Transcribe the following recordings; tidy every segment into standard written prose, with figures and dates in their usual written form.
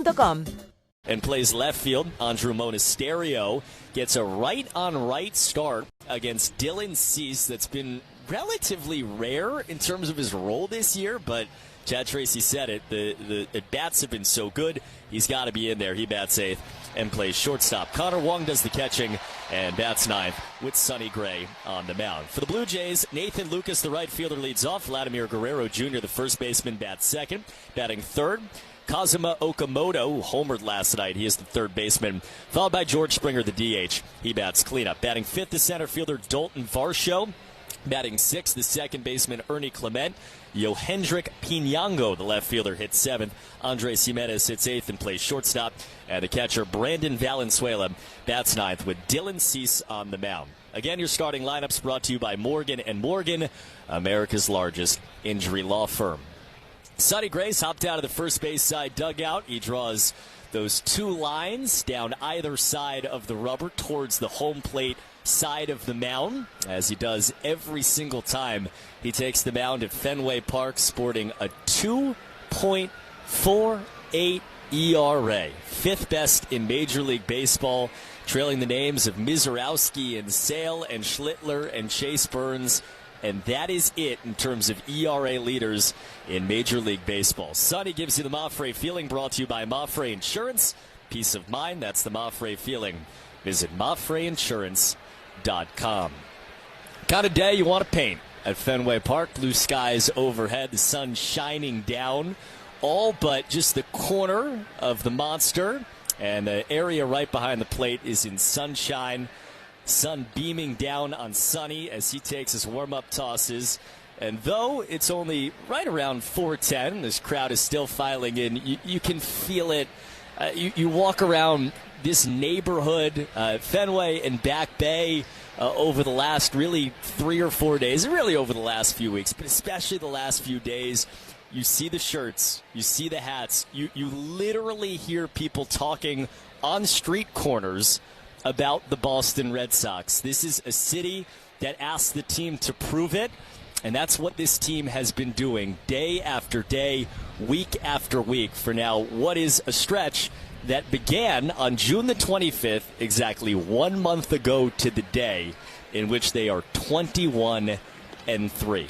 com. And plays left field. Andrew Monasterio gets a right-on-right start against Dylan Cease. That's been relatively rare in terms of his role this year, but Chad Tracy said it. The at-bats have been so good, he's got to be in there. He bats eighth and plays shortstop. Connor Wong does the catching and bats ninth with Sonny Gray on the mound. For the Blue Jays, Nathan Lucas, the right fielder, leads off. Vladimir Guerrero Jr., the first baseman, bats second. Batting third, Kazuma Okamoto, who homered last night. He is the third baseman, followed by George Springer, the DH. He bats cleanup. Batting fifth, the center fielder, Dalton Varsho. Batting sixth, the second baseman, Ernie Clement. Yohendrick Pinango, the left fielder, hits seventh. Andres Jimenez hits eighth and plays shortstop. And the catcher, Brandon Valenzuela, bats ninth with Dylan Cease on the mound. Again, your starting lineups brought to you by Morgan & Morgan, America's largest injury law firm. Sonny Gray's hopped out of the first base side dugout. He draws those two lines down either side of the rubber towards the home plate side of the mound, as he does every single time he takes the mound at Fenway Park, sporting a 2.48 ERA, fifth best in Major League Baseball, trailing the names of Mizorowski and Sale and Schlittler and Chase Burns. And that is it in terms of ERA leaders in Major League Baseball. Sonny gives you the Mafre feeling, brought to you by Mafre Insurance. Peace of mind, that's the Mafre feeling. Visit MafreInsurance.com. Kind of day you want to paint at Fenway Park. Blue skies overhead, the sun shining down, all but just the corner of the monster. And the area right behind the plate is in sunshine. Sun beaming down on Sonny as he takes his warm-up tosses. And though it's only right around 4:10, this crowd is still filing in. You can feel it. You walk around this neighborhood, Fenway and Back Bay, over the last really 3 or 4 days, and really over the last few weeks, but especially the last few days. You see the shirts, you see the hats. You literally hear people talking on street corners about the Boston Red Sox. This is a city that asks the team to prove it, and that's what this team has been doing day after day, week after week, for now what is a stretch that began on June the 25th, exactly 1 month ago to the day, in which they are 21-3.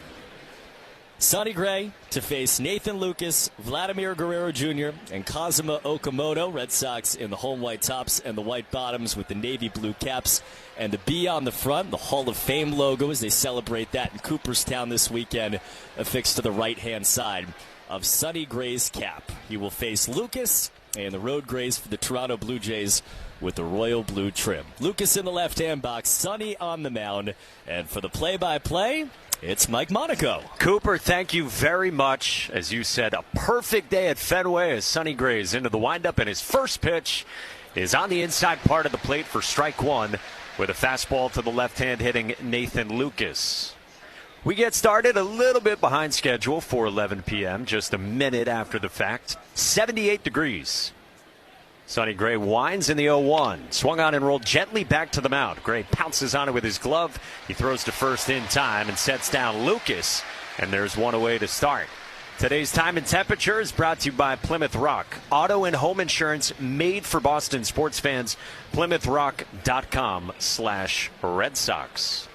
Sonny Gray to face Nathan Lucas, Vladimir Guerrero Jr., and Kazuma Okamoto. Red Sox in the home white tops and the white bottoms with the navy blue caps and the B on the front, the Hall of Fame logo as they celebrate that in Cooperstown this weekend, affixed to the right-hand side of Sonny Gray's cap. He will face Lucas and the road grays for the Toronto Blue Jays with the royal blue trim. Lucas in the left-hand box, Sonny on the mound, and for the play-by-play, it's Mike Monaco. Cooper, thank you very much. As you said, a perfect day at Fenway as Sonny Gray is into the windup, and his first pitch is on the inside part of the plate for strike one with a fastball to the left hand hitting Nathan Lucas. We get started a little bit behind schedule, 4:11 p.m., just a minute after the fact. 78 degrees. Sonny Gray winds in the 0-1. Swung on and rolled gently back to the mound. Gray pounces on it with his glove. He throws to first in time and sets down Lucas. And there's one away to start. Today's time and temperature is brought to you by Plymouth Rock. Auto and home insurance made for Boston sports fans. PlymouthRock.com/Red Sox.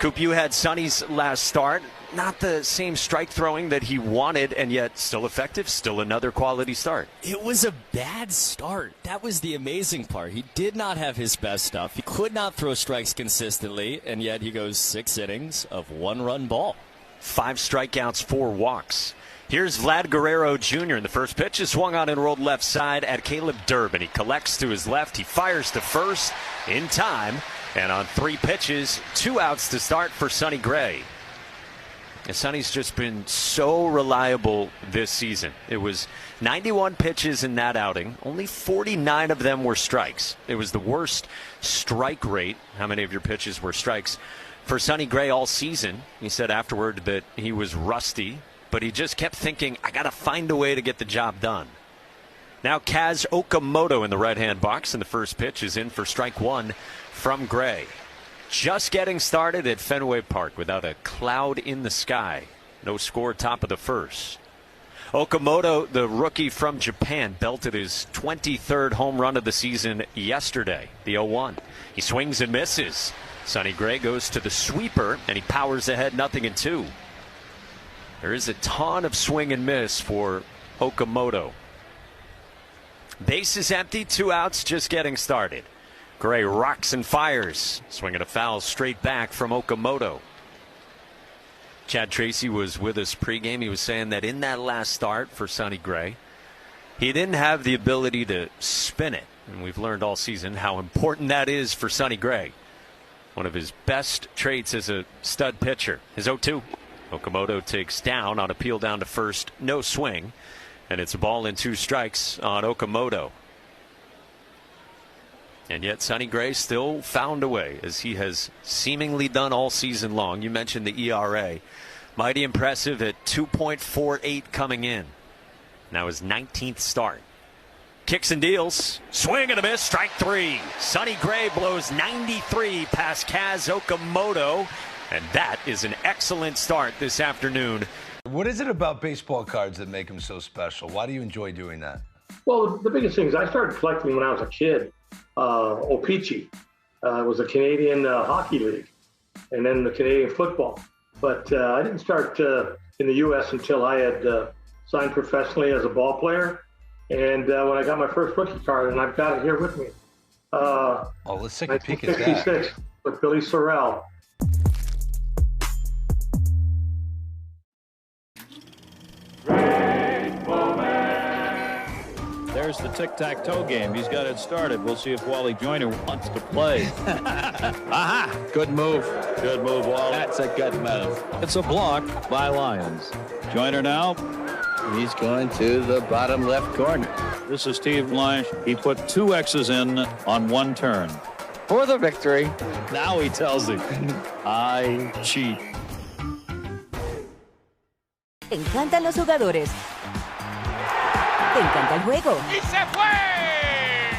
Coop, you had Sonny's last start. Not the same strike throwing that he wanted, and yet still effective, still another quality start. It was a bad start. That was the amazing part. He did not have his best stuff. He could not throw strikes consistently, and yet he goes 6 innings of 1-run ball. 5 strikeouts, 4 walks. Here's Vlad Guerrero Jr. in the first pitch. Is swung on and rolled left side at Caleb Durbin. He collects to his left. He fires to first in time. And on 3 pitches, 2 outs to start for Sonny Gray. And Sonny's just been so reliable this season. It was 91 pitches in that outing. Only 49 of them were strikes. It was the worst strike rate. How many of your pitches were strikes? For Sonny Gray all season. He said afterward that he was rusty, but he just kept thinking, I got to find a way to get the job done. Now Kaz Okamoto in the right-hand box, and the first pitch is in for strike one from Gray. Just getting started at Fenway Park without a cloud in the sky. No score, top of the first. Okamoto, the rookie from Japan, belted his 23rd home run of the season yesterday, the 0-1. He swings and misses. Sonny Gray goes to the sweeper, and he powers ahead 0-2. There is a ton of swing and miss for Okamoto. Base is empty, 2 outs, just getting started. Gray rocks and fires, swinging a foul straight back from Okamoto. Chad Tracy was with us pregame. He was saying that in that last start for Sonny Gray, he didn't have the ability to spin it. And we've learned all season how important that is for Sonny Gray. One of his best traits as a stud pitcher. His 0-2. Okamoto takes down on a peel down to first. No swing. And it's a ball and 2 strikes on Okamoto. And yet Sonny Gray still found a way, as he has seemingly done all season long. You mentioned the ERA. Mighty impressive at 2.48 coming in. Now his 19th start. Kicks and deals. Swing and a miss. Strike 3. Sonny Gray blows 93 past Kaz Okamoto. And that is an excellent start this afternoon. What is it about baseball cards that make them so special? Why do you enjoy doing that? Well, the biggest thing is I started collecting when I was a kid. O-Pee-Chee was a Canadian hockey league, and then the Canadian football. But I didn't start in the U.S. until I had signed professionally as a ball player. And when I got my first rookie card, and I've got it here with me. Let's take a peek at that. 1966 with Billy Sorrell. There's the tic-tac-toe game. He's got it started. We'll see if Wally Joyner wants to play. Aha! Good move. Good move, Wally. That's a good move. It's a block by Lyons. Joyner now. He's going to the bottom left corner. This is Steve Lyons. He put 2 X's in on 1 turn. For the victory. Now he tells him, I cheat. Te encantan los jugadores. Te encanta el juego. ¡Y se fue!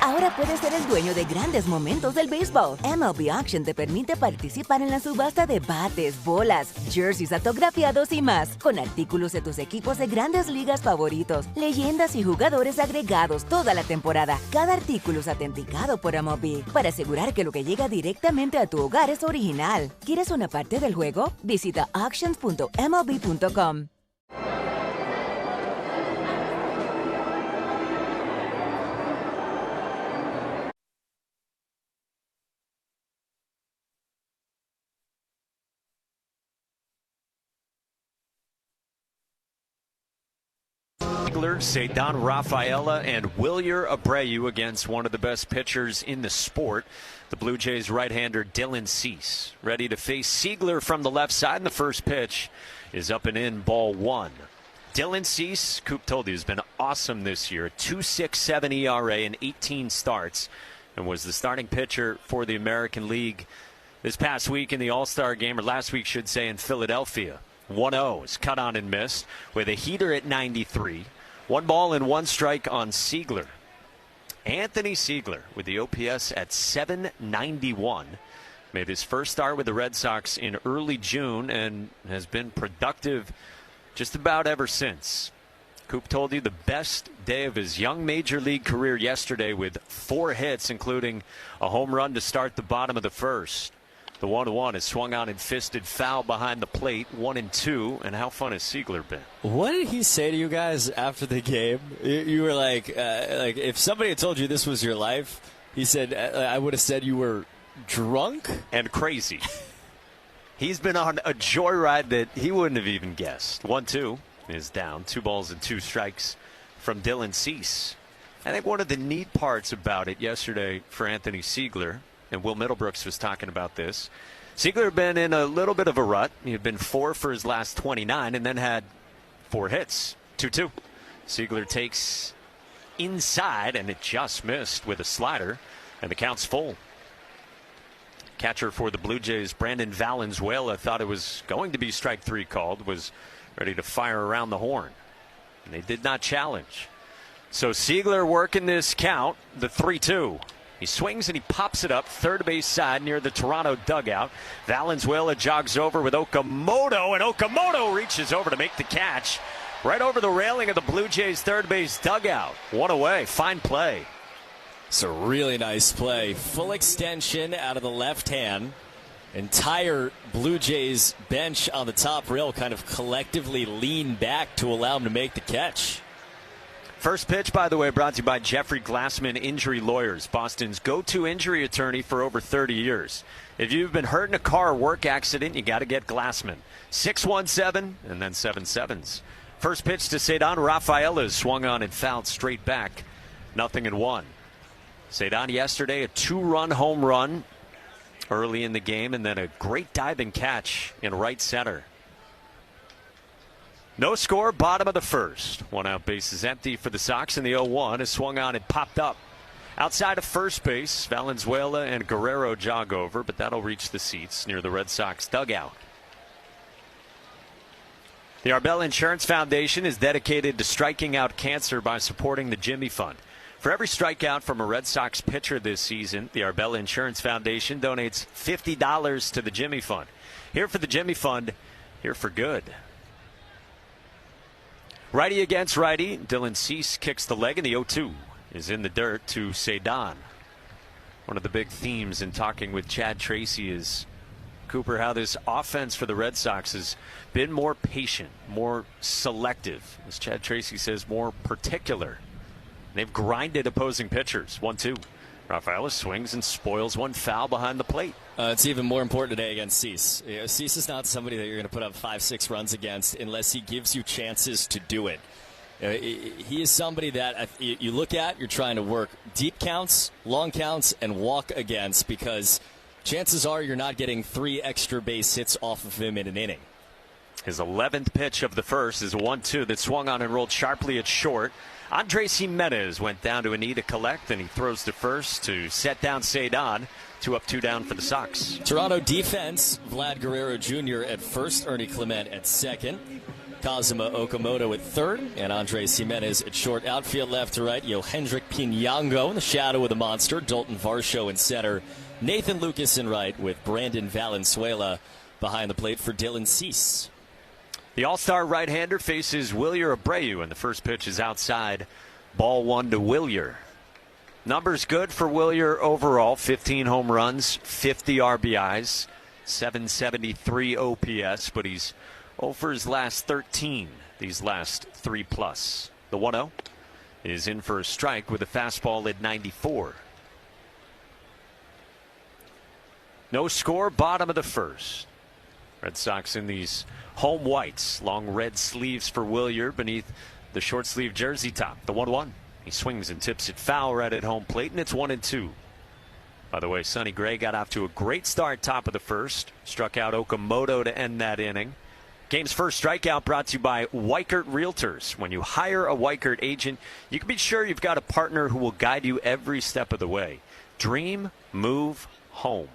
Ahora puedes ser el dueño de grandes momentos del béisbol. MLB Auction te permite participar en la subasta de bates, bolas, jerseys autografiados y más, con artículos de tus equipos de grandes ligas favoritos, leyendas y jugadores agregados toda la temporada. Cada artículo es autenticado por MLB para asegurar que lo que llega directamente a tu hogar es original. ¿Quieres una parte del juego? Visita auctions.mlb.com. Cedon Rafaela and Wilyer Abreu against one of the best pitchers in the sport, the Blue Jays right-hander Dylan Cease. Ready to face Siegler from the left side, and the first pitch is up and in, ball 1. Dylan Cease, Coop told you, has been awesome this year. 2.67 ERA in 18 starts, and was the starting pitcher for the American League this past week in the All-Star game, or last week, should say, in Philadelphia. 1-0 is cut on and missed with a heater at 93. 1 ball and 1 strike on Siegler. Anthony Siegler with the OPS at 791. Made his first start with the Red Sox in early June and has been productive just about ever since. Coop told you the best day of his young major league career yesterday with 4 hits, including a home run to start the bottom of the first. The 1-1 is swung on and fisted foul behind the plate, 1-2. And how fun has Siegler been? What did he say to you guys after the game? You were like if somebody had told you this was your life, he said, I would have said you were drunk and crazy. He's been on a joyride that he wouldn't have even guessed. 1-2 is down. 2 balls and 2 strikes from Dylan Cease. I think one of the neat parts about it yesterday for Anthony Siegler, and Will Middlebrooks was talking about this. Siegler had been in a little bit of a rut. He had been 4 for his last 29 and then had 4 hits. 2-2. Siegler takes inside, and it just missed with a slider, and the count's full. Catcher for the Blue Jays, Brandon Valenzuela, thought it was going to be strike 3 called, was ready to fire around the horn, and they did not challenge. So Siegler working this count, the 3-2. He swings and he pops it up third base side near the Toronto dugout. Valenzuela jogs over with Okamoto, and Okamoto reaches over to make the catch. right over the railing of the Blue Jays third base dugout. One away. Fine play. It's a really nice play. Full extension out of the left hand. Entire Blue Jays bench on the top rail kind of collectively leaned back to allow him to make the catch. First pitch, by the way, brought to you by Jeffrey Glassman Injury Lawyers, Boston's go-to injury attorney for over 30 years. If you've been hurt in a car or work accident, you got to get Glassman. 617 and then 77s. First pitch to Cedar Rafaela swung on and fouled straight back. 0-1. Cedar yesterday, a 2-run home run early in the game, and then a great diving catch in right center. No score, bottom of the first. One out, base is empty for the Sox, and the 0-1 is swung on and popped up. Outside of first base, Valenzuela and Guerrero jog over, but that'll reach the seats near the Red Sox dugout. The Arbella Insurance Foundation is dedicated to striking out cancer by supporting the Jimmy Fund. For every strikeout from a Red Sox pitcher this season, the Arbella Insurance Foundation donates $50 to the Jimmy Fund. Here for the Jimmy Fund, here for good. Righty against righty. Dylan Cease kicks the leg, and the 0-2 is in the dirt to Cedar. One of the big themes in talking with Chad Tracy is, Cooper, how this offense for the Red Sox has been more patient, more selective. As Chad Tracy says, more particular. They've grinded opposing pitchers. 1-2. Rafaela swings and spoils one foul behind the plate. It's even more important today against Cease. Cease is not somebody that you're going to put up 5-6 runs against unless he gives you chances to do it. He is somebody that you look at, you're trying to work deep counts, long counts, and walk against, because chances are you're not getting 3 extra base hits off of him in an inning. His 11th pitch of the first is a 1-2 that swung on and rolled sharply at short. Andres Jimenez went down to a knee to collect, and he throws to first to set down Cedar. 2 up, 2 down for the Sox. Toronto defense, Vlad Guerrero Jr. at first, Ernie Clement at second, Kazuma Okamoto at third, and Andres Jimenez at short. Outfield left to right, Yohendrick Pinango in the shadow of the monster, Dalton Varsho in center, Nathan Lucas in right, with Brandon Valenzuela behind the plate for Dylan Cease. The all-star right-hander faces Wilyer Abreu, and the first pitch is outside. Ball 1 to Wilyer. Numbers good for Wilyer overall. 15 home runs, 50 RBIs, 773 OPS, but he's 0 for his last 13, these last 3+. The 1-0 is in for a strike with a fastball at 94. No score, bottom of the first. Red Sox in these home whites, long red sleeves for Wilyer beneath the short sleeve jersey top. The 1-1. He swings and tips it foul right at home plate, and it's 1-2. By the way, Sonny Gray got off to a great start top of the first. Struck out Okamoto to end that inning. Game's first strikeout brought to you by Weichert Realtors. When you hire a Weichert agent, you can be sure you've got a partner who will guide you every step of the way. Dream, move, home.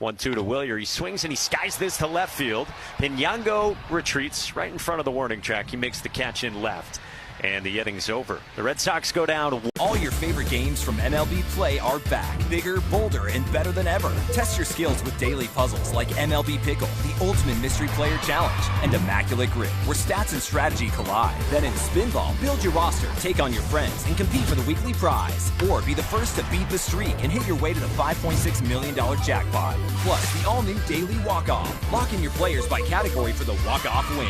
1-2 to Wilyer. He swings and he skies this to left field. Pinango retreats right in front of the warning track. He makes the catch in left, and the inning's over. The Red Sox go down. All your favorite games from MLB Play are back. Bigger, bolder, and better than ever. Test your skills with daily puzzles like MLB Pickle, the ultimate mystery player challenge, and Immaculate Grip, where stats and strategy collide. Then in Spinball, build your roster, take on your friends, and compete for the weekly prize. Or be the first to beat the streak and hit your way to the $5.6 million jackpot. Plus, the all-new Daily Walk-Off. Lock in your players by category for the walk-off win.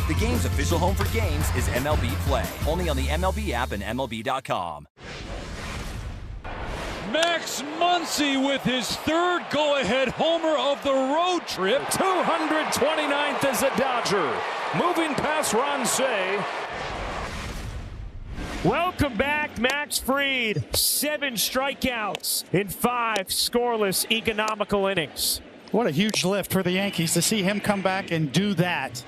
The game's official home for games is MLB Play. Only on the MLB app and MLB.com. Max Muncy with his third go-ahead homer of the road trip. 229th as a Dodger. Moving past Ronce. Welcome back, Max Fried. 7 strikeouts in 5 scoreless economical innings. What a huge lift for the Yankees to see him come back and do that.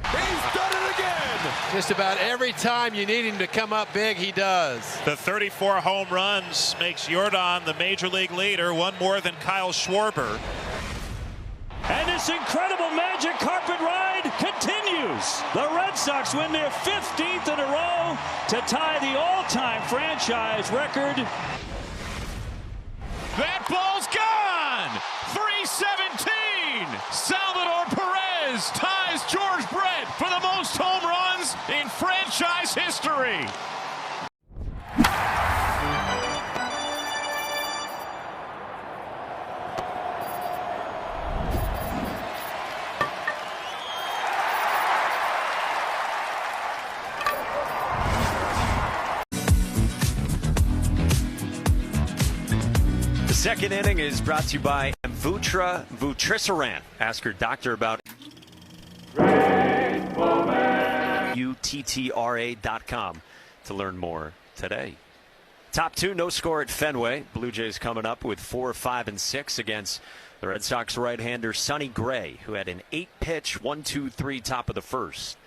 He's done it again! Just about every time you need him to come up big, he does. The 34 home runs makes Jordan the major league leader, one more than Kyle Schwarber. And this incredible magic carpet ride continues. The Red Sox win their 15th in a row to tie the all-time franchise record. That ball's gone! 317! Salvador Perez ties George Brett for the most home victory. The second inning is brought to you by Vutra Vutrisiran. Ask your doctor about UTTRA.com to learn more today. Top two, no score at Fenway. Blue Jays coming up with 4, 5, and 6 against the Red Sox right-hander Sonny Gray, who had an 8-pitch 1-2-3 top of the first.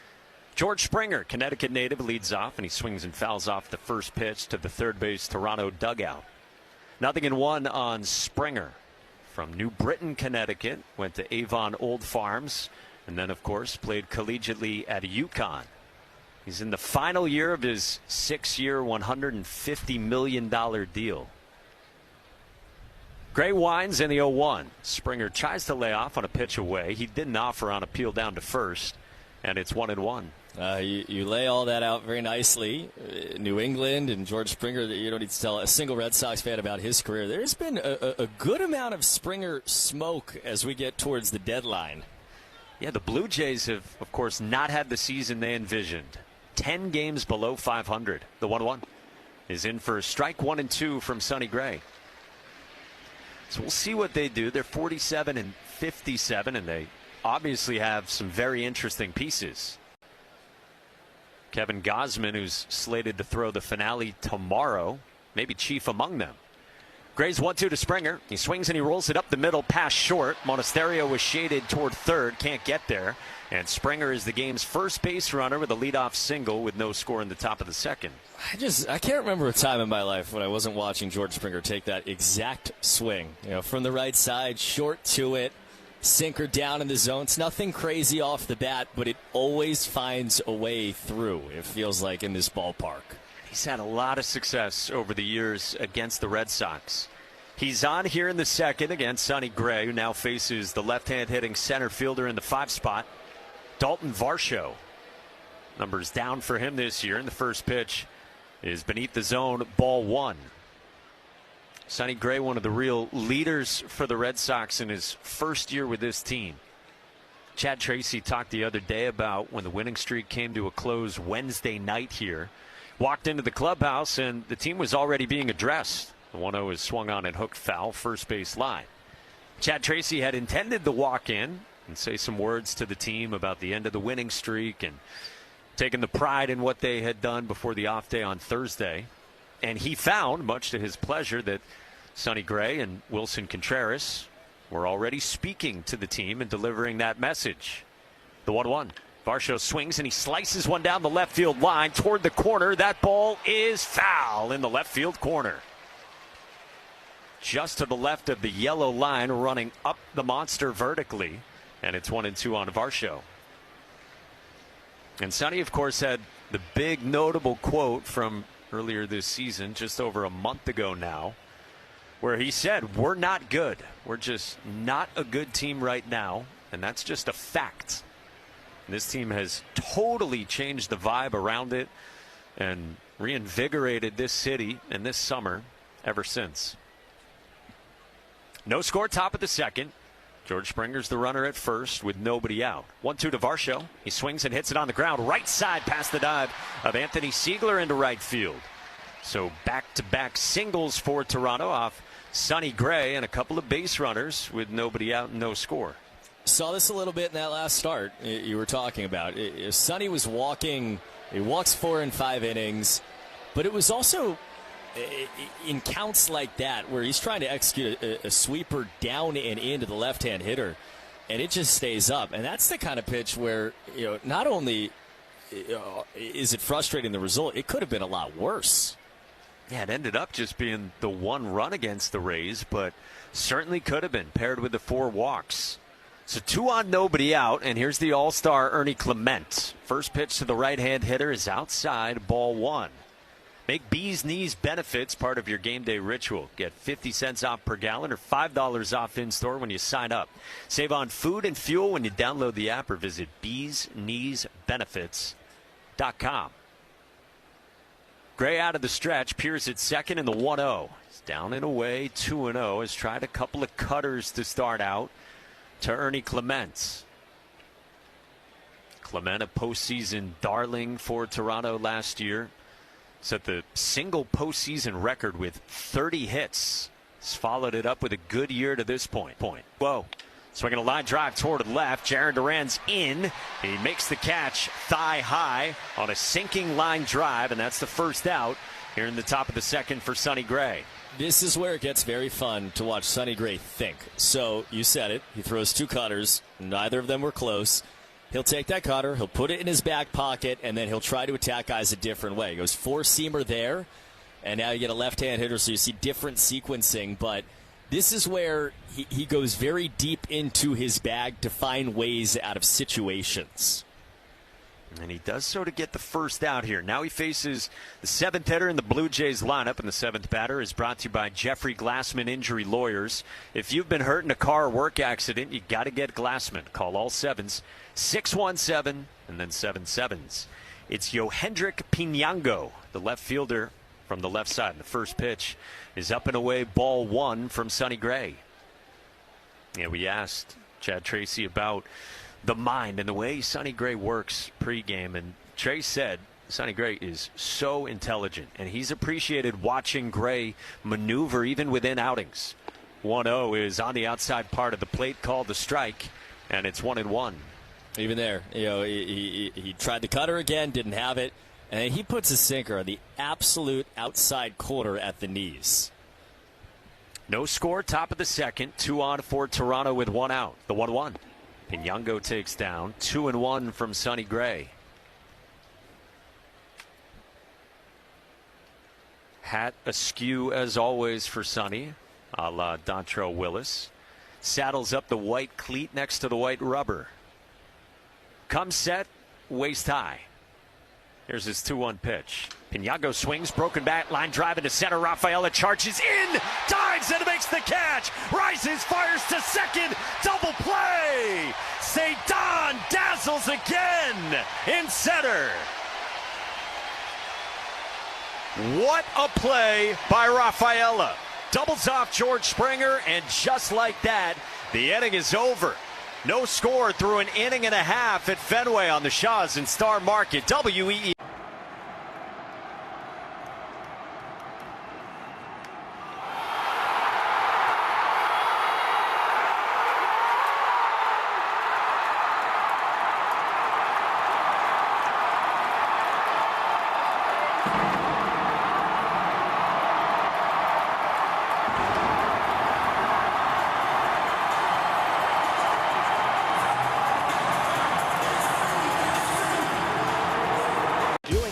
George Springer, Connecticut native, leads off, and he swings and fouls off the first pitch to the third base Toronto dugout. 0-1 on Springer. From New Britain, Connecticut, went to Avon Old Farms, and then, of course, played collegiately at UConn. He's in the final year of his 6-year, $150 million deal. Gray winds in the 0-1. Springer tries to lay off on a pitch away. He didn't offer on appeal down to first, and it's 1-1. You lay all that out very nicely. New England and George Springer, you don't need to tell a single Red Sox fan about his career. There's been a good amount of Springer smoke as we get towards the deadline. Yeah, the Blue Jays have, of course, not had the season they envisioned. 10 games below 500. The 1-1 is in for a strike 1 and 2 from Sonny Gray. So we'll see what they do. They're 47 and 57, and they obviously have some very interesting pieces. Kevin Gausman, who's slated to throw the finale tomorrow, maybe chief among them. Gray's 1-2 to Springer. He swings and he rolls it up the middle, past short. Monasterio was shaded toward third, can't get there. And Springer is the game's first base runner with a leadoff single with no score in the top of the second. I can't remember a time in my life when I wasn't watching George Springer take that exact swing. From the right side, short to it, sinker down in the zone. It's nothing crazy off the bat, but it always finds a way through, it feels like, in this ballpark. He's had a lot of success over the years against the Red Sox. He's on here in the second against Sonny Gray, who now faces the left-hand hitting center fielder in the 5 spot, Dalton Varsho. Numbers down for him this year, and the first pitch is beneath the zone, ball 1. Sonny Gray, one of the real leaders for the Red Sox in his first year with this team. Chad Tracy talked the other day about when the winning streak came to a close Wednesday night here. Walked into the clubhouse, and the team was already being addressed. The 1-0 is swung on and hooked foul, first base line. Chad Tracy had intended to walk in and say some words to the team about the end of the winning streak and taking the pride in what they had done before the off day on Thursday. And he found, much to his pleasure, that Sonny Gray and Wilson Contreras were already speaking to the team and delivering that message. The 1-1. Varsho swings and he slices one down the left field line toward the corner. That ball is foul in the left field corner. Just to the left of the yellow line, running up the monster vertically. And it's 1-2 on Varsho. And Sonny, of course, had the big notable quote from earlier this season, just over a month ago now, where he said, "We're not good. We're just not a good team right now. And that's just a fact." This team has totally changed the vibe around it and reinvigorated this city and this summer ever since. No score, top of the second. George Springer's the runner at first with nobody out. 1-2 to Varsho. He swings and hits it on the ground. Right side past the dive of Anthony Siegler into right field. So back-to-back singles for Toronto off Sonny Gray and a couple of base runners with nobody out and no score. Saw this a little bit in that last start you were talking about. Sonny was walking, he walks 4 and 5 innings, but it was also in counts like that where he's trying to execute a sweeper down and into the left-hand hitter, and it just stays up. And that's the kind of pitch where, not only is it frustrating the result, it could have been a lot worse. Yeah, it ended up just being the 1 run against the Rays, but certainly could have been paired with the 4 walks. So 2 on, nobody out, and here's the all-star Ernie Clement. First pitch to the right-hand hitter is outside, ball 1. Make Bees Knees benefits part of your game day ritual. Get 50 cents off per gallon or $5 off in-store when you sign up. Save on food and fuel when you download the app or visit beeskneesbenefits.com. Gray out of the stretch. Pierce at second in the 1-0. He's down and away, 2-0. Has tried a couple of cutters to start out to Ernie Clement. Clement, a postseason darling for Toronto last year. Set the single postseason record with 30 hits. He's followed it up with a good year to this point. Whoa. Swinging a line drive toward the left. Jarren Duran's in. He makes the catch thigh high on a sinking line drive, and that's the first out here in the top of the second for Sonny Gray. This is where it gets very fun to watch Sonny Gray think. So you said it. He throws two cutters. Neither of them were close. He'll take that cutter. He'll put it in his back pocket, and then he'll try to attack guys a different way. He goes four-seamer there, and now you get a left-hand hitter, so you see different sequencing. But this is where he goes very deep into his bag to find ways out of situations. And he does so to get the first out here. Now he faces the seventh hitter in the Blue Jays lineup, and the seventh batter is brought to you by Jeffrey Glassman Injury Lawyers. If you've been hurt in a car or work accident, you got to get Glassman. Call all sevens, 617 and then 77s. It's Yohendrick Pinango, the left fielder from the left side. And the first pitch is up and away, ball one from Sonny Gray. Yeah, we asked Chad Tracy about the mind and the way Sonny Gray works pregame, and Trey said Sonny Gray is so intelligent, and he's appreciated watching Gray maneuver even within outings. 1-0 is on the outside part of the plate, called the strike, and it's 1-1. Even there, he tried the cutter again, didn't have it, and then he puts a sinker on the absolute outside corner at the knees. No score, top of the second, 2 on for Toronto with 1 out. The 1-1. Pinango takes down, 2-1 from Sonny Gray. Hat askew as always for Sonny, a la Dontrelle Willis. Saddles up the white cleat next to the white rubber. Comes set, waist high. Here's his 2-1 pitch. Pinango swings, broken bat, line drive into center. Rafaela charges in, dives and makes the catch. Rises, fires to second, double play. Cedon dazzles again in center. What a play by Rafaela. Doubles off George Springer, and just like that, the inning is over. No score through an inning and a half at Fenway on the Shaw's and Star Market. WEE.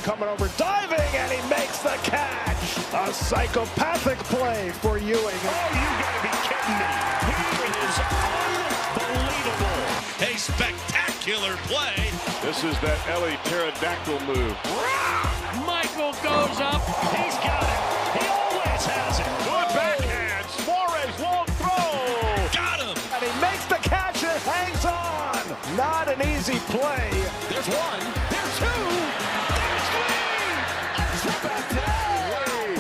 Coming over, diving, and he makes the catch. A psychopathic play for Ewing. Oh, you gotta be kidding me. He is unbelievable. A spectacular play. This is that Ellie pterodactyl move. Michael goes up. He's got it. He always has it. Good backhand. Suarez won't throw. Got him. And he makes the catch and hangs on. Not an easy play. There's one. There's two.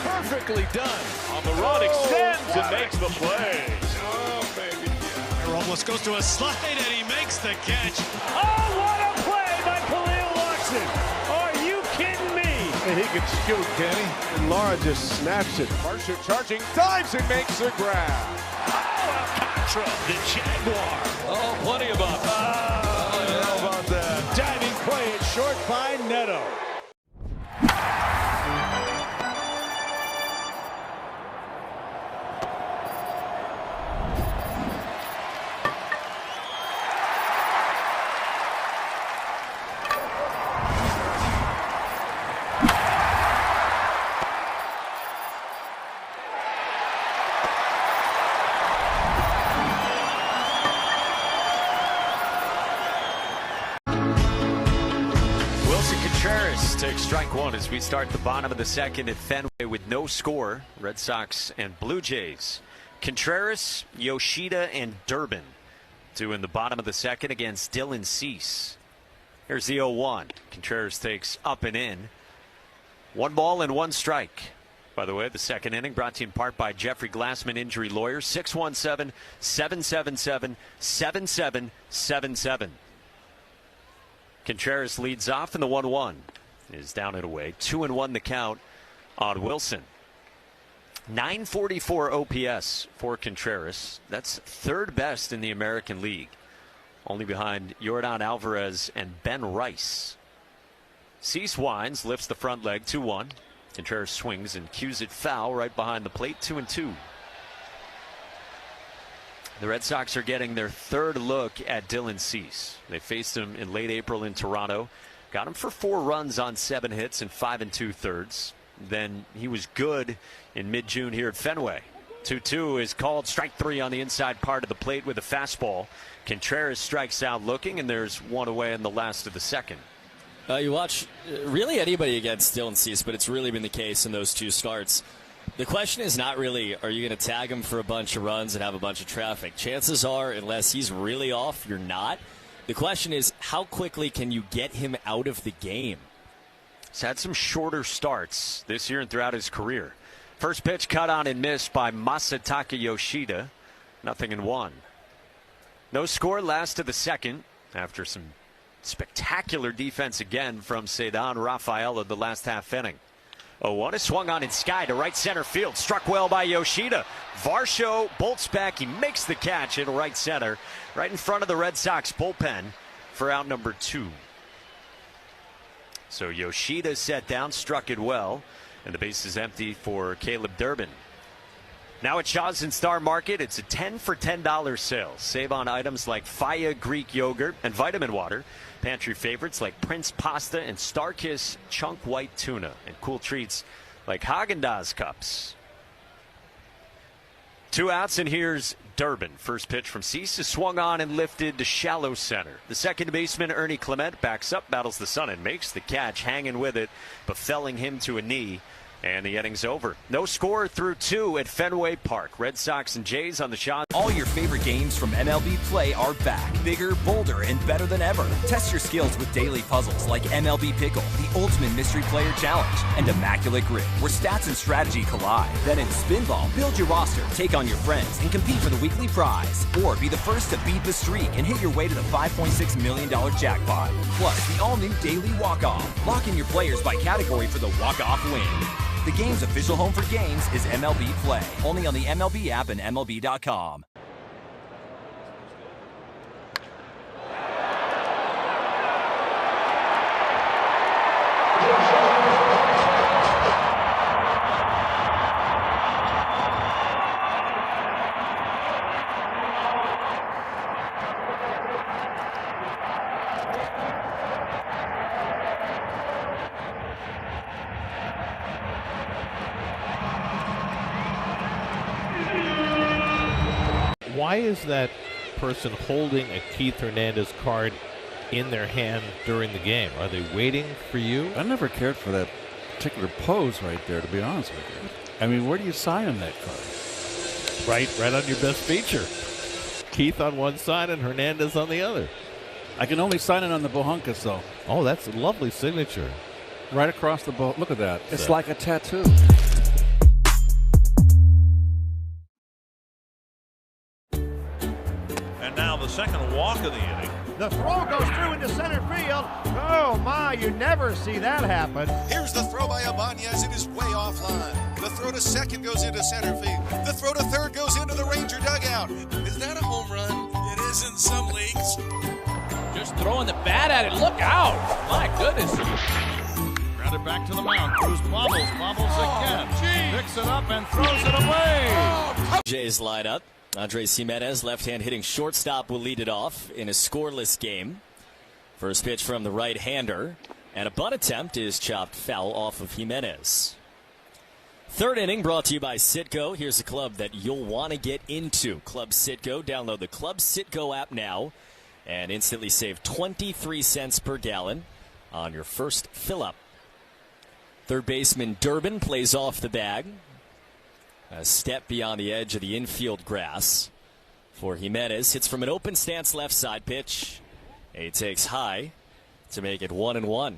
Perfectly done. On the run, extends and makes the play. Oh, baby. Robles goes to a slide and he makes the catch. Oh, what a play by Khalil Watson. Are you kidding me? And he can scoot, can he? And Laura just snaps it. Marcia charging, dives and makes a grab. Oh, Alcantara, the Jaguar. Oh, plenty of ups. How about that? Diving play at short by Neto. Takes strike one as we start the bottom of the second at Fenway with no score. Red Sox and Blue Jays. Contreras, Yoshida, and Durbin two in the bottom of the second against Dylan Cease. Here's the 0-1. Contreras takes up and in. 1 ball and 1 strike. By the way, the second inning brought to you in part by Jeffrey Glassman Injury Lawyers, 617-777-7777. Contreras leads off in the 1-1. Is down and away. 2-1 the count on Wilson. 944 OPS for Contreras. That's third best in the American League. Only behind Yordan Alvarez and Ben Rice. Cease winds, lifts the front leg, 2-1. Contreras swings and cues it foul right behind the plate, 2-2. The Red Sox are getting their third look at Dylan Cease. They faced him in late April in Toronto. Got him for 4 runs on 7 hits and 5 2/3. Then he was good in mid-June here at Fenway. 2-2 is called. Strike 3 on the inside part of the plate with a fastball. Contreras strikes out looking, and there's 1 away in the last of the second. You watch really anybody against Dylan Cease, but it's really been the case in those 2 starts. The question is not really, are you going to tag him for a bunch of runs and have a bunch of traffic? Chances are, unless he's really off, you're not. The question is, how quickly can you get him out of the game? He's had some shorter starts this year and throughout his career. First pitch cut on and missed by Masataka Yoshida. 0-1. No score last of the second after some spectacular defense again from Cedon Rafaela the last half inning. 0-1 is swung on in sky to right center field. Struck well by Yoshida. Varsho bolts back. He makes the catch in right center, right in front of the Red Sox bullpen for out number 2. So Yoshida set down, struck it well, and the base is empty for Caleb Durbin. Now at Shaw's and Star Market, it's a 10 for $10 sale. Save on items like Faya Greek yogurt and vitamin water. Pantry favorites like Prince Pasta and Starkiss Chunk White Tuna. And cool treats like Haagen-Dazs cups. 2 outs, and here's Durbin. First pitch from Cease is swung on and lifted to shallow center. The second baseman, Ernie Clement, backs up, battles the sun, and makes the catch, hanging with it, but felling him to a knee. And the inning's over. No score through 2 at Fenway Park. Red Sox and Jays on the shot. All your favorite games from MLB Play are back. Bigger, bolder, and better than ever. Test your skills with daily puzzles like MLB Pickle, the ultimate mystery player challenge, and Immaculate Grip, where stats and strategy collide. Then in Spinball, build your roster, take on your friends, and compete for the weekly prize. Or be the first to beat the streak and hit your way to the $5.6 million jackpot. Plus, the all-new Daily Walk-Off. Lock in your players by category for the walk-off win. The game's official home for games is MLB Play. Only on the MLB app and MLB.com. Why is that person holding a Keith Hernandez card in their hand during the game? Are they waiting for you? I never cared for that particular pose right there, to be honest with you. I mean, where do you sign on that card? Right on your best feature. Keith on one side and Hernandez on the other. I can only sign it on the Bohunkas, though. Oh, that's a lovely signature. Right across the bow. Look at that. It's like a tattoo. And now the second walk of the inning. The throw goes through into center field. Oh, my, you never see that happen. Here's the throw by Ibanez. It is way offline. The throw to second goes into center field. The throw to third goes into the Ranger dugout. Is that a home run? It is in some leagues. Just throwing the bat at it. Look out. My goodness. Grounded back to the mound. Cruz bobbles again. Picks it up and throws it away. Jays line up. Andres Jimenez, left-hand hitting shortstop, will lead it off in a scoreless game. First pitch from the right-hander, and a bunt attempt is chopped foul off of Jimenez. Third inning brought to you by Citgo. Here's a club that you'll want to get into. Club Citgo. Download the Club Citgo app now and instantly save 23 cents per gallon on your first fill-up. Third baseman Durbin plays off the bag. A step beyond the edge of the infield grass for Jimenez. Hits from an open stance left side pitch. He takes high to make it 1-1.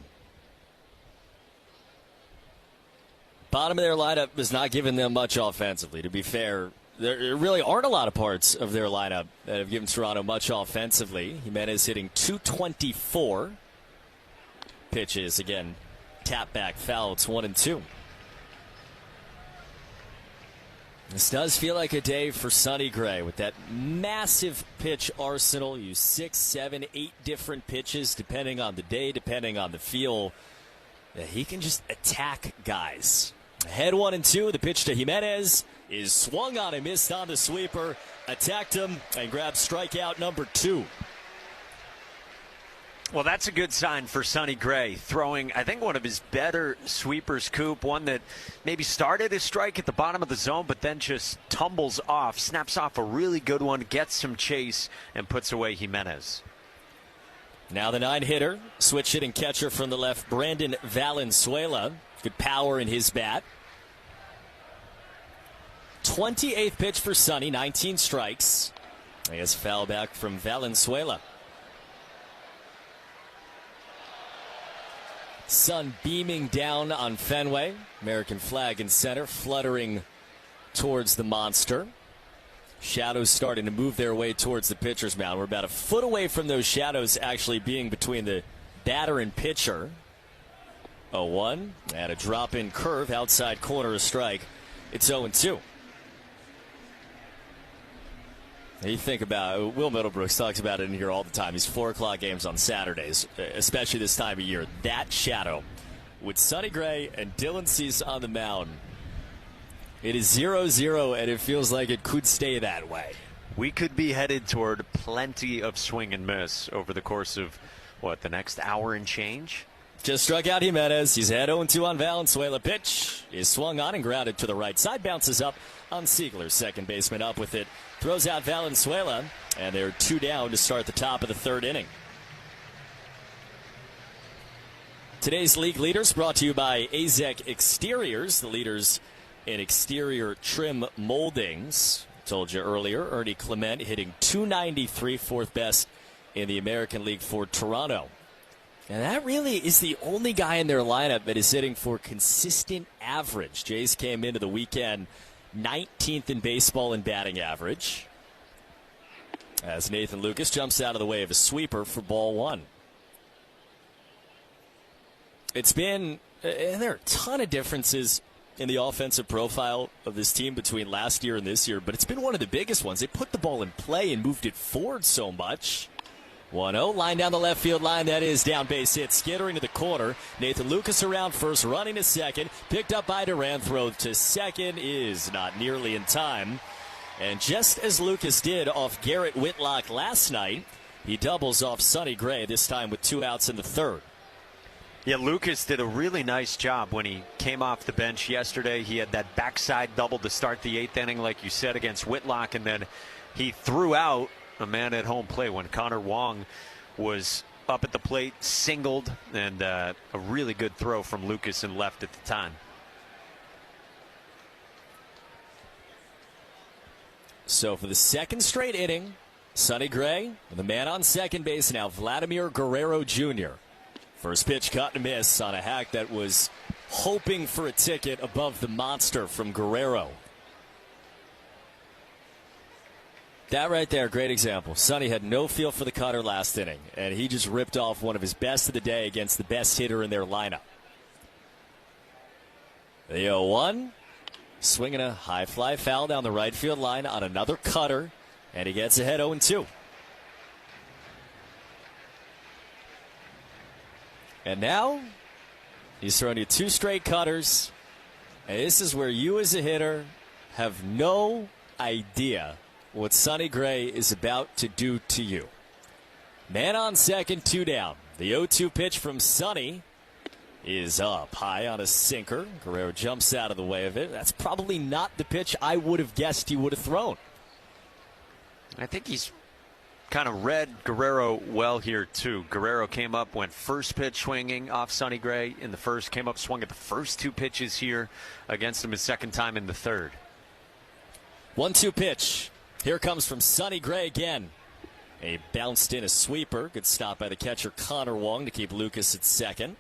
bottom of their lineup is not giving them much offensively. To be fair, there really aren't a lot of parts of their lineup that have given Toronto much offensively. Jimenez hitting .224. Pitches, again, tap back foul. It's 1-2. This does feel like a day for Sonny Gray with that massive pitch arsenal. Use 6, 7, 8 different pitches depending on the day, depending on the feel. He can just attack guys. Ahead 1-2. The pitch to Jimenez is swung on and missed on the sweeper. Attacked him and grabbed strikeout number 2. Well, that's a good sign for Sonny Gray, throwing, I think, one of his better sweepers, Coop, one that maybe started his strike at the bottom of the zone, but then just tumbles off, snaps off a really good one, gets some chase, and puts away Jimenez. Now the 9-hitter, switch hitting catcher from the left, Brandon Valenzuela. Good power in his bat. 28th pitch for Sonny, 19 strikes. I guess foul back from Valenzuela. Sun beaming down on Fenway. American flag in center, fluttering towards the monster. Shadows starting to move their way towards the pitcher's mound. We're about a foot away from those shadows actually being between the batter and pitcher. 0-1. And a drop-in curve, outside corner, a strike. It's 0-2. You think about Will Middlebrooks talks about it in here all the time. These 4 o'clock games on Saturdays, especially this time of year. That shadow with Sonny Gray and Dylan Cease on the mound. It is 0-0, and it feels like it could stay that way. We could be headed toward plenty of swing and miss over the course of, the next hour and change? Just struck out Jimenez. He's had 0-2 on Valenzuela. Pitch is swung on and grounded to the right side. Bounces up on Siegler. Second baseman up with it. Throws out Valenzuela. And they're 2 down to start the top of the 3rd inning. Today's league leaders brought to you by AZEK Exteriors. The leaders in exterior trim moldings. Told you earlier, Ernie Clement hitting .293, 4th best in the American League for Toronto. And that really is the only guy in their lineup that is hitting for consistent average. Jays came into the weekend 19th in baseball in batting average, as Nathan Lucas jumps out of the way of a sweeper for ball 1. There are a ton of differences in the offensive profile of this team between last year and this year, but it's been one of the biggest ones. They put the ball in play and moved it forward so much. 1-0, line down the left field line. That is down base hit, skittering to the corner. Nathan Lucas around first, running to second. Picked up by Duran. Throw to second is not nearly in time. And just as Lucas did off Garrett Whitlock last night, he doubles off Sonny Gray, this time with 2 outs in the 3rd. Yeah, Lucas did a really nice job when he came off the bench yesterday. He had that backside double to start the 8th inning, like you said, against Whitlock, and then he threw out a man at home plate when Connor Wong was up at the plate, singled, and a really good throw from Lucas in left at the time. So for the 2nd straight inning, Sonny Gray, the man on second base now, Vladimir Guerrero Jr. First pitch cut and miss on a hack that was hoping for a ticket above the monster from Guerrero. That right there, great example. Sonny had no feel for the cutter last inning, and he just ripped off one of his best of the day against the best hitter in their lineup. The 0-1, swinging a high fly foul down the right field line on another cutter, and he gets ahead 0-2. And now he's thrown you 2 straight cutters, and this is where you as a hitter have no idea what Sonny Gray is about to do to you. Man on second, 2 down. The 0-2 pitch from Sonny is up high on a sinker. Guerrero jumps out of the way of it. That's probably not the pitch I would have guessed he would have thrown. I think he's kind of read Guerrero well here, too. Guerrero came up, went first pitch swinging off Sonny Gray in the 1st, came up, swung at the first 2 pitches here against him his 2nd time in the 3rd. 1-2 pitch. Here comes from Sonny Gray again. A bounced in a sweeper. Good stop by the catcher Connor Wong to keep Lucas at second.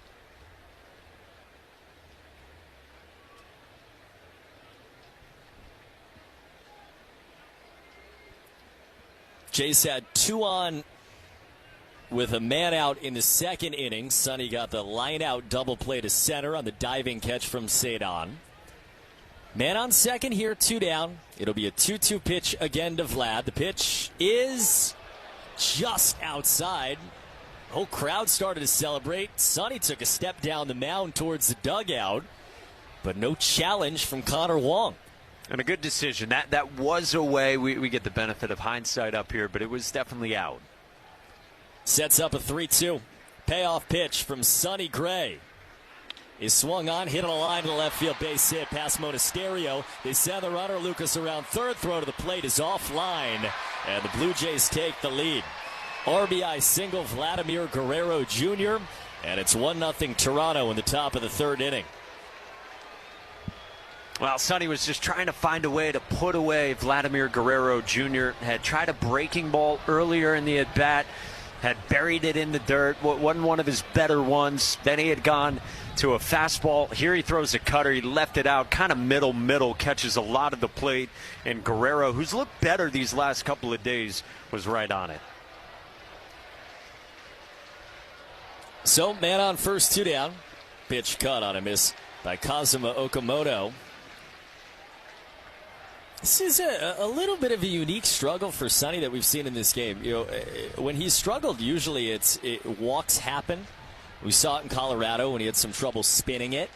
Jays had 2 on with a man out in the second inning. Sonny got the line-out double play to center on the diving catch from Cedon. Man on second here, 2 down. It'll be a 2-2 pitch again to Vlad. The pitch is just outside. The whole crowd started to celebrate. Sonny took a step down the mound towards the dugout, but no challenge from Connor Wong. And a good decision. That was away. We get the benefit of hindsight up here, but it was definitely out. Sets up a 3-2. Payoff pitch from Sonny Gray. Is swung on, hit on a line to the left field base hit past Monasterio. They send the runner Lucas around third. Throw to the plate is offline, and the Blue Jays take the lead. RBI single Vladimir Guerrero Jr., and it's 1-0 Toronto in the top of the third inning. Well, Sonny was just trying to find a way to put away Vladimir Guerrero Jr. Had tried a breaking ball earlier in the at-bat, had buried it in the dirt. Wasn't one of his better ones. Then he had gone to a fastball. Here he throws a cutter. He left it out, kind of middle, catches a lot of the plate. And Guerrero, who's looked better these last couple of days, was right on it. So, man on first, 2 down. Pitch cut on a miss by Kazuma Okamoto. This is a little bit of a unique struggle for Sonny that we've seen in this game. You know, when he's struggled, usually walks happen. We saw it in Colorado when he had some trouble spinning it.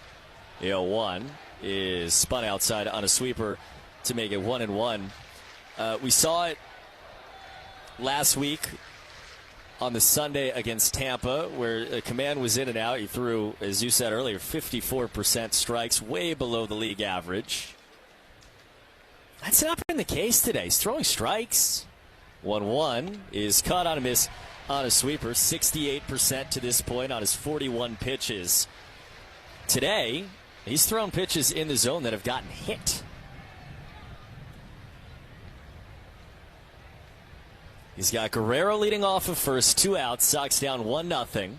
You know, one is spun outside on a sweeper to make it 1-1. We saw it last week on the Sunday against Tampa, where Command was in and out. He threw, as you said earlier, 54% strikes, way below the league average. That's not been the case today. He's throwing strikes. 1-1 is caught on a miss on a sweeper. 68% to this point on his 41 pitches. Today, he's thrown pitches in the zone that have gotten hit. He's got Guerrero leading off of first, 2 outs. Sox down 1-0.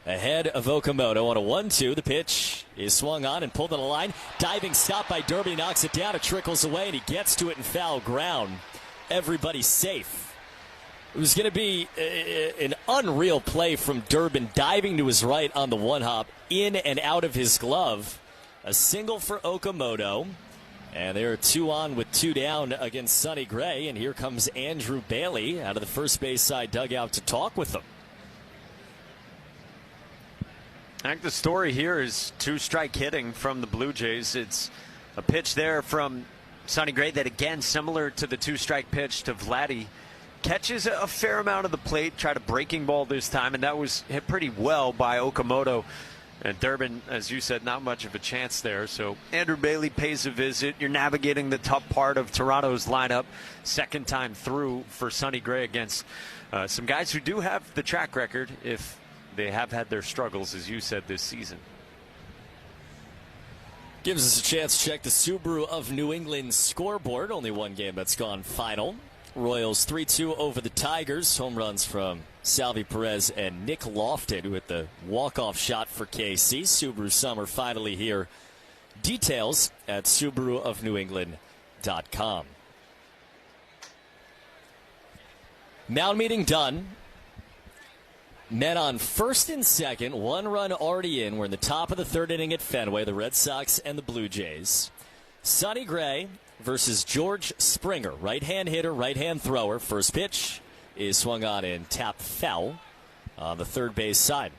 Ahead of Okamoto on a 1-2. The pitch is swung on and pulled on the line. Diving stop by Derby, knocks it down. It trickles away, and he gets to it in foul ground. Everybody's safe. It was going to be an unreal play from Durbin, diving to his right on the one-hop, in and out of his glove. A single for Okamoto. And there are 2 on with 2 down against Sonny Gray. And here comes Andrew Bailey out of the first base side dugout to talk with them. I think the story here is 2-strike hitting from the Blue Jays. It's a pitch there from Sonny Gray that, again, similar to the 2-strike pitch to Vladdy, catches a fair amount of the plate, tried a breaking ball this time, and that was hit pretty well by Okamoto. And Durbin, as you said, not much of a chance there. So Andrew Bailey pays a visit. You're navigating the tough part of Toronto's lineup. Second time through for Sonny Gray against some guys who do have the track record, if they have had their struggles, as you said, this season. Gives us a chance to check the Subaru of New England scoreboard. Only one game that's gone final. Royals 3-2 over the Tigers. Home runs from Salvi Perez and Nick Lofton with the walk-off shot for KC. Subaru summer finally here. Details at SubaruofNewEngland.com. Mound meeting done. Men on first and second. 1 run already in. We're in the top of the third inning at Fenway. The Red Sox and the Blue Jays. Sonny Gray versus George Springer. Right-hand hitter, right-hand thrower. First pitch is swung on and tapped foul on the third base side.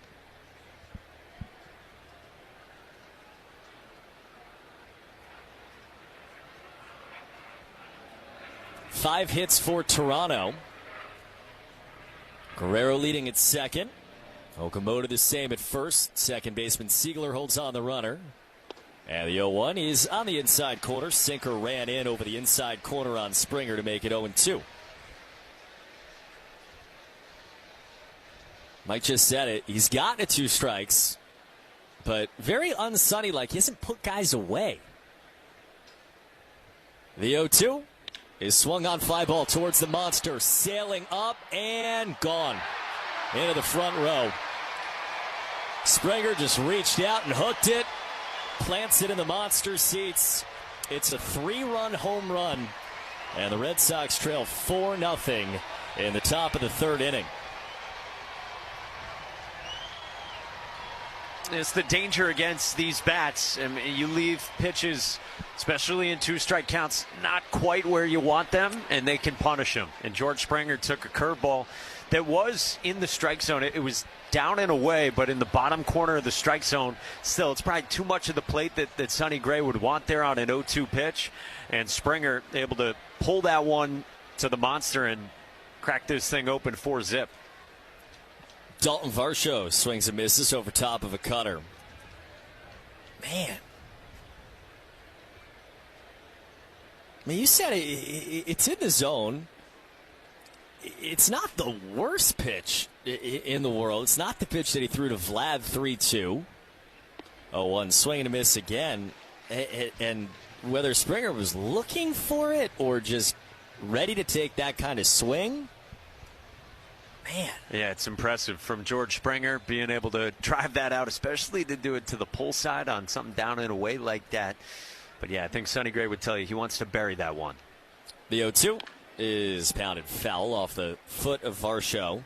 Five hits for Toronto. Guerrero leading at second. Okamoto the same at first. Second baseman Siegler holds on the runner. And the 0-1 is on the inside corner. Sinker ran in over the inside corner on Springer to make it 0-2. Mike just said it. He's gotten 2 strikes, but very un-Sonny like. He hasn't put guys away. The 0-2 is swung on, fly ball towards the monster, sailing up and gone into the front row. Springer just reached out and hooked it, plants it in the monster seats. It's a 3-run home run, and the Red Sox trail 4-0 in the top of the third inning. It's the danger against these bats. I mean, you leave pitches, especially in 2-strike counts, not quite where you want them, and they can punish them. And George Springer took a curveball that was in the strike zone. It was down and away, but in the bottom corner of the strike zone. Still, it's probably too much of the plate that Sonny Gray would want there on an 0-2 pitch. And Springer able to pull that one to the monster and crack this thing open 4-zip. Dalton Varsho swings and misses over top of a cutter. Man. I mean, you said it's in the zone. It's not the worst pitch in the world. It's not the pitch that he threw to Vlad 3-2. 0-1 swing and a miss again. And whether Springer was looking for it or just ready to take that kind of swing, man. Yeah, it's impressive from George Springer being able to drive that out, especially to do it to the pull side on something down and away like that. But yeah, I think Sonny Gray would tell you he wants to bury that one. The 0-2 is pounded foul off the foot of Varsho.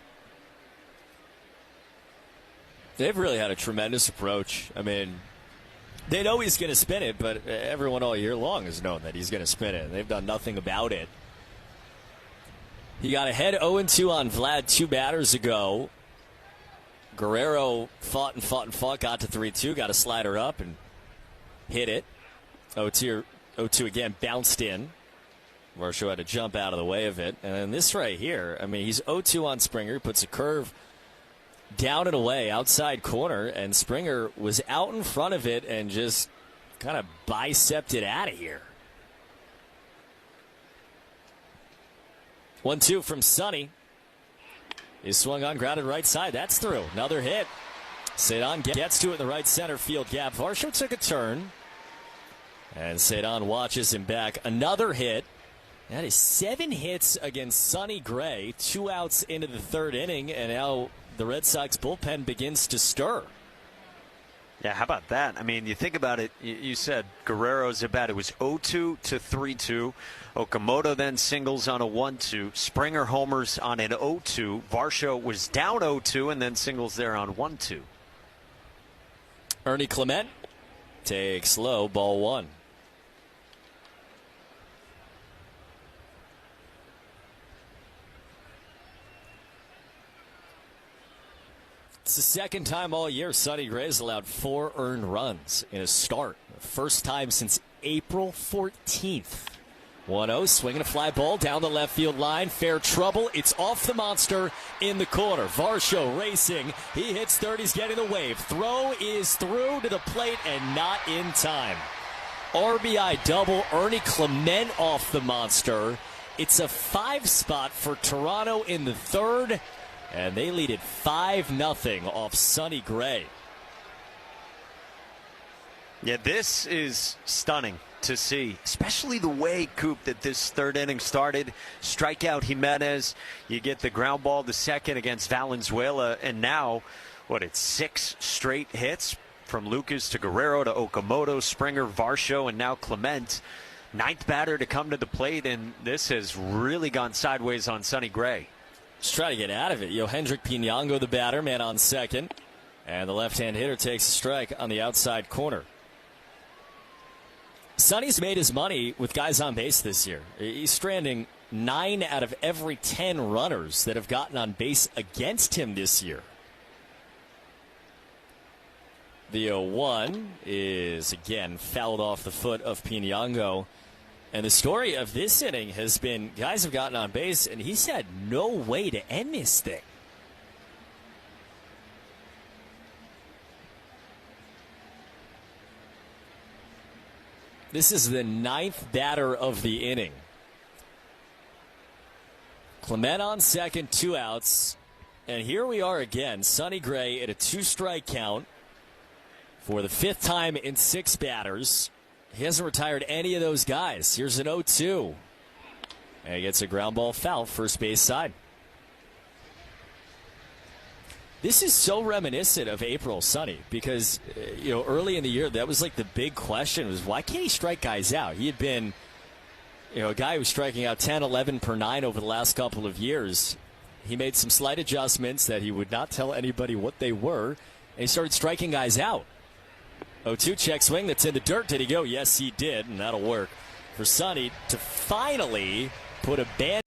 They've really had a tremendous approach. I mean, they know he's going to spin it, but everyone all year long has known that he's going to spin it. They've done nothing about it. He got ahead 0-2 on Vlad 2 batters ago. Guerrero fought, got to 3-2, got a slider up and hit it. 0-2 again, bounced in. Varsho had to jump out of the way of it. And then this right here, I mean, he's 0-2 on Springer, puts a curve down and away, outside corner, and Springer was out in front of it and just kind of bicepted out of here. 1-2 from Sonny. He swung on, grounded right side. That's through. Another hit. Cedon gets to it in the right center field gap. Varsho took a turn. And Cedon watches him back. Another hit. That is 7 hits against Sonny Gray. 2 outs into the third inning. And now the Red Sox bullpen begins to stir. Yeah, how about that? I mean, you think about it. You said Guerrero's at bat. It was 0-2 to 3-2. Okamoto then singles on a 1-2. Springer homers on an 0-2. Varsho was down 0-2 and then singles there on 1-2. Ernie Clement takes low, ball 1. It's the second time all year Sonny Gray has allowed 4 earned runs in a start. First time since April 14th. 1-0, swinging a fly ball down the left field line. Fair trouble. It's off the monster in the corner. Varsho racing. He hits third. He's getting the wave. Throw is through to the plate and not in time. RBI double. Ernie Clement off the monster. It's a 5 spot for Toronto in the third. And they lead it 5-0 off Sonny Gray. Yeah, this is stunning to see, especially the way, Coop, that this third inning started. Strikeout Jimenez, you get the ground ball to second against Valenzuela, and now, it's 6 straight hits from Lucas to Guerrero to Okamoto, Springer, Varsho, and now Clement. 9th batter to come to the plate, and this has really gone sideways on Sonny Gray. Just try to get out of it. Hendrik Pinango, the batter, man on second. And the left-hand hitter takes a strike on the outside corner. Sonny's made his money with guys on base this year. He's stranding 9 out of every 10 runners that have gotten on base against him this year. The 0-1 is, again, fouled off the foot of Pinango. And the story of this inning has been guys have gotten on base, and he's had no way to end this thing. This is the 9th batter of the inning. Clement on second, 2 outs. And here we are again. Sonny Gray at a 2-strike count for the 5th time in 6 batters. He hasn't retired any of those guys. Here's an 0-2. And he gets a ground ball foul, first base side. This is so reminiscent of April Sonny because, early in the year, that was like the big question was why can't he strike guys out? He had been You know, a guy who's striking out 10, 11 per 9 over the last couple of years. He made some slight adjustments that he would not tell anybody what they were, and he started striking guys out. 0-2 check swing that's in the dirt. Did he go? Yes, he did, and that'll work for Sonny to finally put a band.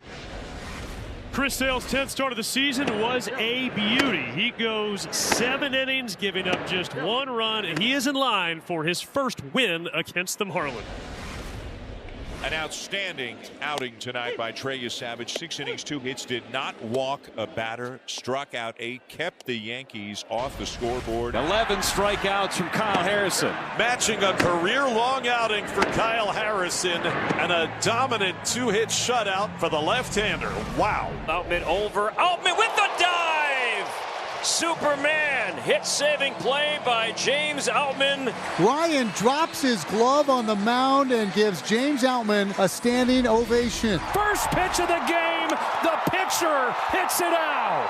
Chris Sale's 10th start of the season was a beauty. He goes 7 innings, giving up just 1 run, and he is in line for his first win against the Marlins. An outstanding outing tonight by Trey Savage. 6 innings, 2 hits, did not walk a batter, struck out 8, kept the Yankees off the scoreboard. 11 strikeouts from Kyle Harrison. Matching a career-long outing for Kyle Harrison and a dominant 2-hit shutout for the left-hander. Wow. Outman over. Outman with the dive! Superman hit-saving play by James Outman. Ryan drops his glove on the mound and gives James Outman a standing ovation. First pitch of the game, the pitcher hits it out.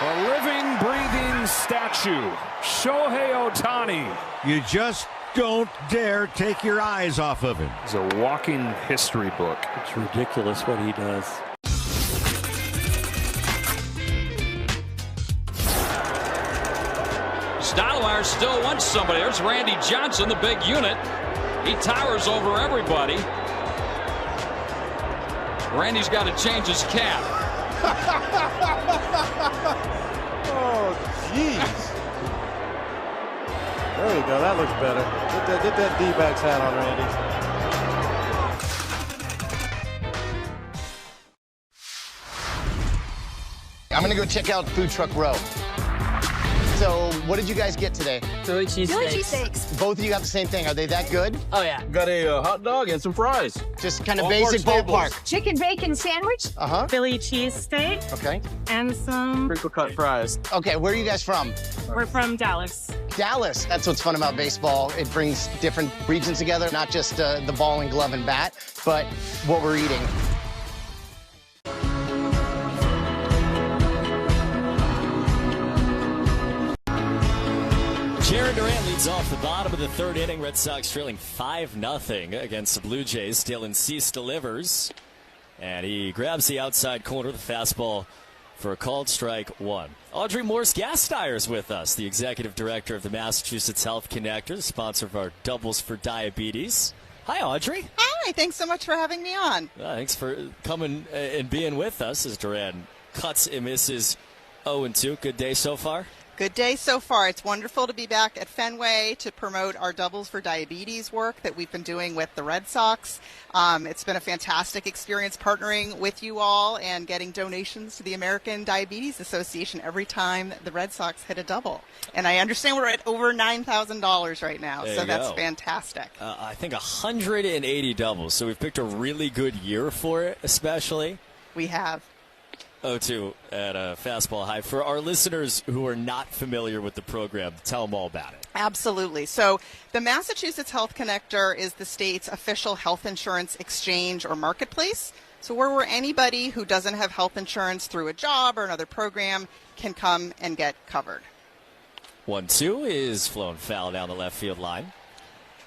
A living, breathing statue, Shohei Ohtani. You just don't dare take your eyes off of him. He's a walking history book. It's ridiculous what he does. Stottlemyre still wants somebody. There's Randy Johnson, the big unit. He towers over everybody. Randy's got to change his cap. Oh, jeez. There you go. That looks better. Get that D-backs hat on, Randy. I'm going to go check out Food Truck Row. So, what did you guys get today? Philly cheesesteaks. Both of you got the same thing. Are they that good? Oh, yeah. Got a hot dog and some fries. Just kind of basic ballpark. Chicken bacon sandwich. Uh-huh. Philly cheesesteak. Okay. And some crinkle cut fries. Okay, where are you guys from? We're from Dallas. Dallas. That's what's fun about baseball. It brings different regions together, not just the ball and glove and bat, but what we're eating. Jared Durant leads off the bottom of the 3rd inning. Red Sox trailing 5-0 against the Blue Jays. Dylan Cease delivers, and he grabs the outside corner of the fastball for a called strike 1. Audrey Morse-Gasteyer is with us, the executive director of the Massachusetts Health Connector, the sponsor of our Doubles for Diabetes. Hi, Audrey. Hi, thanks so much for having me on. Thanks for coming and being with us as Durant cuts and misses 0-2. Good day so far? Good day so far. It's wonderful to be back at Fenway to promote our Doubles for Diabetes work that we've been doing with the Red Sox. It's been a fantastic experience partnering with you all and getting donations to the American Diabetes Association every time the Red Sox hit a double. And I understand we're at over $9,000 right now, so that's fantastic. I think 180 doubles, so we've picked a really good year for it, especially. We have. 0-2 at a fastball high. For our listeners who are not familiar with the program, tell them all about it. Absolutely. So the Massachusetts Health Connector is the state's official health insurance exchange or marketplace. So where anybody who doesn't have health insurance through a job or another program can come and get covered. 1-2 is flown foul down the left field line.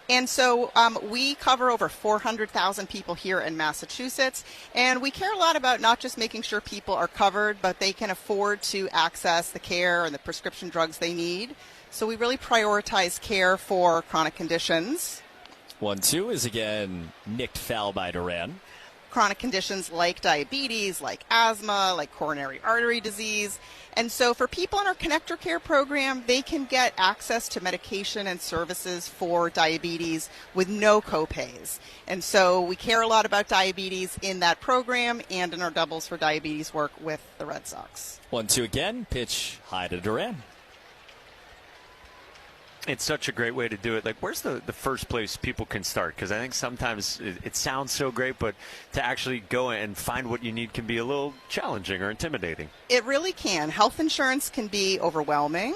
And so we cover over 400,000 people here in Massachusetts, and we care a lot about not just making sure people are covered, but they can afford to access the care and the prescription drugs they need. So we really prioritize care for chronic conditions. 1-2 is again nicked foul by Duran. Chronic conditions like diabetes, like asthma, like coronary artery disease. And so for people in our Connector Care program, they can get access to medication and services for diabetes with no copays. And so we care a lot about diabetes in that program and in our Doubles for Diabetes work with the Red Sox. 1-2 again, pitch high to Duran. It's such a great way to do it. Like, where's the first place people can start? Because I think sometimes it sounds so great, but to actually go and find what you need can be a little challenging or intimidating. It really can. Health insurance can be overwhelming.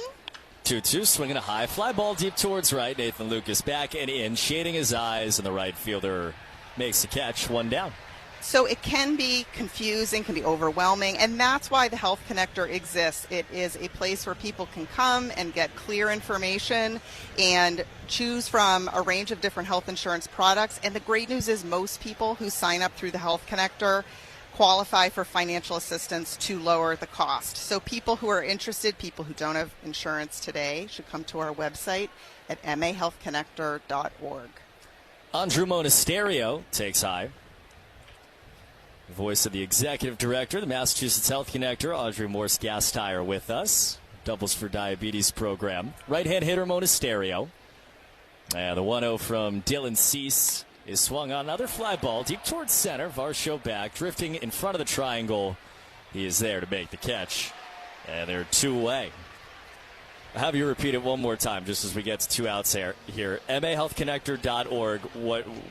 2-2, swinging a high fly ball deep towards right. Nathan Lucas back and in, shading his eyes, and the right fielder makes the catch. 1 down. So it can be confusing, can be overwhelming, and that's why the Health Connector exists. It is a place where people can come and get clear information and choose from a range of different health insurance products. And the great news is most people who sign up through the Health Connector qualify for financial assistance to lower the cost. So people who are interested, people who don't have insurance today, should come to our website at mahealthconnector.org. Andrew Monasterio takes high. Voice of the executive director, the Massachusetts Health Connector, Audrey Morse-Gastire with us. Doubles for Diabetes program. Right-hand hitter Monasterio. And the 1-0 from Dylan Cease is swung on. Another fly ball deep towards center. Varsho back, drifting in front of the triangle. He is there to make the catch. And they're 2 away. I'll have you repeat it one more time just as we get to 2 outs here. mahealthconnector.org.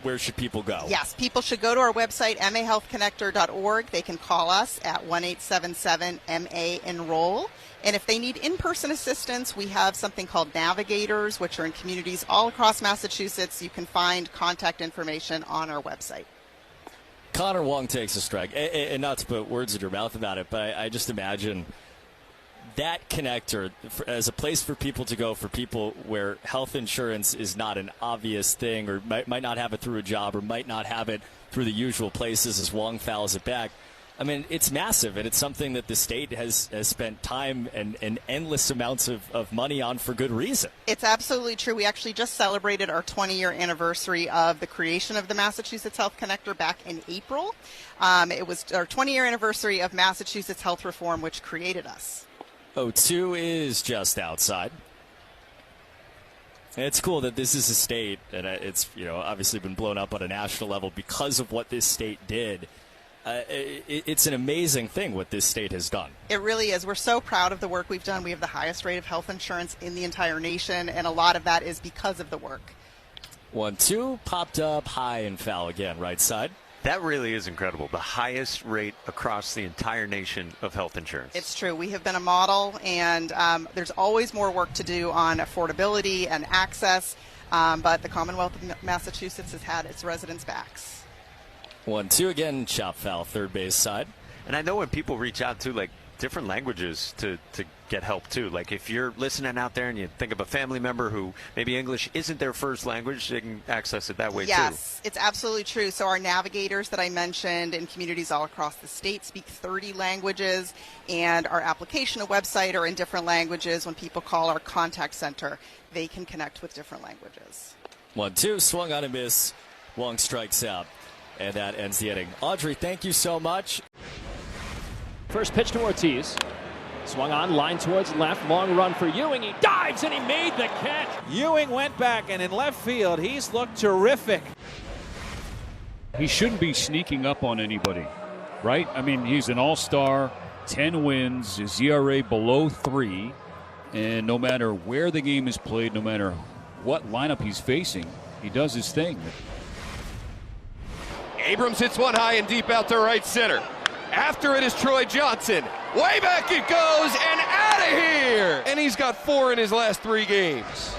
Where should people go? Yes, people should go to our website, mahealthconnector.org. They can call us at 1-877-MA-ENROLL. And if they need in-person assistance, we have something called Navigators, which are in communities all across Massachusetts. You can find contact information on our website. Connor Wong takes a strike. And not to put words in your mouth about it, but I just imagine that connector as a place for people to go, for people where health insurance is not an obvious thing, or might not have it through a job, or might not have it through the usual places as Wong fouls it back. I mean, it's massive, and it's something that the state has spent time and endless amounts of money on for good reason. It's absolutely true. We actually just celebrated our 20-year anniversary of the creation of the Massachusetts Health Connector back in April. It was our 20-year anniversary of Massachusetts health reform, which created us. 0-2 is just outside. And it's cool that this is a state, and it's obviously been blown up on a national level because of what this state did. It's an amazing thing what this state has done. It really is. We're so proud of the work we've done. We have the highest rate of health insurance in the entire nation, and a lot of that is because of the work. 1-2, popped up high and foul again, right side. That really is incredible. The highest rate across the entire nation of health insurance. It's true. We have been a model, and there's always more work to do on affordability and access, but the Commonwealth of Massachusetts has had its residents' backs. 1-2 again, chop foul, third base side. And I know when people reach out to different languages to get help too. Like if you're listening out there and you think of a family member who maybe English isn't their first language, they can access it that way too. Yes, it's absolutely true. So our navigators that I mentioned in communities all across the state speak 30 languages, and our application and website are in different languages. When people call our contact center, they can connect with different languages. 1-2, swung on a miss. Wong strikes out, and that ends the inning. Audrey, thank you so much. First pitch to Ortiz. Swung on, line towards left, long run for Ewing. He dives and he made the catch. Ewing went back, and in left field, he's looked terrific. He shouldn't be sneaking up on anybody, right? I mean, he's an all-star, 10 wins, his ERA below 3, and no matter where the game is played, no matter what lineup he's facing, he does his thing. Abrams hits one high and deep out to right center. After it is Troy Johnson. Way back it goes, and out of here! And he's got 4 in his last 3 games.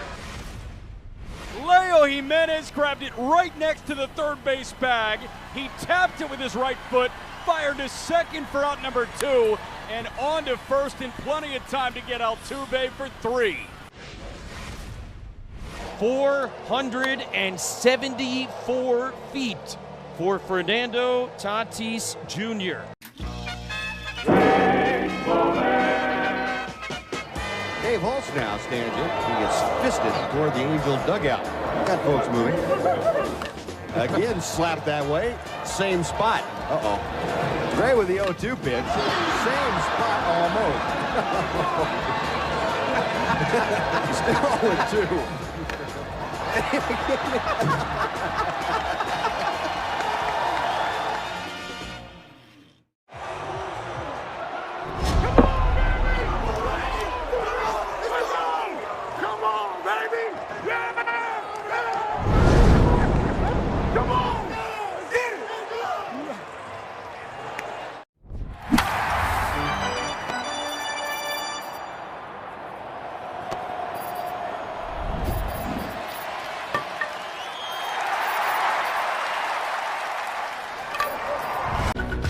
Leo Jimenez grabbed it right next to the third base bag. He tapped it with his right foot, fired to second for out number 2, and on to first in plenty of time to get Altuve for 3. 474 feet for Fernando Tatis Jr. Dave Holtz now stands in. He gets fisted toward the Angel dugout. Got folks moving. Again, slapped that way. Same spot. Uh-oh. Gray with the 0-2 pitch. Same spot almost. Still 0-2.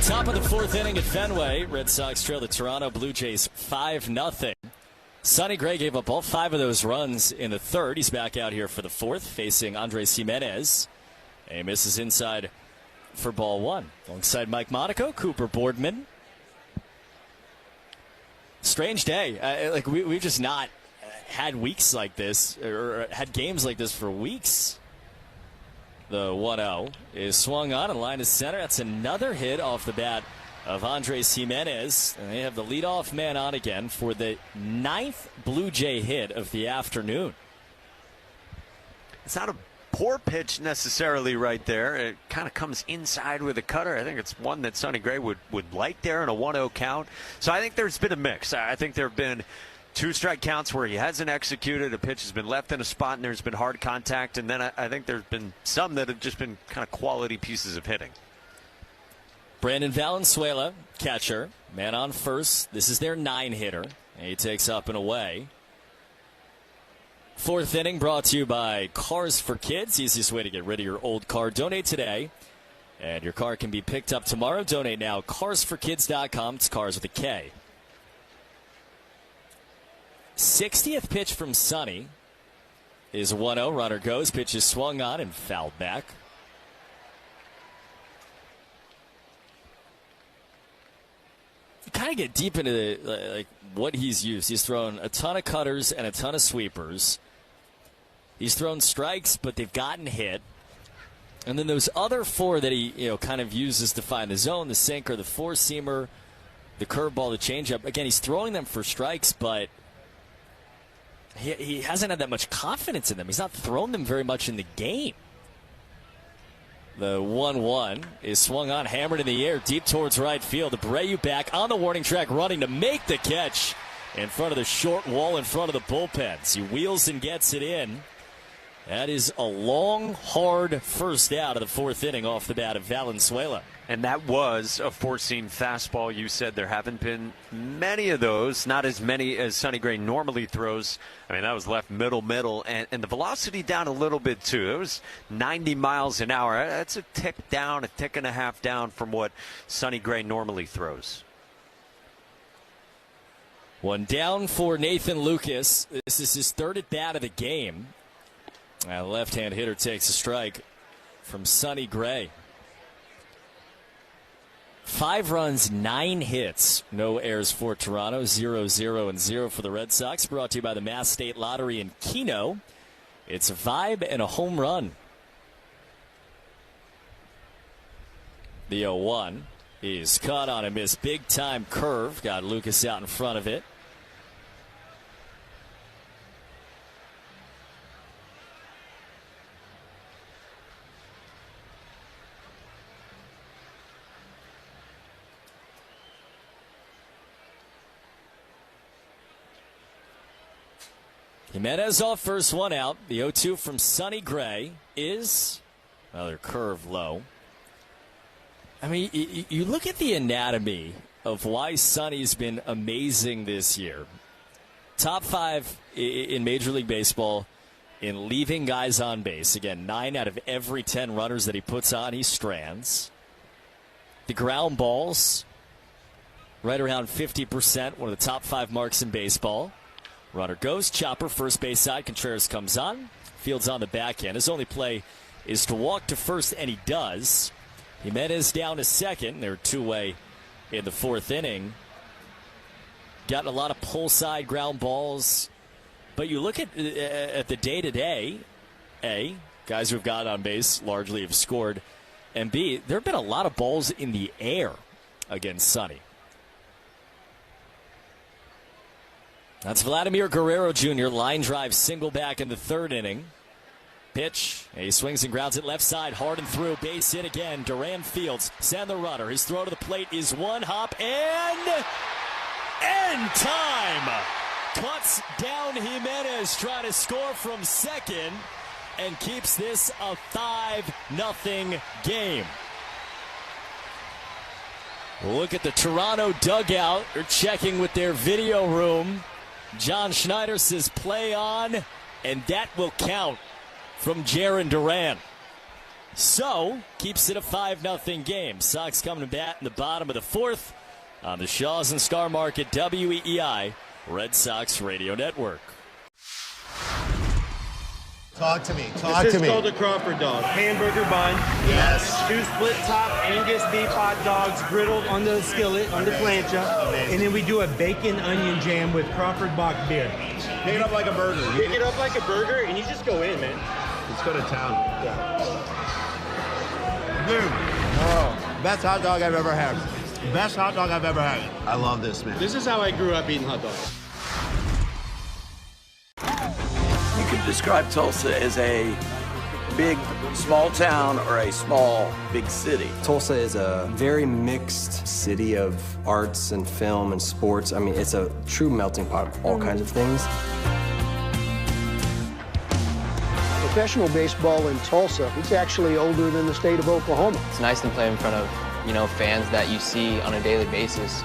Top of the fourth inning at Fenway. Red Sox trail the Toronto Blue Jays 5-0. Sonny Gray gave up all 5 of those runs in the third. He's back out here for the fourth, facing Andres Jimenez. And he misses inside for ball 1. Alongside Mike Monaco, Cooper Boardman. Strange day. We've just not had weeks like this, or had games like this for weeks. The 1-0 is swung on and line to center. That's another hit off the bat of Andres Jimenez. And they have the leadoff man on again for the 9th Blue Jay hit of the afternoon. It's not a poor pitch necessarily right there. It kind of comes inside with a cutter. I think it's one that Sonny Gray would like there in a 1-0 count. So I think there's been a mix. I think there have been 2 strike counts where he hasn't executed. A pitch has been left in a spot and there's been hard contact. And then I think there's been some that have just been kind of quality pieces of hitting. Brandon Valenzuela, catcher, man on first. This is their 9-hitter. And he takes up and away. Fourth inning brought to you by Cars for Kids. Easiest way to get rid of your old car. Donate today, and your car can be picked up tomorrow. Donate now. CarsForKids.com. It's cars with a K. 60th pitch from Sonny is 1-0. Runner goes. Pitch is swung on and fouled back. You kind of get deep into what he's used. He's thrown a ton of cutters and a ton of sweepers. He's thrown strikes, but they've gotten hit. And then those other 4 that he kind of uses to find the zone, the sinker, the four-seamer, the curveball, the changeup. Again, he's throwing them for strikes, but he hasn't had that much confidence in them. He's not thrown them very much in the game. The 1-1 is swung on, hammered in the air, deep towards right field. Abreu back on the warning track, running to make the catch in front of the short wall in front of the bullpens. He wheels and gets it in. That is a long, hard first out of the fourth inning off the bat of Valenzuela. And that was a four-seam fastball. You said there haven't been many of those, not as many as Sonny Gray normally throws. I mean, that was left middle, and the velocity down a little bit, too. It was 90 miles an hour. That's a tick down, a tick and a half down from what Sonny Gray normally throws. One down for Nathan Lucas. This is his 3rd at bat of the game. The left-hand hitter takes a strike from Sonny Gray. 5 runs, 9 hits, no errors for Toronto. 0-0-0 for the Red Sox. Brought to you by the Mass State Lottery in Keno. It's a vibe and a home run. The 0-1 is caught on a miss. Big-time curve. Got Lucas out in front of it. Jimenez off, first one out. The 0-2 from Sonny Gray is another curve low. I mean, you look at the anatomy of why Sonny's been amazing this year. Top 5 in Major League Baseball in leaving guys on base. Again, 9 out of every 10 runners that he puts on, he strands. The ground balls, right around 50%, one of the top 5 marks in baseball. Runner goes, chopper, first base side. Contreras comes on. Fields on the backhand. His only play is to walk to first, and he does. Jimenez down to second. They're 2-way in the fourth inning. Gotten a lot of pull side ground balls. But you look at the day-to-day, A, guys who have got on base largely have scored, and B, there have been a lot of balls in the air against Sonny. That's Vladimir Guerrero Jr. Line drive single back in the third inning. Pitch. He swings and grounds it left side. Hard and through. Base hit again. Duran fields. Send the runner. His throw to the plate is one hop and end time. Cuts down Jimenez trying to score from second and keeps this a 5-0 game. Look at the Toronto dugout. They're checking with their video room. John Schneider says play on, and that will count from Jarren Duran. So, keeps it a 5-0 game. Sox coming to bat in the bottom of the fourth on the Shaws and Star Market WEEI Red Sox Radio Network. Talk to me. This is called a Crawford dog. Hamburger bun. Yes. 2 split top Angus beef hot dogs griddled on the skillet, on the plancha. Amazing. And then we do a bacon onion jam with Crawford Bock beer. Pick it up like a burger. Pick it up like a burger and you just go in, man. Let's go to town. Dude. Oh, best hot dog I've ever had. Best hot dog I've ever had. I love this, man. This is how I grew up eating hot dogs. You could describe Tulsa as a big, small town or a small, big city. Tulsa is a very mixed city of arts and film and sports. I mean, it's a true melting pot of all kinds of things. Professional baseball in Tulsa, it's actually older than the state of Oklahoma. It's nice to play in front of, fans that you see on a daily basis.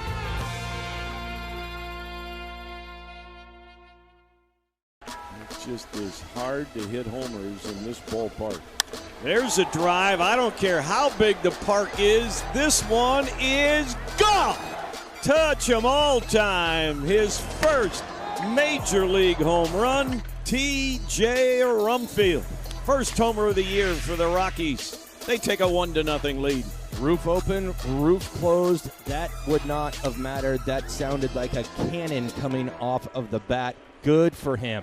It's just as hard to hit homers in this ballpark. There's a drive. I don't care how big the park is. This one is gone. Touch 'em all time. His first major league home run, T.J. Rumfield. First homer of the year for the Rockies. They take a 1-0 lead. Roof open, roof closed. That would not have mattered. That sounded like a cannon coming off of the bat. Good for him.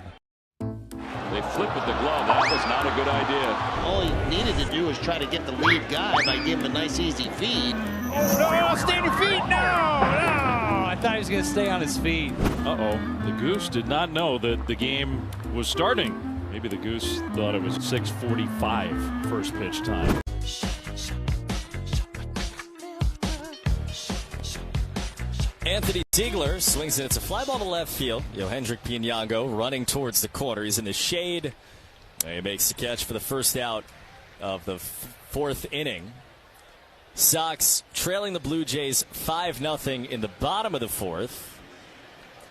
They flip with the glove. That was not a good idea. All he needed to do was try to get the lead guy by giving him a nice easy feed. Oh, no, stay on your feet. No. I thought he was going to stay on his feet. Uh-oh. The Goose did not know that the game was starting. Maybe the Goose thought it was 6:45 first pitch time. Anthony Ziegler swings it. It's a fly ball to left field. Yohendrick Piñango running towards the corner. He's in the shade. He makes the catch for the first out of the fourth inning. Sox trailing the Blue Jays 5-0 in the bottom of the fourth.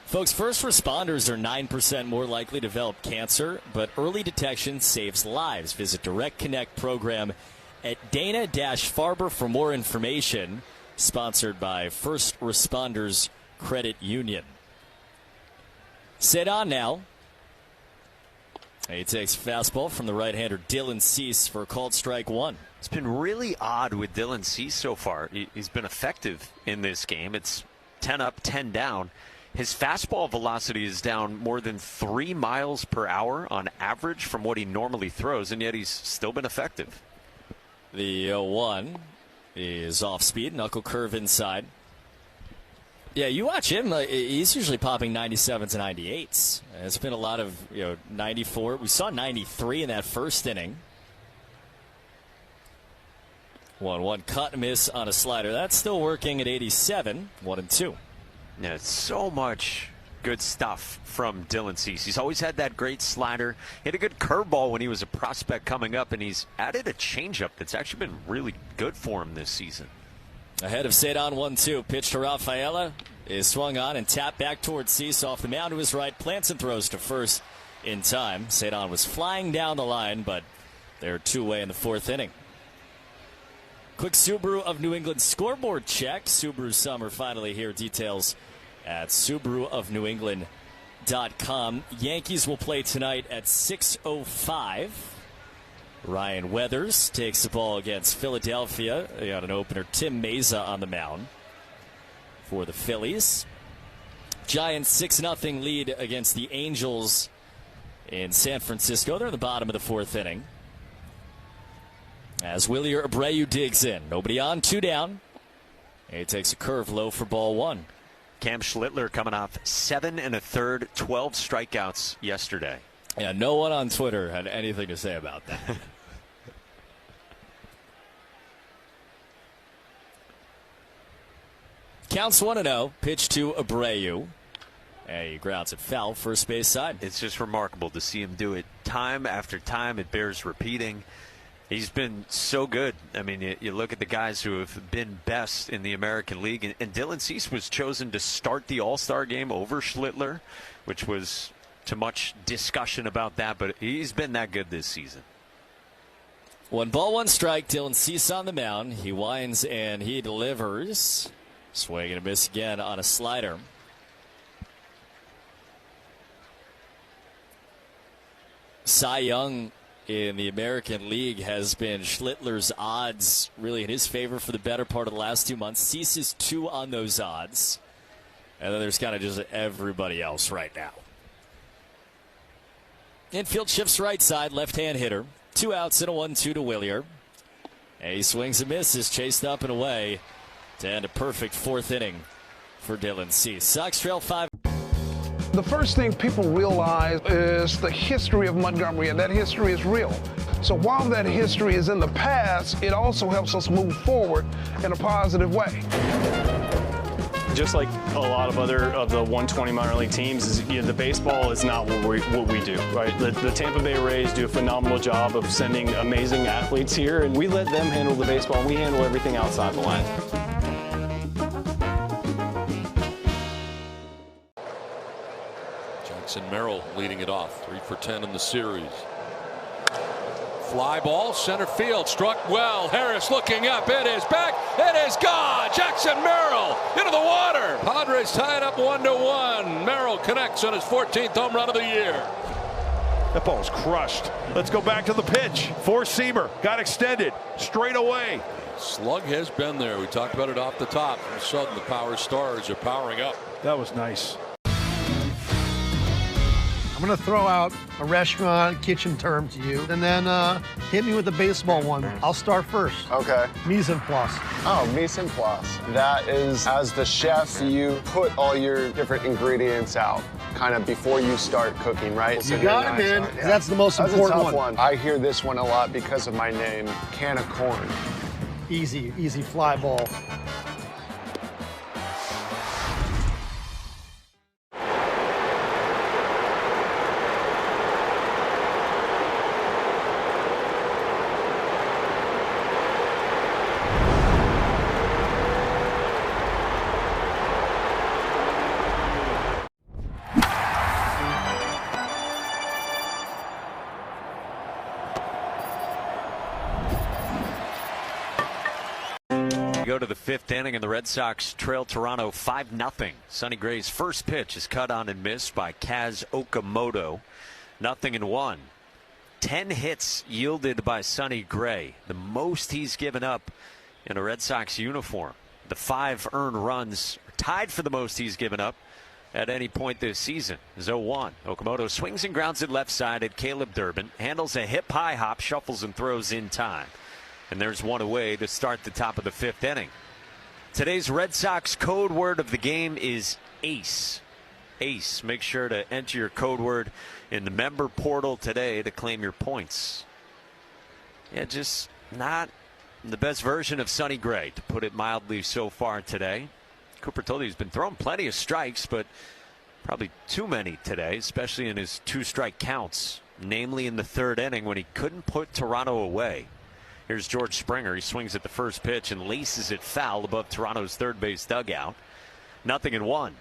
Folks, first responders are 9% more likely to develop cancer, but early detection saves lives. Visit Direct Connect program at Dana-Farber for more information. Sponsored by First Responders Credit Union. Cedon now. He takes fastball from the right-hander Dylan Cease for a called strike one. It's been really odd with Dylan Cease so far. He's been effective in this game. It's 10 up, 10 down. His fastball velocity is down more than 3 miles per hour on average from what he normally throws, and yet he's still been effective. The 0-1 is off speed, knuckle curve inside. Yeah, you watch him, he's usually popping 97s and 98s. It's been a lot of 94. We saw 93 in that first inning. 1-1 cut and miss on a slider. That's still working at 87. 1-2. Yeah, so much good stuff from Dylan Cease. He's always had that great slider. He had a good curveball when he was a prospect coming up, and he's added a changeup that's actually been really good for him this season. Ahead of Cedon, 1-2. Pitch to Rafaela is swung on and tapped back towards Cease off the mound to his right. Plants and throws to first in time. Cedon was flying down the line, but they're two-way in the fourth inning. Quick Subaru of New England scoreboard check. Subaru summer finally here. Details at SubaruofNewEngland.com. Yankees will play tonight at 6:05. Ryan Weathers takes the ball against Philadelphia. They got an opener. Tim Meza on the mound for the Phillies. Giants 6-0 lead against the Angels in San Francisco. They're in the bottom of the fourth inning. As Wilyer Abreu digs in. Nobody on, 2 down. He takes a curve low for ball one. Cam Schlittler coming off 7 1/3, 12 strikeouts yesterday. Yeah, no one on Twitter had anything to say about that. Counts 1-0. Pitch to Abreu. And he grounds it foul, first base side. It's just remarkable to see him do it time after time. It bears repeating. He's been so good. I mean, you look at the guys who have been best in the American League, and Dylan Cease was chosen to start the All-Star game over Schlittler, which was too much discussion about that, but he's been that good this season. 1 ball, 1 strike. Dylan Cease on the mound. He winds and he delivers. Swing and a miss again on a slider. Cy Young in the American League has been Schlittler's odds really in his favor for the better part of the last 2 months. Cease is 2 on those odds. And then there's kind of just everybody else right now. Infield shifts right side, left-hand hitter. 2 outs and a 1-2 to Willier. And he swings and misses, chased up and away to end a perfect 4th inning for Dylan Cease. Sox trail 5. The first thing people realize is the history of Montgomery, and that history is real. So while that history is in the past, it also helps us move forward in a positive way. Just like a lot of other of the 120 minor league teams, is, the baseball is not what we do, right? The Tampa Bay Rays do a phenomenal job of sending amazing athletes here, and we let them handle the baseball, and we handle everything outside the line. Jackson Merrill leading it off, 3 for 10 in the series. Fly ball, center field, struck well. Harris looking up, it is back, it is gone. Jackson Merrill into the water. Padres tie it up 1-1. Merrill connects on his 14th home run of the year. That ball's crushed. Let's go back to the pitch. Four-seamer, got extended, straight away. Slug has been there. We talked about it off the top. All of a sudden, the power stars are powering up. That was nice. I'm going to throw out a restaurant kitchen term to you, and then hit me with the baseball one. I'll start first. Okay. Mise en place. Oh, mise en place. That is, as the chef, you put all your different ingredients out, kind of before you start cooking, right? You got it, man. Yeah. That's the most important a tough one. I hear this one a lot because of my name, can of corn. Easy fly ball. Go to the 5th inning, and the Red Sox trail Toronto 5-0. Sonny Gray's first pitch is cut on and missed by Kaz Okamoto. 0-1. 10 hits yielded by Sonny Gray, the most he's given up in a Red Sox uniform. The 5 earned runs are tied for the most he's given up at any point this season. 0-1. Okamoto swings and grounds it left side at Caleb Durbin, handles a hip high hop, shuffles and throws in time. And there's one away to start the top of the 5th inning. Today's Red Sox code word of the game is ACE. ACE. Make sure to enter your code word in the member portal today to claim your points. Yeah, just not the best version of Sonny Gray, to put it mildly, so far today. Cooper told you he's been throwing plenty of strikes, but probably too many today, especially in his 2-strike counts, namely in the 3rd inning when he couldn't put Toronto away. Here's George Springer. He swings at the first pitch and laces it foul above Toronto's third base dugout. 0-1.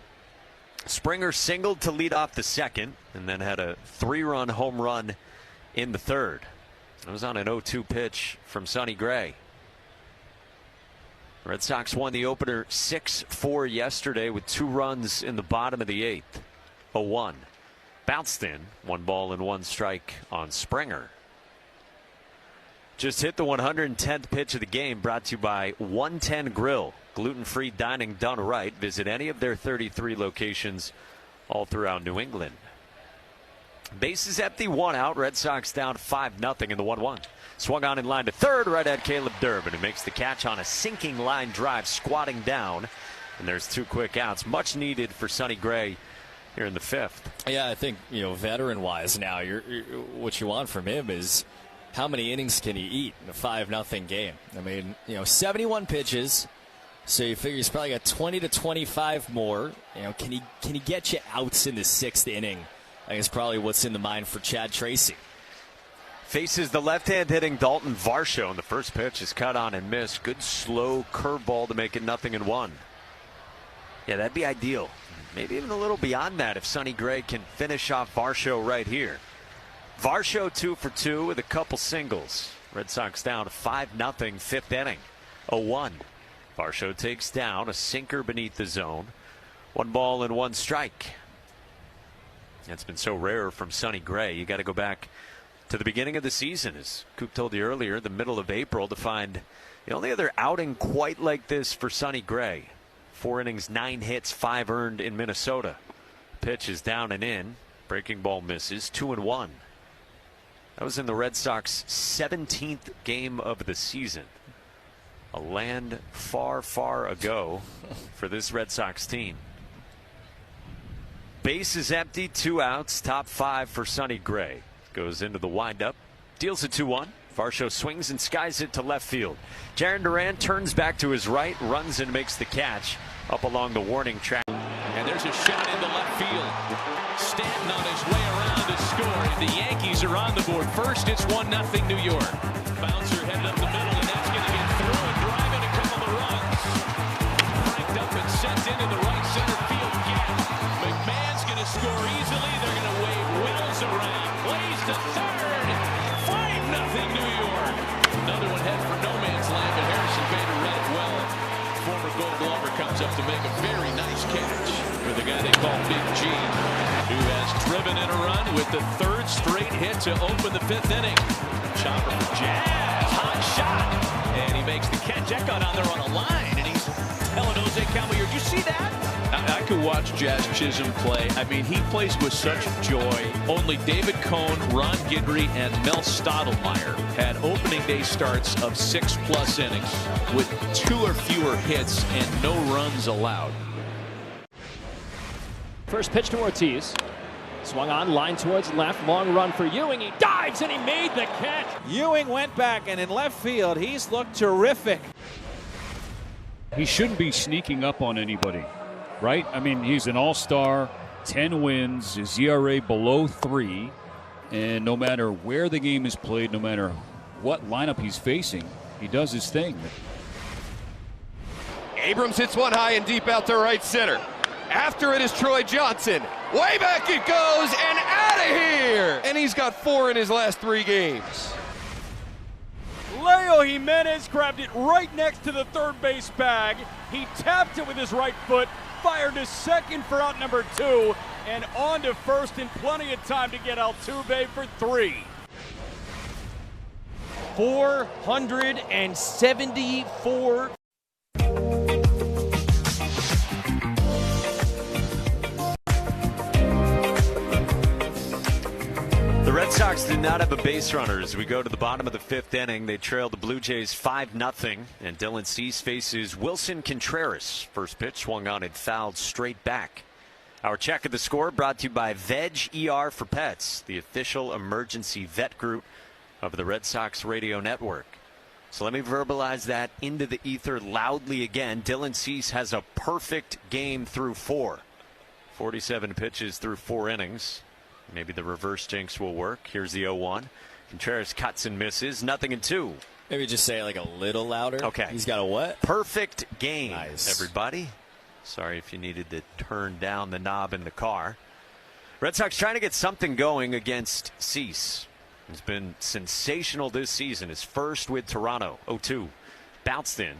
Springer singled to lead off the 2nd and then had a 3-run home run in the 3rd. It was on an 0-2 pitch from Sonny Gray. Red Sox won the opener 6-4 yesterday with 2 runs in the bottom of the 8th. 0-1. Bounced in. 1 ball and 1 strike on Springer. Just hit the 110th pitch of the game, brought to you by 110 Grill. Gluten-free dining done right. Visit any of their 33 locations all throughout New England. Bases empty, 1 out. Red Sox down 5-0 in the 1-1. Swung on in line to 3rd, right at Caleb Durbin, who makes the catch on a sinking line drive, squatting down. And there's 2 quick outs, much needed for Sonny Gray here in the 5th. Yeah, I think, veteran-wise now, what you want from him is how many innings can he eat in a 5-0 game? I mean, 71 pitches, so you figure he's probably got 20 to 25 more. Can he get you outs in the 6th inning? I think it's probably what's in the mind for Chad Tracy. Faces the left-hand hitting Dalton Varsho, and the first pitch is cut on and missed. Good slow curveball to make it 0-1. Yeah, that'd be ideal. Maybe even a little beyond that if Sonny Gray can finish off Varsho right here. Varsho 2 for 2 with a couple singles. Red Sox down 5-0, fifth inning. 0-1. Varsho takes down a sinker beneath the zone. 1 ball and 1 strike. That's been so rare from Sonny Gray. You got to go back to the beginning of the season, as Coop told you earlier, the middle of April, to find the only other outing quite like this for Sonny Gray. 4 innings, 9 hits, 5 earned in Minnesota. Pitch is down and in. Breaking ball misses. 2-1. That was in the Red Sox 17th game of the season. A land far, far ago for this Red Sox team. Base is empty, 2 outs, top 5 for Sonny Gray. Goes into the windup, deals it 2-1. Varsho swings and skies it to left field. Jarren Duran turns back to his right, runs and makes the catch up along the warning track. And there's a shot into left field. Stanton on his way around to score. And the Yankees are on the board. First, it's 1-0 New York. Bouncer headed up the middle, and that's going to get through and drive in a couple of runs. Cranked up and sent into the right center field gap. McMahon's going to score easily. They're going to wave Wills around. Plays to third. 5-0 New York. Another one head for no man's land, but Harrison Bader read it well. Former Gold Glover comes up to make a very nice catch for the guy they call Big G, who has driven in a run with the 3rd straight hit to open the 5th inning. Chopper for Jazz, hot shot, and he makes the catch. That got on there on a line, and he's telling Jose Calmeyer, "Did you see that?" I could watch Jazz Chisholm play. I mean, he plays with such joy. Only David Cohn, Ron Guidry, and Mel Stottlemyre had opening day starts of 6+ innings with 2 or fewer hits and no runs allowed. First pitch to Ortiz. Swung on, line towards left, long run for Ewing. He dives and he made the catch. Ewing went back, and in left field, he's looked terrific. He shouldn't be sneaking up on anybody, right? I mean, he's an all-star, 10 wins, his ERA below 3, and no matter where the game is played, no matter what lineup he's facing, he does his thing. Abrams hits one high and deep out to right center. After it is Troy Johnson. Way back it goes and out of here. And he's got 4 in his last 3 games. Leo Jimenez grabbed it right next to the third base bag. He tapped it with his right foot, fired to second for out number 2, and on to first in plenty of time to get Altuve for 3. 474. The Red Sox did not have a base runner as we go to the bottom of the 5th inning. They trail the Blue Jays 5-0, and Dylan Cease faces Wilson Contreras. First pitch swung on and fouled straight back. Our check of the score brought to you by Veg ER for Pets, the official emergency vet group of the Red Sox radio network. So let me verbalize that into the ether loudly again. Dylan Cease has a perfect game through 4. 47 pitches through 4 innings. Maybe the reverse jinx will work. Here's the 0-1. Contreras cuts and misses. 0-2. Maybe just say it like a little louder. Okay. He's got a what? Perfect game, nice. Everybody. Sorry if you needed to turn down the knob in the car. Red Sox trying to get something going against Cease. He's been sensational this season. His first with Toronto. 0-2. Bounced in.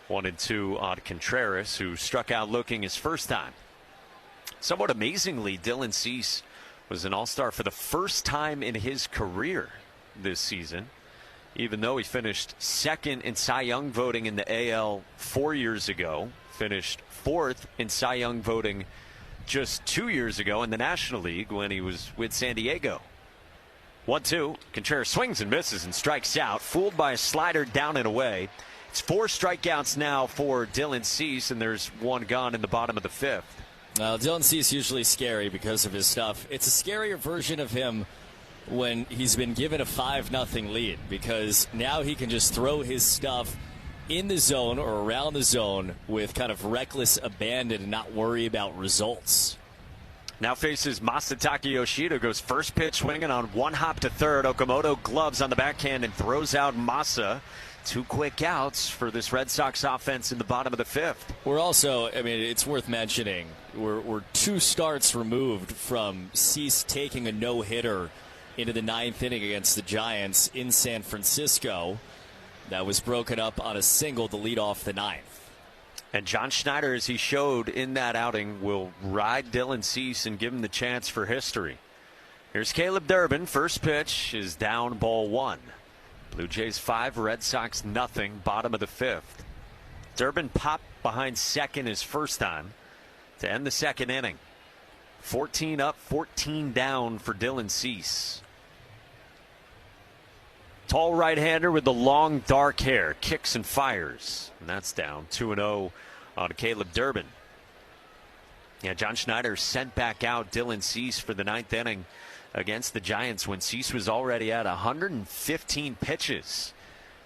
1-2 on Contreras, who struck out looking his first time. Somewhat amazingly, Dylan Cease was an all-star for the first time in his career this season, even though he finished 2nd in Cy Young voting in the AL 4 years ago, finished 4th in Cy Young voting just 2 years ago in the National League when he was with San Diego. 1-2. Contreras swings and misses and strikes out, fooled by a slider down and away. It's 4 strikeouts now for Dylan Cease, and there's 1 gone in the bottom of the 5th. Dylan Cease usually scary because of his stuff. It's a scarier version of him when he's been given a 5-0 lead, because now he can just throw his stuff in the zone or around the zone with kind of reckless abandon and not worry about results. Now faces Masataka Yoshida, goes first pitch swinging on 1 hop to third. Okamoto gloves on the backhand and throws out Masa. 2 quick outs for this Red Sox offense in the bottom of the 5th. We're also, I mean, it's worth mentioning, we're 2 starts removed from Cease taking a no-hitter into the 9th inning against the Giants in San Francisco. That was broken up on a single to lead off the 9th. And John Schneider, as he showed in that outing, will ride Dylan Cease and give him the chance for history. Here's Caleb Durbin. First pitch is down, ball 1. Blue Jays 5, Red Sox nothing, bottom of the 5th. Durbin popped behind second his first time to end the 2nd inning. 14 up, 14 down for Dylan Cease. Tall right-hander with the long dark hair, kicks and fires. And that's down 2-0 on Caleb Durbin. Yeah, John Schneider sent back out Dylan Cease for the 9th inning against the Giants when Cease was already at 115 pitches.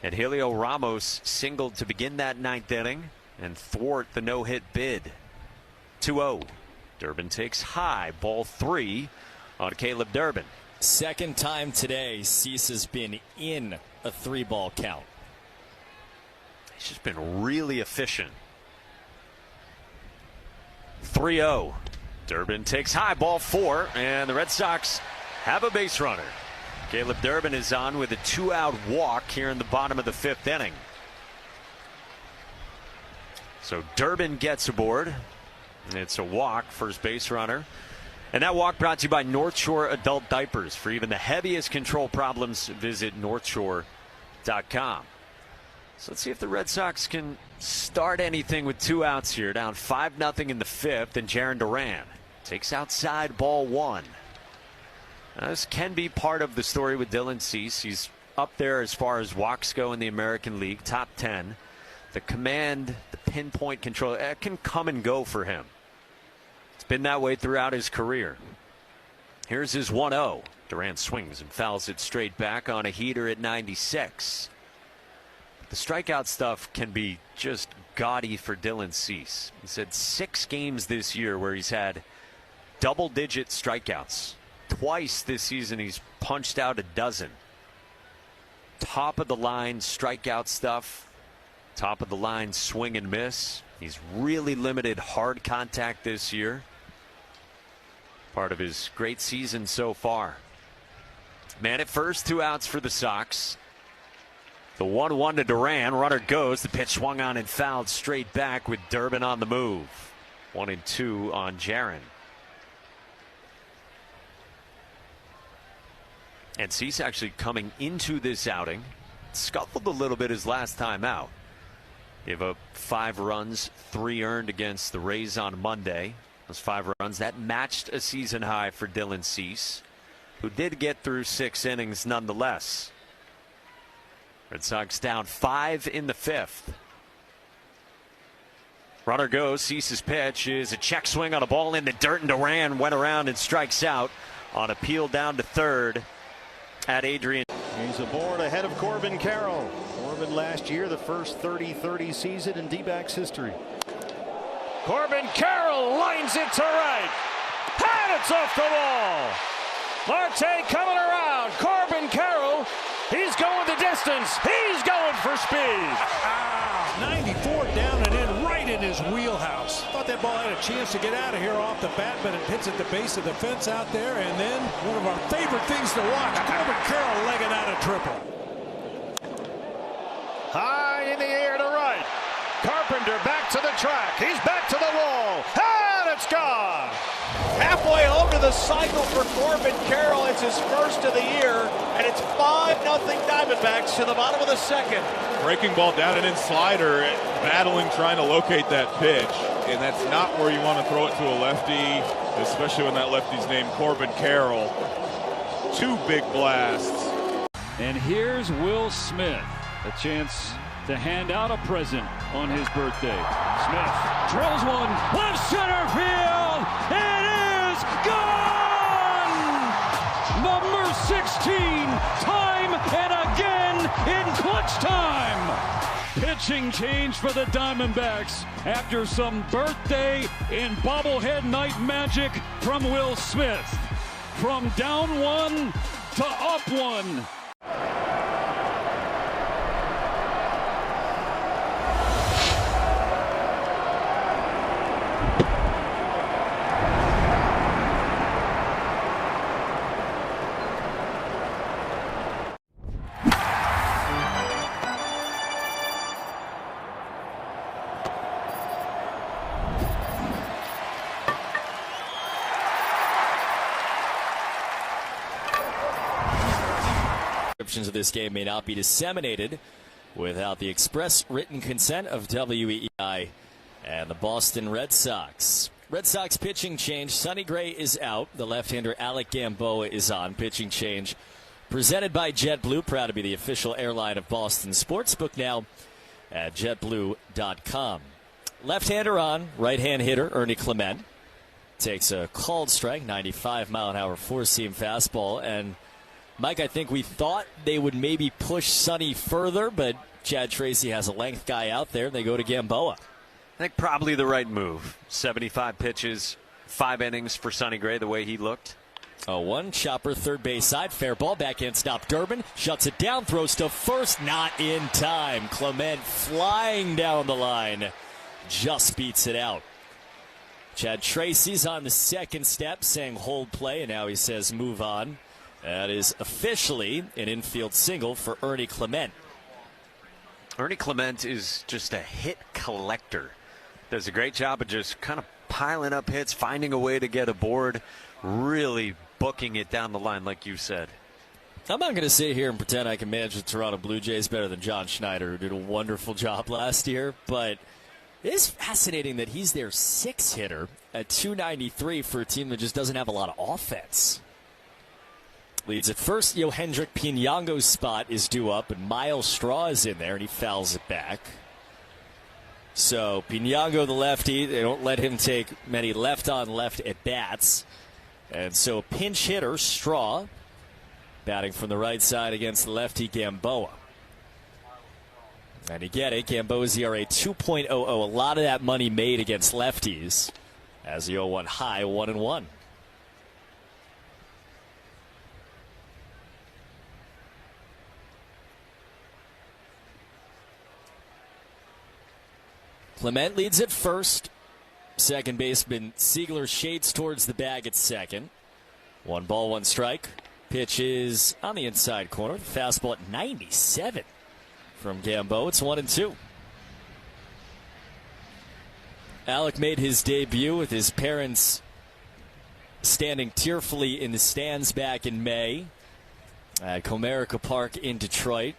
And Helio Ramos singled to begin that 9th inning and thwart the no-hit bid. 2-0. Durbin takes high, ball 3 on Caleb Durbin. Second time today Cease has been in a 3-ball count. He's just been really efficient. 3-0. Durbin takes high, ball 4, and the Red Sox have a base runner. Caleb Durbin is on with a 2-out walk here in the bottom of the 5th inning. So Durbin gets aboard. It's a walk, first base runner. And that walk brought to you by North Shore Adult Diapers. For even the heaviest control problems, visit northshore.com. So let's see if the Red Sox can start anything with 2 outs here. Down 5-0 in the 5th, and Jarren Duran takes outside, ball 1. Now, this can be part of the story with Dylan Cease. He's up there as far as walks go in the American League, top 10. The command, the pinpoint control, it can come and go for him. It's been that way throughout his career. Here's his 1-0. Duran swings and fouls it straight back on a heater at 96. The strikeout stuff can be just gaudy for Dylan Cease. He's had 6 games this year where he's had double-digit strikeouts. Twice this season he's punched out a dozen. Top of the line strikeout stuff. Top of the line swing and miss. He's really limited hard contact this year. Part of his great season so far. Man at first, 2 outs for the Sox. The 1-1 to Duran. Runner goes. The pitch swung on and fouled straight back with Durbin on the move. 1-2 on Jarren. And Cease actually coming into this outing scuffled a little bit his last time out. Gave up 5 runs, 3 earned against the Rays on Monday. Those 5 runs, that matched a season high for Dylan Cease, who did get through 6 innings nonetheless. Red Sox down 5 in the 5th. Runner goes. Cease's pitch is a check swing on a ball in the dirt, and Duran went around and strikes out on a peel down to third at Adrian. He's aboard ahead of Corbin Carroll. Corbin last year, the first 30-30 season in D-backs history. Corbin Carroll lines it to right. And it's off the wall. Marte coming around. Corbin Carroll. He's going the distance. He's going for speed. 94 down and in, right in his wheelhouse. Thought that ball had a chance to get out of here off the bat, but it hits at the base of the fence out there. And then one of our favorite things to watch, Corbin Carroll legging out a triple. High in the air to right. Carpenter back to the track. He's back to the wall. And it's gone. Halfway home to the cycle for Corbin Carroll. It's his first of the year, and it's 5-0 Diamondbacks to the bottom of the 2nd. Breaking ball down and in slider, battling, trying to locate that pitch. And that's not where you want to throw it to a lefty, especially when that lefty's named Corbin Carroll. 2 big blasts. And here's Will Smith, a chance to hand out a present on his birthday. Smith drills one, left center field. It is gone! Number 16, time and again in clutch time. Pitching change for the Diamondbacks after some birthday and bobblehead night magic from Will Smith. From down 1 to up 1. Descriptions of this game may not be disseminated without the express written consent of WEEI and the Boston Red Sox. Red Sox pitching change. Sonny Gray is out. The left-hander Alec Gamboa is on. Pitching change presented by JetBlue. Proud to be the official airline of Boston Sportsbook now at JetBlue.com. Left-hander on. Right-hand hitter Ernie Clement takes a called strike, 95-mile-an-hour four-seam fastball. And, Mike, I think we thought they would maybe push Sonny further, but Chad Tracy has a length guy out there, and they go to Gamboa. I think probably the right move. 75 pitches, 5 innings for Sonny Gray, the way he looked. 0-1, chopper, third base side, fair ball, backhand stop. Durbin shuts it down, throws to first, not in time. Clement flying down the line, just beats it out. Chad Tracy's on the second step, saying hold play, and now he says move on. That is officially an infield single for Ernie Clement. Ernie Clement is just a hit collector. Does a great job of just kind of piling up hits, finding a way to get aboard, really booking it down the line, like you said. I'm not going to sit here and pretend I can manage the Toronto Blue Jays better than John Schneider, who did a wonderful job last year, but it is fascinating that he's their 6th hitter at 293 for a team that just doesn't have a lot of offense. Leads at first. Yohendrick Pinyango's spot is due up, and Miles Straw is in there, and he fouls it back. So Pinyango, the lefty, they don't let him take many left-on-left at-bats. And so pinch hitter Straw batting from the right side against the lefty Gamboa. And you get it, Gamboa's ERA 2.00. A lot of that money made against lefties as the 0-1 high, 1-1. Clement leads at first. Second baseman Siegler shades towards the bag at second. 1 ball, 1 strike. Pitch is on the inside corner. Fastball at 97 from Gamboa. It's 1-2. Alec made his debut with his parents standing tearfully in the stands back in May at Comerica Park in Detroit.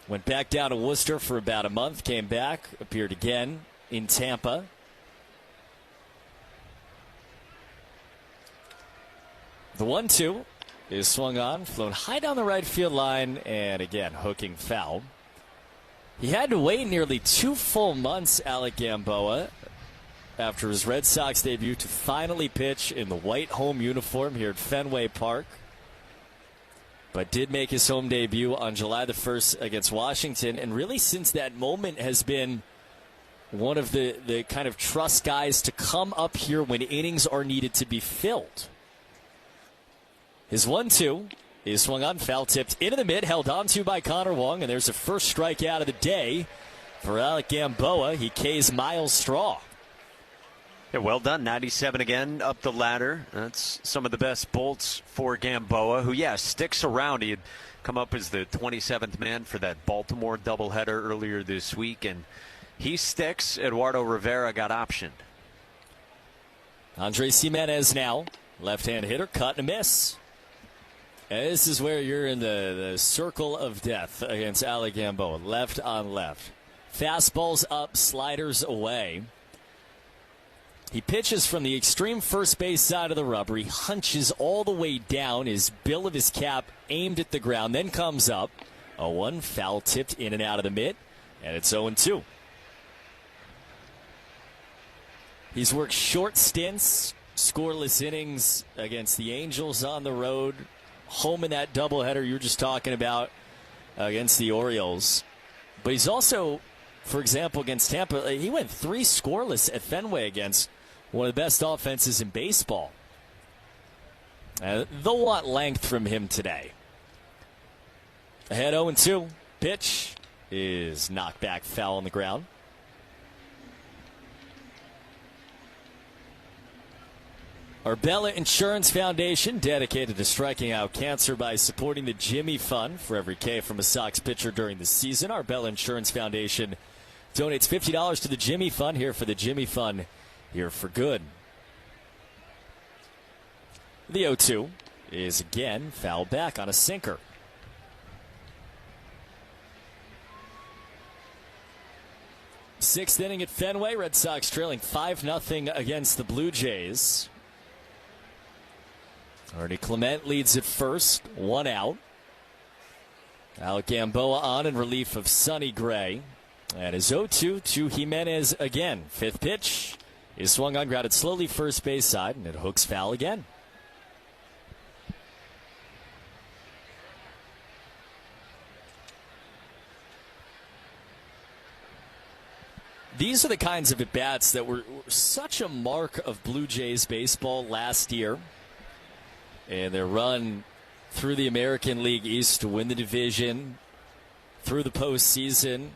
Went back down to Worcester for about a month, came back, appeared again in Tampa. The 1-2 is swung on, flown high down the right field line, and again, hooking foul. He had to wait nearly 2 full months, Alec Gamboa, after his Red Sox debut to finally pitch in the white home uniform here at Fenway Park. But did make his home debut on July the 1st against Washington, and really since that moment has been one of the kind of trust guys to come up here when innings are needed to be filled. His 1-2 is swung on, foul tipped into the mid, held onto by Connor Wong, and there's a first strikeout of the day for Alec Gamboa. He K's Miles Straw. Yeah, well done. 97 again, up the ladder. That's some of the best bolts for Gamboa, who, sticks around. He had come up as the 27th man for that Baltimore doubleheader earlier this week, and he sticks. Eduardo Rivera got optioned. Andres Jimenez now, left-hand hitter, cut and a miss. And this is where you're in the circle of death against Alec Gamboa, left on left. Fastballs up, sliders away. He pitches from the extreme first base side of the rubber. He hunches all the way down, his bill of his cap aimed at the ground, then comes up. 0-1, foul tipped in and out of the mid, and it's 0-2. He's worked short stints, scoreless innings against the Angels on the road, home in that doubleheader you were just talking about against the Orioles. But he's also, for example, against Tampa, he went 3 scoreless at Fenway against one of the best offenses in baseball. They'll want length from him today. Ahead 0-2. Pitch is knocked back, foul on the ground. Arbella Insurance Foundation, dedicated to striking out cancer by supporting the Jimmy Fund. For every K from a Sox pitcher during the season, Arbella Insurance Foundation donates $50 to the Jimmy Fund. Here for the Jimmy Fund, here for good. The 0-2 is again fouled back on a sinker. Sixth inning at Fenway. Red Sox trailing 5-0 against the Blue Jays. Artie Clement leads at first, 1 out. Alec Gamboa on in relief of Sonny Gray. And his 0-2 to Jimenez again. Fifth pitch is swung on, grounded slowly first base side, and it hooks foul again. These are the kinds of at-bats that were such a mark of Blue Jays baseball last year. And their run through the American League East to win the division, through the postseason,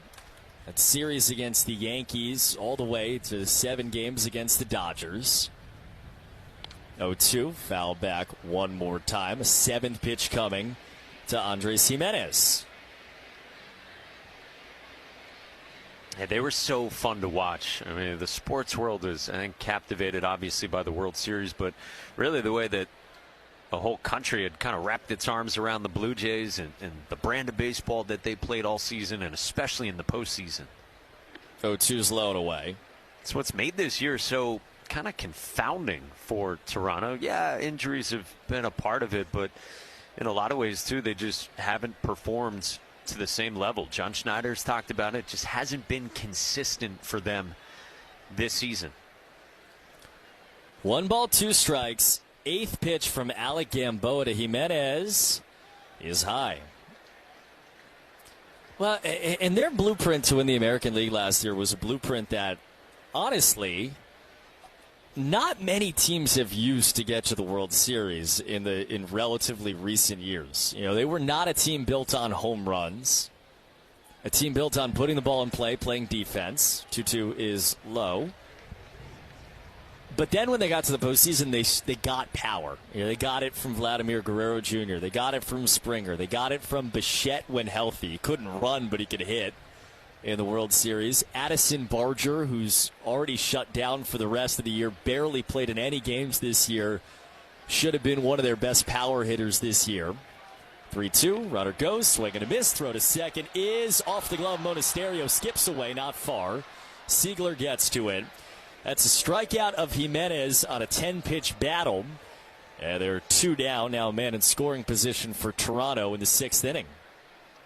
that series against the Yankees, all the way to 7 games against the Dodgers. 0-2, foul back one more time. A 7th pitch coming to Andres Jimenez. Yeah, they were so fun to watch. I mean, the sports world is, I think, captivated, obviously, by the World Series, but really the way that the whole country had kind of wrapped its arms around the Blue Jays and the brand of baseball that they played all season, and especially in the postseason. 0-2's low and away. It's what's made this year so kind of confounding for Toronto. Yeah, injuries have been a part of it, but in a lot of ways, too, they just haven't performed to the same level. John Schneider's talked about it. Just hasn't been consistent for them this season. 1 ball, 2 strikes. 8th pitch from Alec Gamboa to Jimenez is high. Well, and their blueprint to win the American League last year was a blueprint that, honestly, not many teams have used to get to the World Series in relatively recent years. You know, they were not a team built on home runs, a team built on putting the ball in play, playing defense. 2-2 is low. But then when they got to the postseason, they got power. You know, they got it from Vladimir Guerrero Jr. They got it from Springer. They got it from Bichette when healthy. He couldn't run, but he could hit in the World Series. Addison Barger, who's already shut down for the rest of the year, barely played in any games this year, should have been one of their best power hitters this year. 3-2, runner goes, swing and a miss, throw to second is off the glove. Monasterio skips away, not far. Siegler gets to it. That's a strikeout of Jimenez on a 10-pitch battle. And they're 2 down, now a man in scoring position for Toronto in the 6th inning.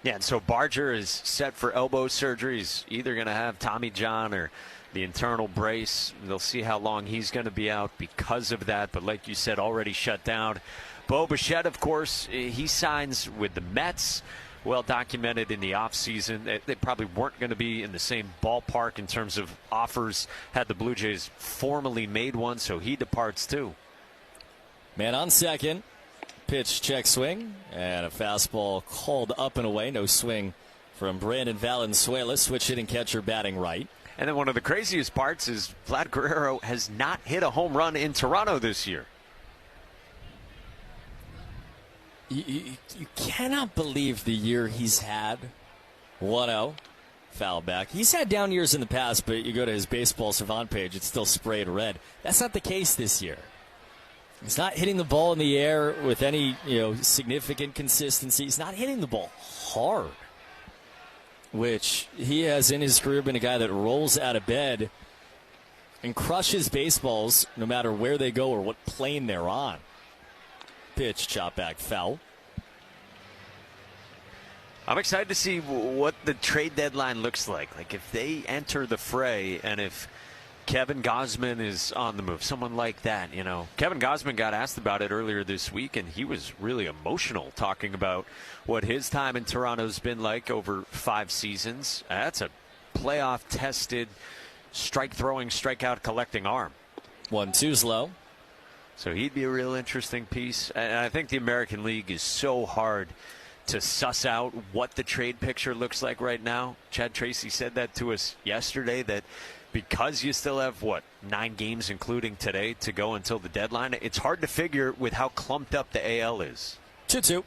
Yeah, and so Barger is set for elbow surgery. He's either going to have Tommy John or the internal brace. They'll see how long he's going to be out because of that. But like you said, already shut down. Bo Bichette, of course, he signs with the Mets. Well documented in the offseason. They probably weren't going to be in the same ballpark in terms of offers had the Blue Jays formally made one, so he departs too. Man on second. Pitch, check, swing, and a fastball called up and away. No swing from Brandon Valenzuela. Switch hitting catcher batting right. And then one of the craziest parts is Vlad Guerrero has not hit a home run in Toronto this year. You cannot believe the year he's had. 1-0, foul back. He's had down years in the past, but you go to his baseball savant page, it's still sprayed red. That's not the case this year. He's not hitting the ball in the air with any significant consistency. He's not hitting the ball hard, which he has in his career been a guy that rolls out of bed and crushes baseballs no matter where they go or what plane they're on. Pitch, chop back, foul. I'm excited to see what the trade deadline looks like. Like if they enter the fray and if Kevin Gausman is on the move, someone like that, Kevin Gausman got asked about it earlier this week, and he was really emotional talking about what his time in Toronto's been like over 5 seasons. That's a playoff-tested, strike-throwing, strikeout-collecting arm. 1-2's low. So he'd be a real interesting piece. And I think the American League is so hard to suss out what the trade picture looks like right now. Chad Tracy said that to us yesterday, that because you still have, 9 games, including today, to go until the deadline, it's hard to figure with how clumped up the AL is. 2-2.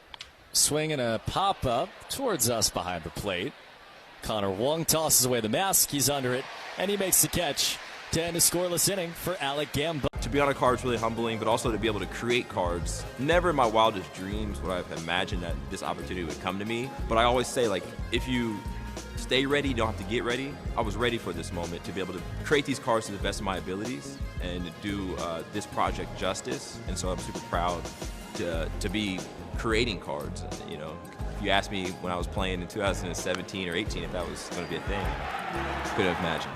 Swing and a pop-up towards us behind the plate. Connor Wong tosses away the mask. He's under it, and he makes the catch to end a scoreless inning for Alec Gamboa. To be on a card is really humbling, but also to be able to create cards. Never in my wildest dreams would I have imagined that this opportunity would come to me. But I always say, if you stay ready, you don't have to get ready. I was ready for this moment to be able to create these cards to the best of my abilities and do this project justice. And so I'm super proud to be creating cards. You know, if you asked me when I was playing in 2017 or 18 if that was going to be a thing, couldn't have imagined.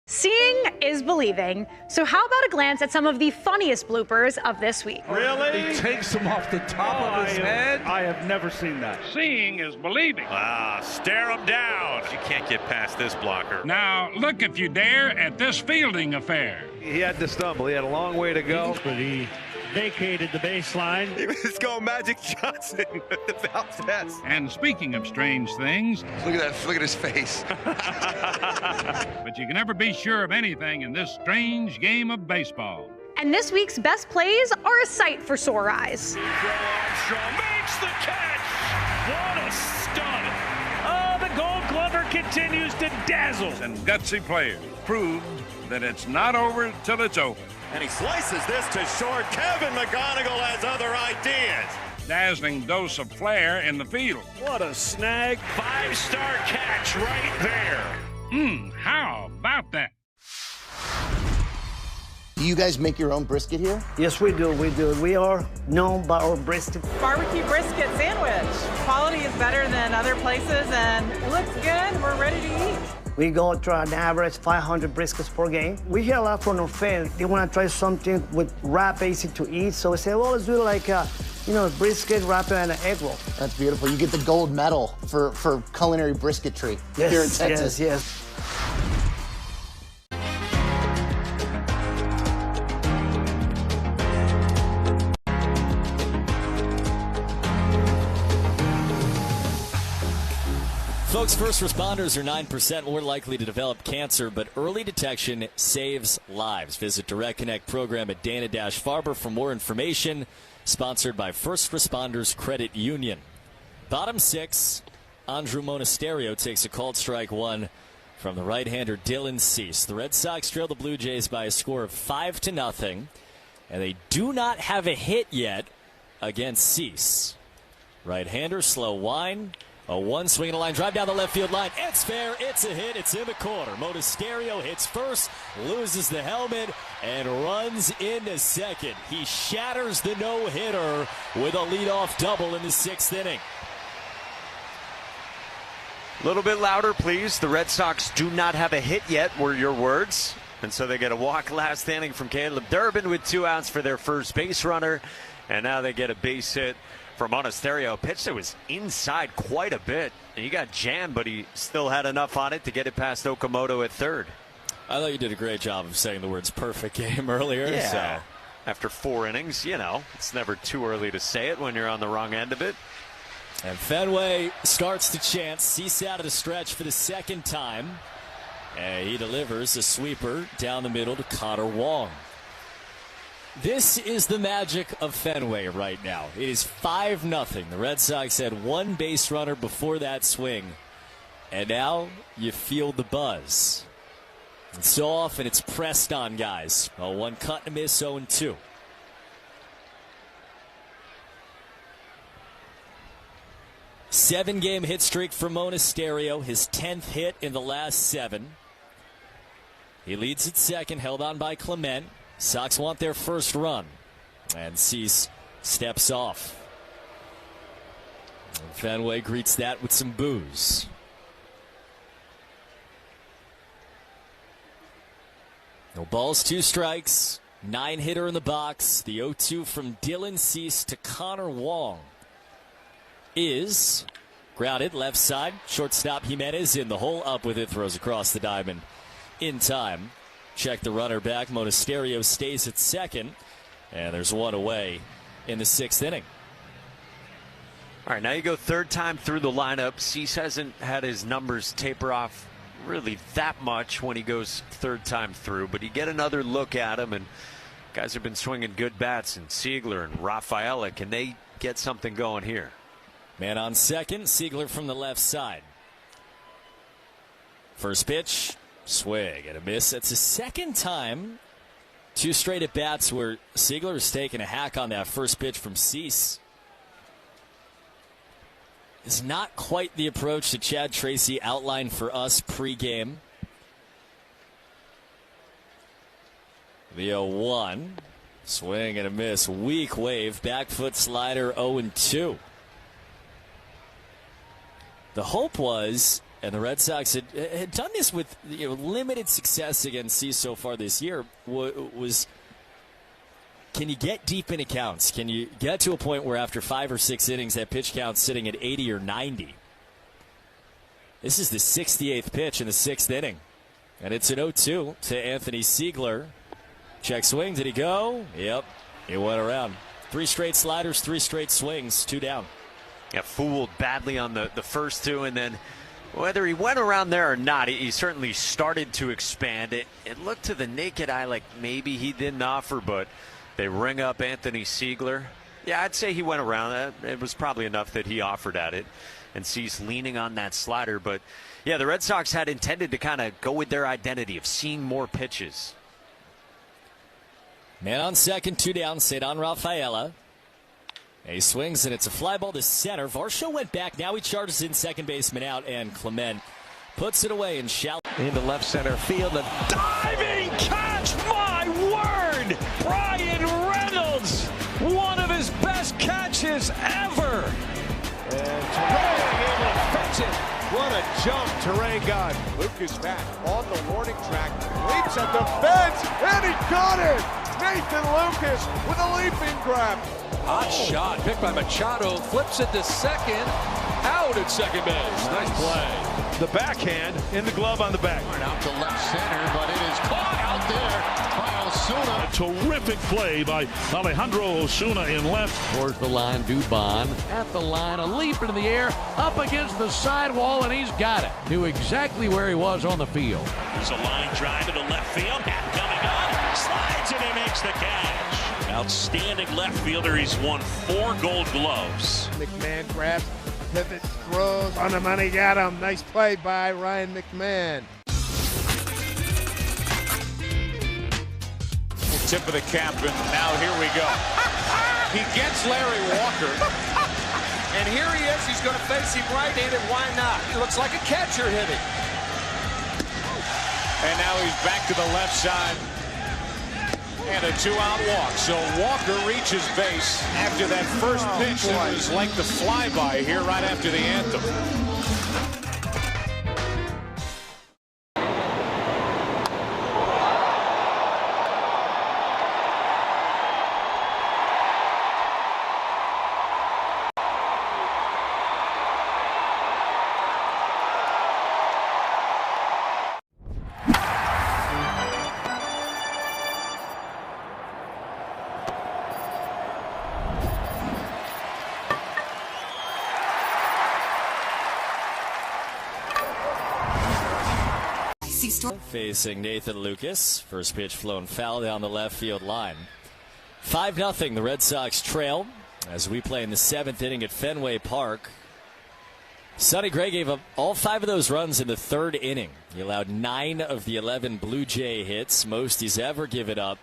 Seeing is believing. So how about a glance at some of the funniest bloopers of this week? Really? He takes him off the top of his head. I have never seen that. Seeing is believing. Stare him down. You can't get past this blocker. Now, look if you dare at this fielding affair. He had to stumble. He had a long way to go. But he vacated the baseline. He was going Magic Johnson with the bounce pass. And speaking of strange things. Look at that. Look at his face. But you can never be sure of anything in this strange game of baseball. And this week's best plays are a sight for sore eyes. Armstrong makes the catch. What a stud. Oh, the Gold Glover continues to dazzle. And gutsy players proved that it's not over till it's over. And he slices this to short. Kevin McGonigal has other ideas. Dazzling dose of flair in the field. What a snag. 5-star catch right there. How about that? Do you guys make your own brisket here? Yes, we do. We are known by our brisket. Barbecue brisket sandwich. Quality is better than other places, and it looks good. We're ready to eat. We go to an average 500 briskets per game. We hear a lot from our fans. They want to try something with wrap, easy to eat. So we say, well, let's do like brisket, wrap, and an egg roll. That's beautiful. You get the gold medal for culinary brisketry here in Texas. Yes. Folks, first responders are 9% more likely to develop cancer, but early detection saves lives. Visit Direct Connect program at Dana-Farber for more information. Sponsored by First Responders Credit Union. Bottom 6, Andrew Monasterio takes a called strike 1 from the right-hander Dylan Cease. The Red Sox trail the Blue Jays by a score of 5-0, and they do not have a hit yet against Cease. Right-hander, slow wind. A one swing and a line drive down the left field line. It's fair. It's a hit. It's in the corner. Monasterio hits first, loses the helmet, and runs into second. He shatters the no-hitter with a leadoff double in the 6th inning. A little bit louder, please. The Red Sox do not have a hit yet, were your words. And so they get a walk last inning from Caleb Durbin with 2 outs for their first base runner. And now they get a base hit for Monasterio. A pitch that was inside quite a bit. And he got jammed, but he still had enough on it to get it past Okamoto at third. I thought you did a great job of saying the words perfect game earlier. Yeah. So. After 4 innings, it's never too early to say it when you're on the wrong end of it. And Fenway starts to chance. Cease out of the stretch for the 2nd time. And he delivers a sweeper down the middle to Connor Wong. This is the magic of Fenway right now. It is 5-0. The Red Sox had 1 base runner before that swing. And now you feel the buzz. And so often it's pressed on guys. A 1 cut and miss, 0-2. Seven-game hit streak for Monasterio. His 10th hit in the last 7. He leads at second, held on by Clement. Sox want their first run. And Cease steps off. And Fenway greets that with some boos. No balls, 2 strikes. 9-hitter in the box. The 0-2 from Dylan Cease to Connor Wong is grounded left side. Shortstop Jimenez in the hole, up with it, throws across the diamond in time. Check the runner back. Monasterio stays at second, and there's 1 away in the 6th inning. All right, now you go 3rd time through the lineup. Cease hasn't had his numbers taper off really that much when he goes 3rd time through, but you get another look at him, and guys have been swinging good bats, and Siegler and Rafaela. Can they get something going here? Man on second, Siegler from the left side. First pitch, swing and a miss. That's the 2nd time, 2 straight at bats where Siegler has taken a hack on that first pitch from Cease. is not quite the approach that Chad Tracy outlined for us pregame. The 0-1. Swing and a miss. Weak wave. Back foot slider 0-2. The hope was, and the Red Sox had done this with limited success against Cease so far this year, was can you get deep into counts? Can you get to a point where after 5 or 6 innings that pitch count's sitting at 80 or 90? This is the 68th pitch in the 6th inning. And it's an 0-2 to Anthony Siegler. Check swing. Did he go? Yep. He went around. 3 straight sliders, 3 straight swings, 2 down. Yeah, fooled badly on the first 2, and then whether he went around there or not, he certainly started to expand it. It looked to the naked eye like maybe he didn't offer, but they ring up Anthony Siegler. Yeah, I'd say he went around. It was probably enough that he offered at it, and Cease leaning on that slider. But yeah, the Red Sox had intended to kind of go with their identity of seeing more pitches. Man on second, 2 down, Cedon Rafaela. He swings, and it's a fly ball to center. Varsho went back. Now he charges in second baseman out, and Clement puts it away and shallow. Into left center field. A diving catch! My word! Brian Reynolds! One of his best catches ever! And Teray able to fetch it. What a jump Teray got. Lucas back on the warning track. Leaps at the fence, and he got it! Nathan Lucas with a leaping grab. Hot shot picked by Machado, flips it to second, out at second base. Nice play. The backhand in the glove on the back. Out to left center, but it is caught out there by Osuna. A terrific play by Alejandro Osuna in left. Towards the line, Dubon at the line, a leap into the air, up against the sidewall, and he's got it. Knew exactly where he was on the field. There's a line drive to the left field. Coming on, slides and he makes the catch. Outstanding left fielder. He's won 4 Gold Gloves. McMahon grabs, pivot, throws on the money, got him. Nice play by Ryan McMahon. Tip of the cap, and now here we go. He gets Larry Walker, and here he is. He's going to face him right-handed. Why not? He looks like a catcher hitting. And now he's back to the left side. And a 2-out walk. So Walker reaches base after that first pitch. It was like the flyby here right after the anthem. Facing Nathan Lucas. First pitch flown foul down the left field line. 5-0 the Red Sox trail as we play in the 7th inning at Fenway Park. Sonny Gray gave up all 5 of those runs in the 3rd inning. He allowed 9 of the 11 Blue Jay hits, most he's ever given up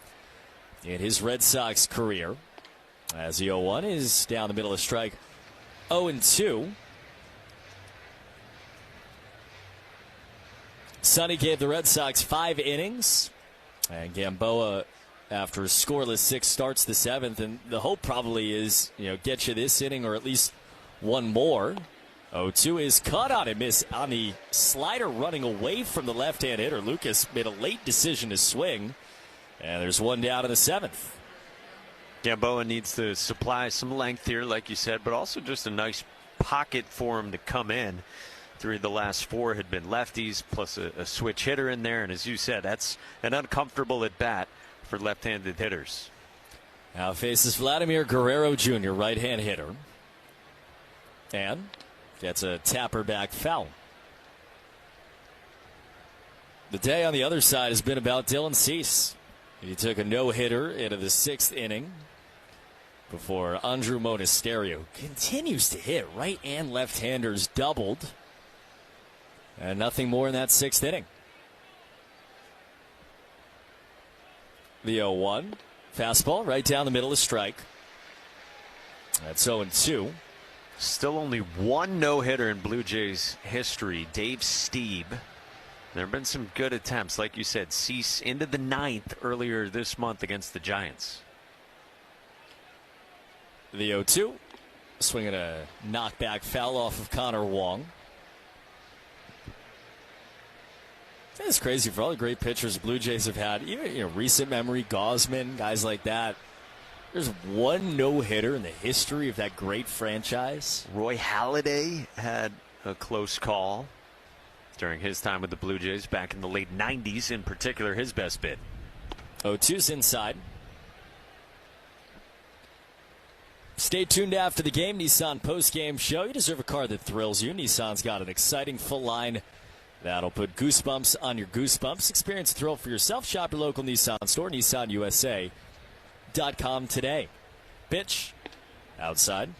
in his Red Sox career. As the 0-1 is down the middle of strike 0-2. Sonny gave the Red Sox 5 innings, and Gamboa, after a scoreless 6, starts the 7th, and the hope probably is, get you this inning or at least one more. 0-2 is cut on a miss on the slider running away from the left-hand hitter. Lucas made a late decision to swing, and there's one down in the 7th. Gamboa needs to supply some length here, like you said, but also just a nice pocket for him to come in. 3 of the last 4 had been lefties, plus a switch hitter in there. And as you said, that's an uncomfortable at bat for left-handed hitters. Now faces Vladimir Guerrero Jr., right-hand hitter. And gets a tapper back foul. The day on the other side has been about Dylan Cease. He took a no-hitter into the 6th inning before Andrew Monasterio continues to hit. Right and left-handers doubled. And nothing more in that 6th inning. The 0-1. Fastball right down the middle of strike. That's 0-2. Still only one no-hitter in Blue Jays history, Dave Stieb. There have been some good attempts, like you said. Cease into the 9th earlier this month against the Giants. The 0-2. Swinging a knockback foul off of Connor Wong. It's crazy for all the great pitchers the Blue Jays have had. Even recent memory, Gausman, guys like that. There's one no-hitter in the history of that great franchise. Roy Halladay had a close call during his time with the Blue Jays back in the late 90s, in particular his best bid. 0-2's inside. Stay tuned after the game. Nissan post-game show. You deserve a car that thrills you. Nissan's got an exciting full line that'll put goosebumps on your goosebumps. Experience the thrill for yourself. Shop your local Nissan store, nissanusa.com today. Pitch outside.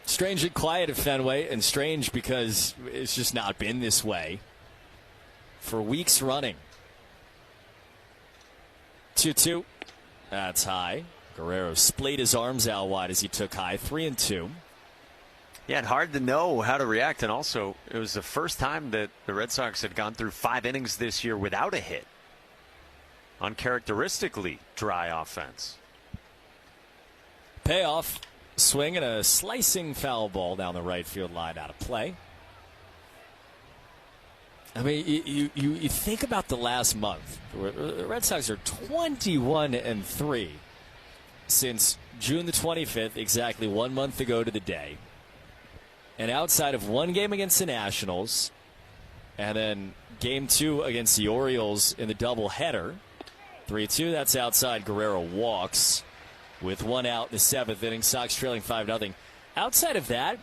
Strangely quiet at Fenway, and strange because it's just not been this way for weeks running. 2-2. That's high. Guerrero splayed his arms out wide as he took high. 3-2. Yeah, it's hard to know how to react. And also, it was the first time that the Red Sox had gone through 5 innings this year without a hit. Uncharacteristically dry offense. Payoff. Swing and a slicing foul ball down the right field line, out of play. I mean, you think about the last month. The Red Sox are 21-3 since June the 25th, exactly 1 month ago to the day. And outside of one game against the Nationals, and then game 2 against the Orioles in the doubleheader, 3-2. That's outside. Guerrero walks with 1 out in the 7th inning. Sox trailing 5-0. Outside of that,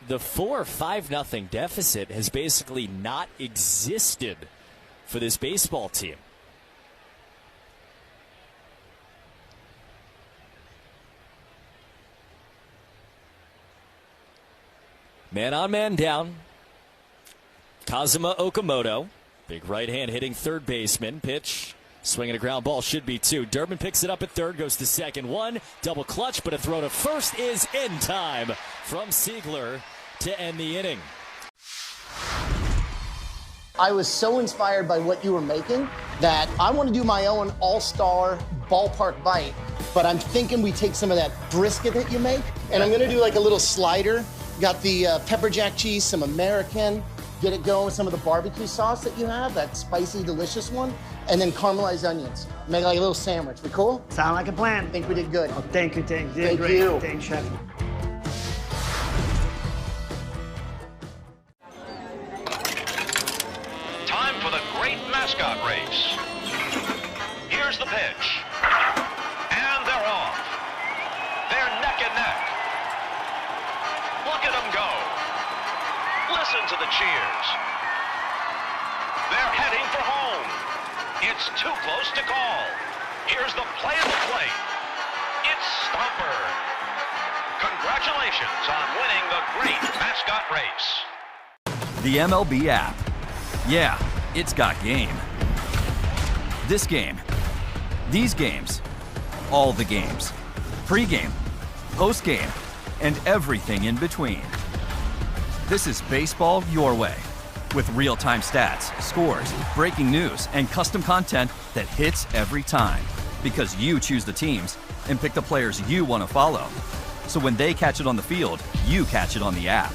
the 4-5-0 deficit has basically not existed for this baseball team. Man on man down. Kazuma Okamoto, big right hand hitting third baseman. Pitch, swinging a ground ball, should be 2. Durbin picks it up at third, goes to second. 1, double clutch, but a throw to first is in time from Siegler to end the inning. I was so inspired by what you were making that I want to do my own all-star ballpark bite, but I'm thinking we take some of that brisket that you make, and I'm going to do like a little slider. Got the pepper jack cheese, some American, get it going with some of the barbecue sauce that you have, that spicy, delicious one, and then caramelized onions. Make like a little sandwich. We cool? Sound like a plan. I think we did good. Oh, thank you, thank you. Thank Great. you. Thanks, Chef. Time for the great mascot race. Here's the pitch. And they're off. They're neck and neck. Look at them go. Listen to the cheers. They're heading for home. It's too close to call. Here's the play at the plate. It's Stomper. Congratulations on winning the great mascot race. The MLB app. Yeah, it's got game. This game. These games. All the games. Pre-game. Post-game. And everything in between. This is baseball your way. With real-time stats, scores, breaking news, and custom content that hits every time. Because you choose the teams and pick the players you want to follow. So when they catch it on the field, you catch it on the app.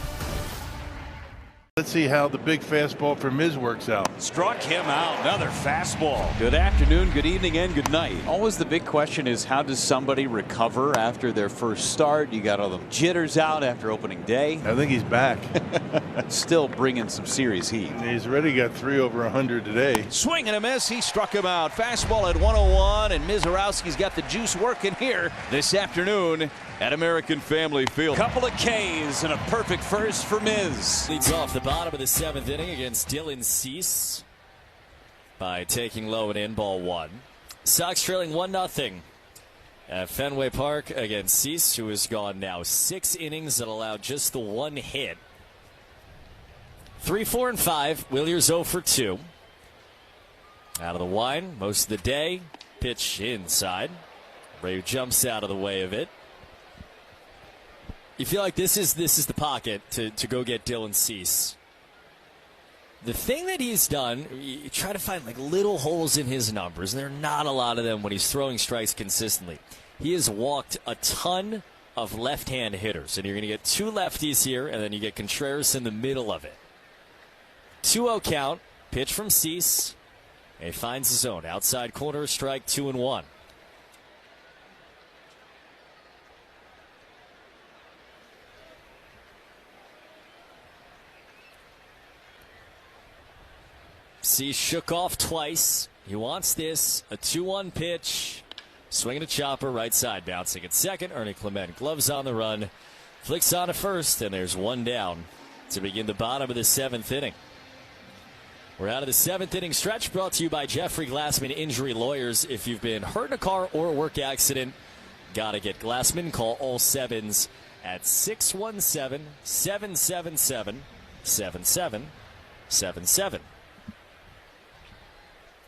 Let's see how the big fastball for Miz works out. Struck him out. Another fastball. Good afternoon, good evening, and good night. Always the big question is, how does somebody recover after their first start? You got all the jitters out after opening day. I think he's back. Still bringing some serious heat. He's already got 3 over 100 today. Swing and a miss. He struck him out. Fastball at 101, and Mizorowski's got the juice working here this afternoon at American Family Field. Couple of Ks and a perfect first for Miz. Leads off the bottom of the 7th inning against Dylan Cease by taking low and in, ball 1. Sox trailing 1-0 at Fenway Park against Cease, who has gone now 6 innings that allowed just the 1 hit. 3, 4, and 5. Williers 0 for 2. Out of the wine most of the day. Pitch inside. Ray jumps out of the way of it. You feel like this is the pocket to go get Dylan Cease. The thing that he's done, you try to find like little holes in his numbers, and there are not a lot of them when he's throwing strikes consistently. He has walked a ton of left-hand hitters, and you're going to get 2 lefties here, and then you get Contreras in the middle of it. 2-0 count, pitch from Cease. He finds the zone. Outside corner, strike 2-1. Cease shook off twice. He wants this. A 2-1 pitch. Swinging a chopper, right side, bouncing at second. Ernie Clement gloves on the run. Flicks on to first, and there's 1 down to begin the bottom of the 7th inning. We're out of the 7th inning stretch, brought to you by Jeffrey Glassman Injury Lawyers. If you've been hurt in a car or a work accident, gotta get Glassman. Call all 7s at 617-777-7777.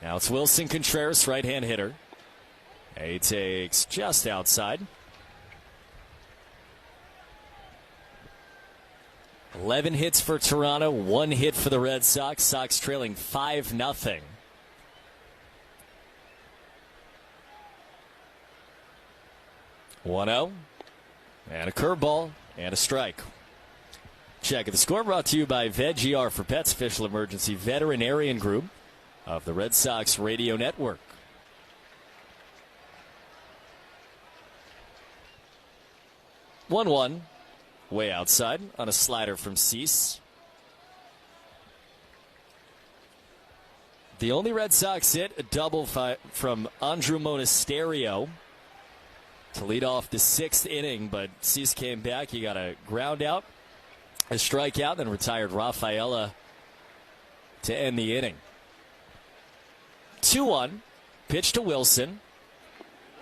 Now it's Wilson Contreras, right-hand hitter. He takes just outside. 11 hits for Toronto, 1 hit for the Red Sox. Sox trailing 5-0. One-0, and a curveball, and a strike. Check of the score brought to you by VetGR for Pets, official emergency veterinarian group of the Red Sox radio network. 1-1, way outside on a slider from Cease. The only Red Sox hit, a double from Andrew Monasterio to lead off the 6th inning, but Cease came back. He got a ground out, a strikeout, then retired Rafaela to end the inning. 2-1, pitch to Wilson.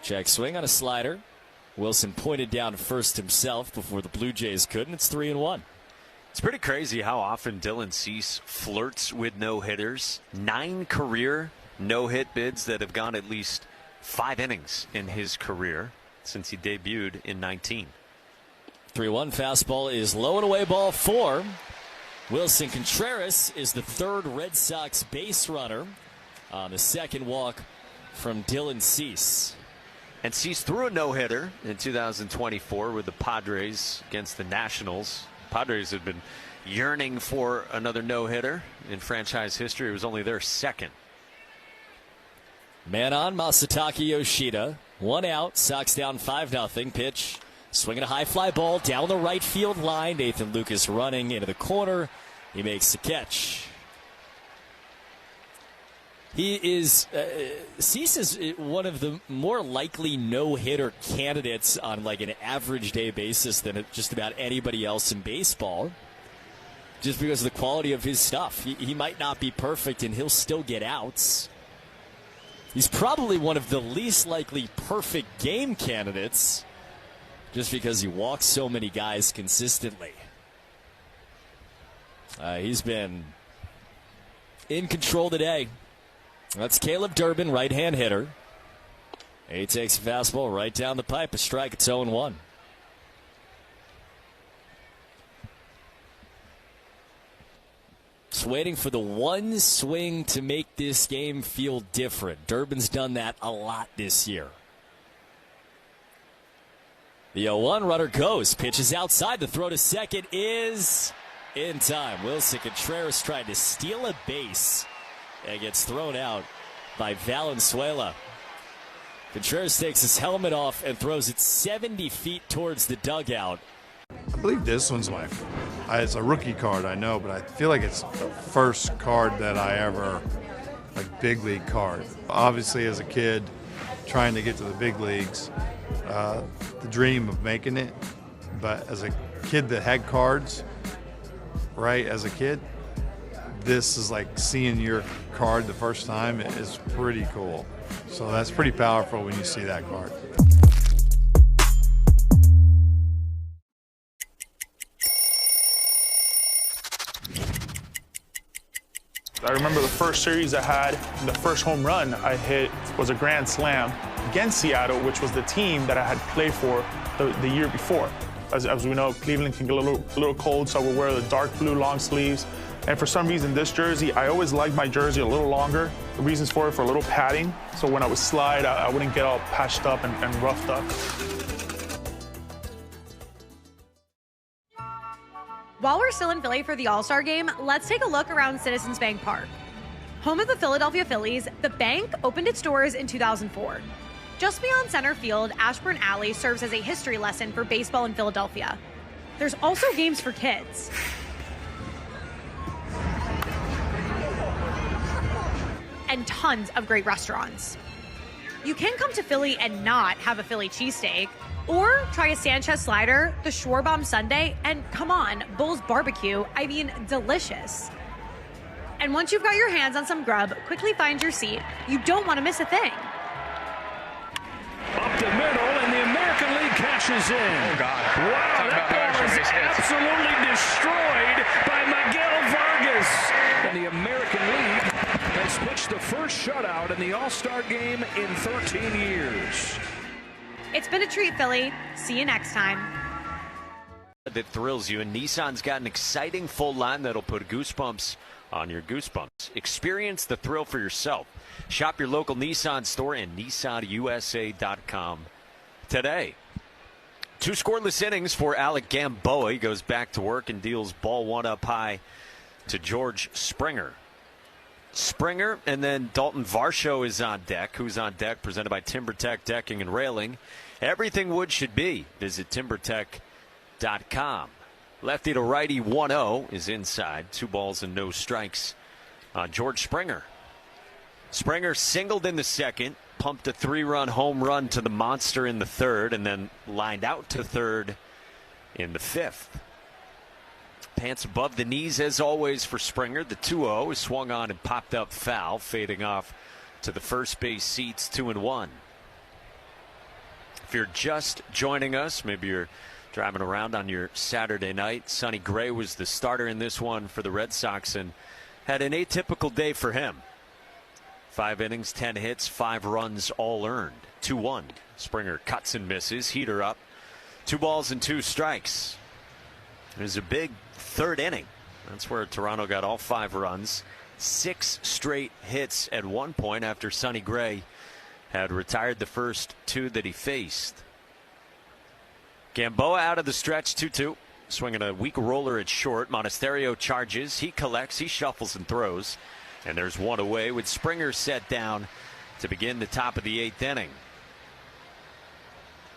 Check swing on a slider. Wilson pointed down first himself before the Blue Jays could, and it's 3-1. It's pretty crazy how often Dylan Cease flirts with no-hitters. 9 career no-hit bids that have gone at least 5 innings in his career since he debuted in 19. 3-1 fastball is low and away, ball 4. Wilson Contreras is the 3rd Red Sox base runner on the 2nd walk from Dylan Cease. And Cease threw a no-hitter in 2024 with the Padres against the Nationals. Padres have been yearning for another no-hitter in franchise history. It was only their 2nd. Man on, Masataka Yoshida. 1 out, Sox down 5-0. Pitch, swinging a high fly ball down the right field line. Nathan Lucas running into the corner. He makes the catch. He is, Cease is one of the more likely no-hitter candidates on like an average day basis than just about anybody else in baseball. Just because of the quality of his stuff. He might not be perfect and he'll still get outs. He's probably one of the least likely perfect game candidates just because he walks so many guys consistently. He's been in control today. That's Caleb Durbin, right-hand hitter. He takes a fastball right down the pipe. A strike. It's 0-1. Just waiting for the one swing to make this game feel different. Durbin's done that a lot this year. The 0-1 runner goes. Pitches outside. The throw to second is in time. Wilson Contreras tried to steal a base. And gets thrown out by Valenzuela. Contreras takes his helmet off and throws it 70 feet towards the dugout. I believe this one's it's a rookie card, I know, but I feel like it's the first card that I ever, like big league card. Obviously as a kid trying to get to the big leagues, the dream of making it, but as a kid that had cards, right, as a kid, this is like seeing your card the first time is pretty cool. So that's pretty powerful when you see that card. I remember the first series I had, the first home run I hit was a grand slam against Seattle, which was the team that I had played for the year before. As we know, Cleveland can get a little cold, so I would wear the dark blue long sleeves. And for some reason, this jersey, I always liked my jersey a little longer. The reasons for it, for a little padding, so when I would slide, I wouldn't get all patched up and roughed up. While we're still in Philly for the All-Star Game, let's take a look around Citizens Bank Park. Home of the Philadelphia Phillies, the bank opened its doors in 2004. Just beyond center field, Ashburn Alley serves as a history lesson for baseball in Philadelphia. There's also games for kids. And tons of great restaurants. You can come to Philly and not have a Philly cheesesteak, or try a Sanchez slider, the Schwarbomb sundae, and come on, Bull's barbecue, I mean, delicious. And once you've got your hands on some grub, quickly find your seat. You don't want to miss a thing. Up the middle, and the American League cashes in. Oh, God. Wow, that ball is absolutely destroyed by Miguel Vargas. And the American League has pitched the first shutout in the All-Star Game in 13 years. It's been a treat, Philly. See you next time. That thrills you, and Nissan's got an exciting full line that'll put goosebumps on your goosebumps. Experience the thrill for yourself. Shop your local Nissan store and nissanusa.com today. 2 scoreless innings for Alec Gamboa. He goes back to work and deals ball 1 up high to George Springer. Springer and then Dalton Varsho is on deck. Who's on deck? Presented by TimberTech Decking and Railing. Everything wood should be. Visit timbertech.com. Lefty to righty 1-0 is inside. 2 balls and no strikes on George Springer. Springer singled in the second, pumped a 3-run home run to the monster in the third, and then lined out to third in the 5th. Pants above the knees as always for Springer. The 2-0 is swung on and popped up foul, fading off to the first base seats, 2-1. If you're just joining us, maybe you're driving around on your Saturday night, Sonny Gray was the starter in this one for the Red Sox and had an atypical day for him. 5 innings, 10 hits, 5 runs, all earned. 2-1. Springer cuts and misses. Heater up. 2 balls and 2 strikes. It was a big 3rd inning. That's where Toronto got all 5 runs. 6 straight hits at one point after Sonny Gray had retired the first 2 that he faced. Gamboa out of the stretch, 2-2. Swinging a weak roller at short. Monasterio charges. He collects. He shuffles and throws. And there's 1 away with Springer set down to begin the top of the 8th inning.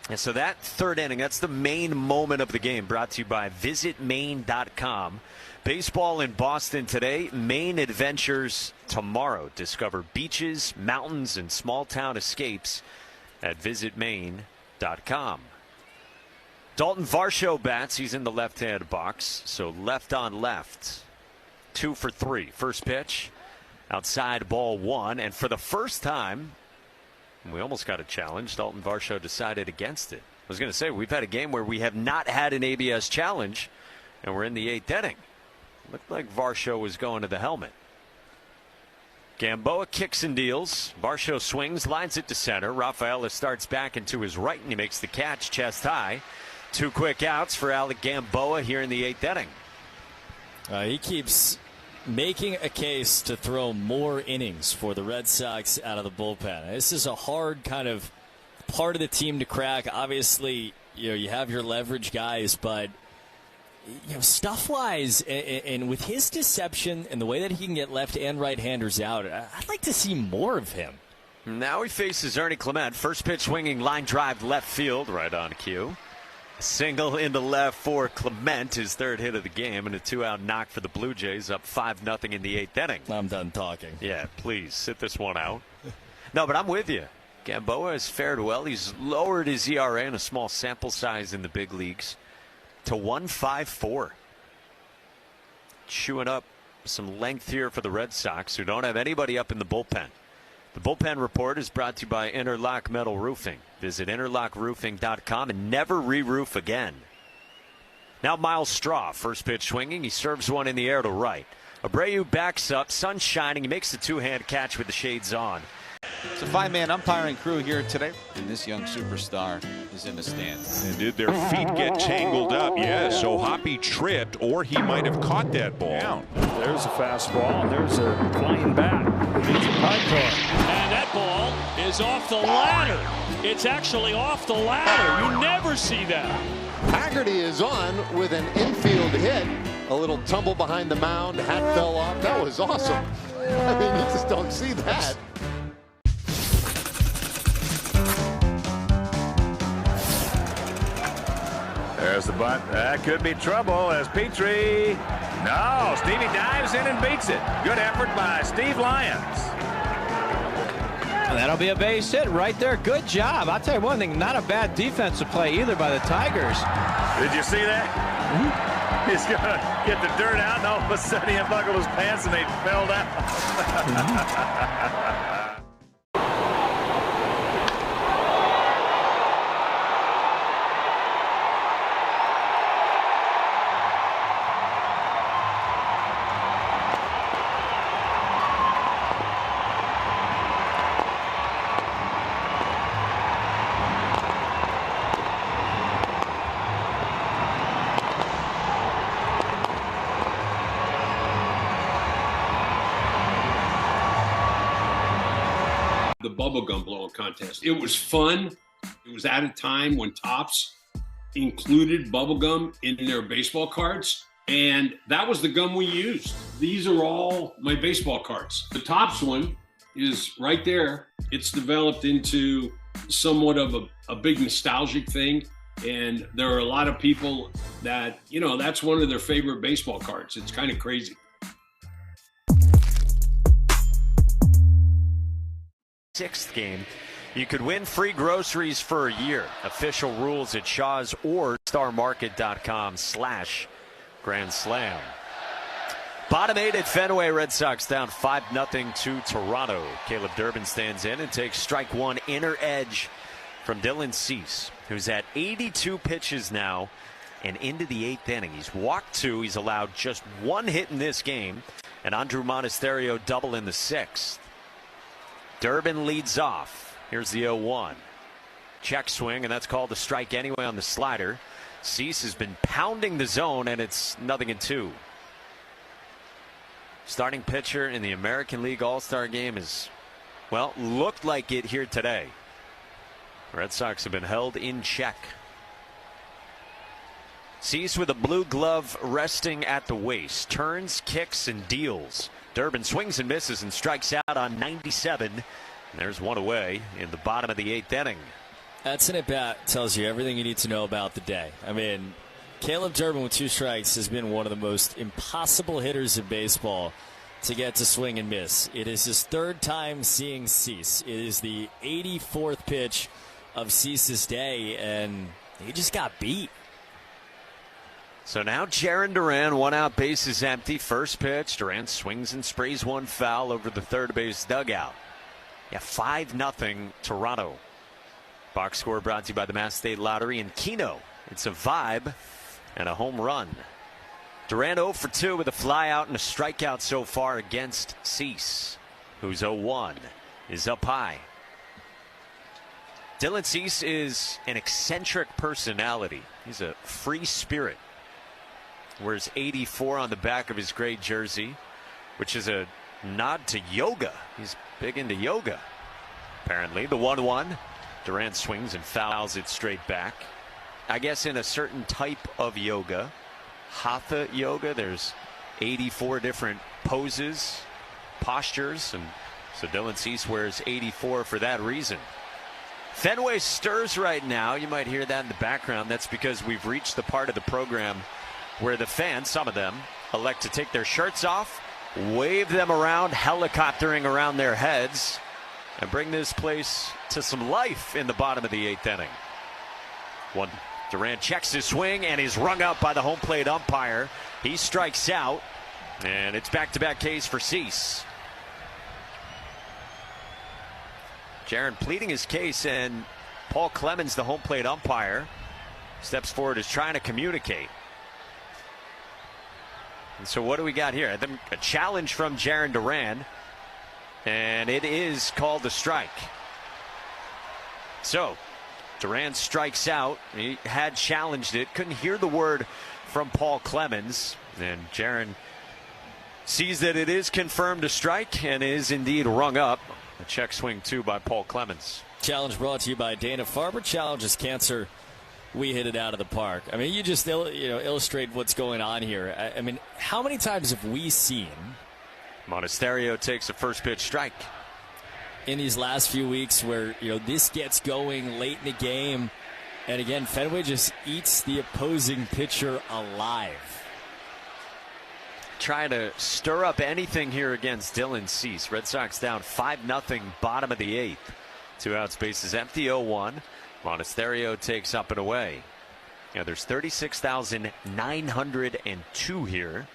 And so that 3rd inning, that's the main moment of the game, brought to you by visitmaine.com. Baseball in Boston today, Maine adventures tomorrow. Discover beaches, mountains, and small town escapes at visitmaine.com. Dalton Varsho bats. He's in the left-hand box, so left on left. 2 for 3. First pitch. Outside ball 1, and for the first time, we almost got a challenge. Dalton Varsho decided against it. I was going to say, we've had a game where we have not had an ABS challenge, and we're in the 8th inning. Looked like Varsho was going to the helmet. Gamboa kicks and deals. Varsho swings, lines it to center. Rafaela starts back into his right, and he makes the catch chest high. 2 quick outs for Alec Gamboa here in the 8th inning. He keeps making a case to throw more innings for the Red Sox out of the bullpen. This is a hard kind of part of the team to crack. Obviously, you have your leverage guys, but stuff-wise, and with his deception and the way that he can get left and right-handers out, I'd like to see more of him. Now he faces Ernie Clement. First pitch swinging line drive left field, right on cue. Single into left for Clement, his 3rd hit of the game, and a 2-out knock for the Blue Jays, up 5-0 in the 8th inning. I'm done talking. Yeah, please sit this one out. No, but I'm with you. Gamboa has fared well. He's lowered his ERA in a small sample size in the big leagues to 1.54. Chewing up some length here for the Red Sox, who don't have anybody up in the bullpen. The bullpen report is brought to you by Interlock Metal Roofing. Visit interlockroofing.com and never re-roof again. Now Miles Straw, first pitch swinging. He serves one in the air to right. Abreu backs up, sun shining. He makes the two-hand catch with the shades on. It's a 5-man umpiring crew here today, and this young superstar is in the stands. And did their feet get tangled up? Yes, so Hoppy tripped, or he might have caught that ball. There's a fastball. There's a flying bat. It's a high card. And that ball is off the ladder. It's actually off the ladder. You never see that. Haggerty is on with an infield hit. A little tumble behind the mound. Hat fell off. That was awesome. I mean, you just don't see that. There's the bunt. That could be trouble as Petrie. No, Stevie dives in and beats it. Good effort by Steve Lyons. That'll be a base hit right there. Good job. I'll tell you one thing, not a bad defensive play either by the Tigers. Did you see that? He's going to get the dirt out, and all of a sudden he unbuckled his pants and they fell down. The bubblegum blowing contest. It was fun. It was at a time when Topps included bubblegum in their baseball cards, and that was the gum we used. These are all my baseball cards. The Topps one is right there. It's developed into somewhat of a big nostalgic thing, and there are a lot of people that, you know, that's one of their favorite baseball cards. It's kind of crazy. Sixth game, you could win free groceries for a year. Official rules at Shaw's or starmarket.com/Grand Slam. Bottom 8 at Fenway. Red Sox down 5-0 to Toronto. Caleb Durbin stands in and takes strike one, inner edge from Dylan Cease, who's at 82 pitches now and into the 8th inning. He's walked 2. He's allowed just 1 hit in this game, and Andrew Monasterio double in the 6th. Durbin leads off. Here's the 0-1. Check swing, and that's called a strike anyway on the slider. Cease has been pounding the zone, and it's 0-2. Starting pitcher in the American League All-Star game is, well, looked like it here today. Red Sox have been held in check. Cease with a blue glove resting at the waist. Turns, kicks, and deals. Durbin swings and misses and strikes out on 97. And there's one away in the bottom of the 8th inning. That's an at-bat. Tells you everything you need to know about the day. I mean, Caleb Durbin with 2 strikes has been one of the most impossible hitters in baseball to get to swing and miss. It is his 3rd time seeing Cease. It is the 84th pitch of Cease's day, and he just got beat. So now Jarren Duran, 1 out, bases empty. First pitch, Duran swings and sprays one foul over the third base dugout. Yeah, 5-0 Toronto. Box score brought to you by the Mass State Lottery and Keno. It's a vibe and a home run. Duran 0 for 2 with a fly out and a strikeout so far against Cease, who's 0-1, is up high. Dylan Cease is an eccentric personality. He's a free spirit. Wears 84 on the back of his gray jersey, which is a nod to yoga. He's big into yoga, apparently. The 1-1. Durant swings and fouls it straight back. I guess in a certain type of yoga, Hatha yoga, there's 84 different poses, postures, and so Dylan Cease wears 84 for that reason. Fenway stirs right now. You might hear that in the background. That's because we've reached the part of the program where the fans, some of them, elect to take their shirts off, wave them around, helicoptering around their heads, and bring this place to some life in the bottom of the 8th inning. Durant checks his swing and is rung out by the home plate umpire. He strikes out, and it's back-to-back Ks for Cease. Jarren pleading his case, and Paul Clemens, the home plate umpire, steps forward, is trying to communicate. And so what do we got here? A challenge from Jarren Duran, and it is called a strike. So Duran strikes out. He had challenged it, couldn't hear the word from Paul Clemens, and Jarren sees that it is confirmed a strike and is indeed rung up. A check swing too by Paul Clemens. Challenge brought to you by Dana-Farber. Challenge is cancer. We hit it out of the park. I mean, you just illustrate what's going on here. I mean, how many times have we seen Monasterio takes a first pitch strike in these last few weeks where this gets going late in the game, and again Fenway just eats the opposing pitcher alive? Trying to stir up anything here against Dylan Cease. Red Sox down 5-0, bottom of the 8th. 2 outs, bases empty, 0-1. Monasterio takes up and away. There's 36,902 here.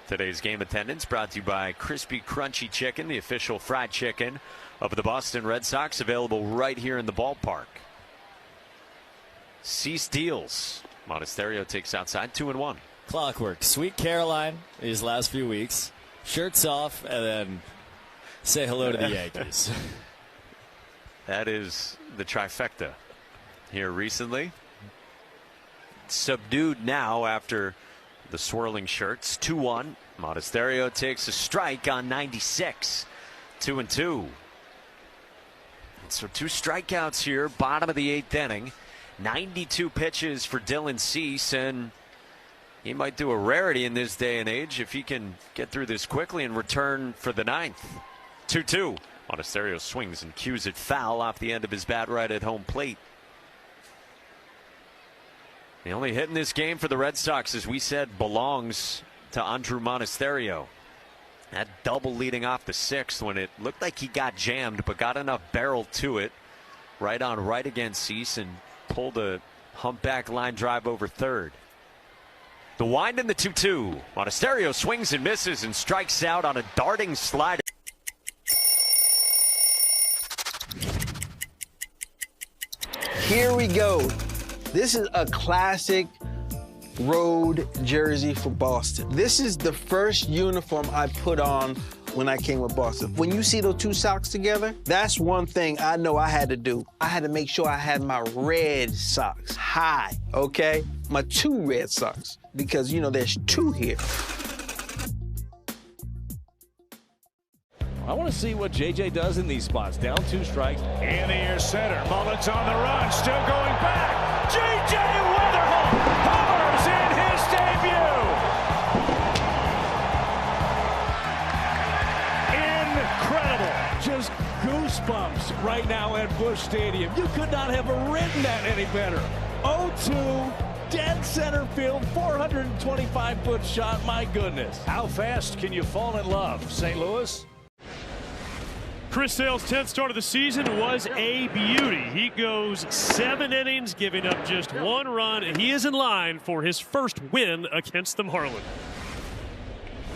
Today's game attendance brought to you by Crispy Crunchy Chicken, the official fried chicken of the Boston Red Sox, available right here in the ballpark. Cease deals. Monasterio takes outside, 2-1. Clockwork. Sweet Caroline these last few weeks. Shirts off and then say hello to the Yankees. That is the trifecta here recently. Subdued now after the swirling shirts. 2-1. Monasterio takes a strike on 96. 2-2. So 2 strikeouts here, bottom of the 8th inning. 92 pitches for Dylan Cease, and he might do a rarity in this day and age if he can get through this quickly and return for the 9th. 2-2. Monasterio swings and cues it foul off the end of his bat right at home plate. The only hit in this game for the Red Sox, as we said, belongs to Andrew Monasterio. That double leading off the 6th when it looked like he got jammed, but got enough barrel to it. Right on right against Cease and pulled a humpback line drive over third. The wind in the 2-2. Monasterio swings and misses and strikes out on a darting slider. Here we go. This is a classic road jersey for Boston. This is the first uniform I put on when I came with Boston. When you see those 2 socks together, that's one thing I know I had to do. I had to make sure I had my red socks high, okay? My 2 red socks, because, there's 2 here. I want to see what JJ does in these spots. Down 2 strikes. In the air center. Mullins on the run. Still going back. JJ Weatherholt homers in his debut. Incredible. Just goosebumps right now at Busch Stadium. You could not have written that any better. 0-2. Dead center field, 425-foot shot. My goodness. How fast can you fall in love, St. Louis? Chris Sale's 10th start of the season was a beauty. He goes 7 innings, giving up just 1 run, and he is in line for his first win against the Marlins.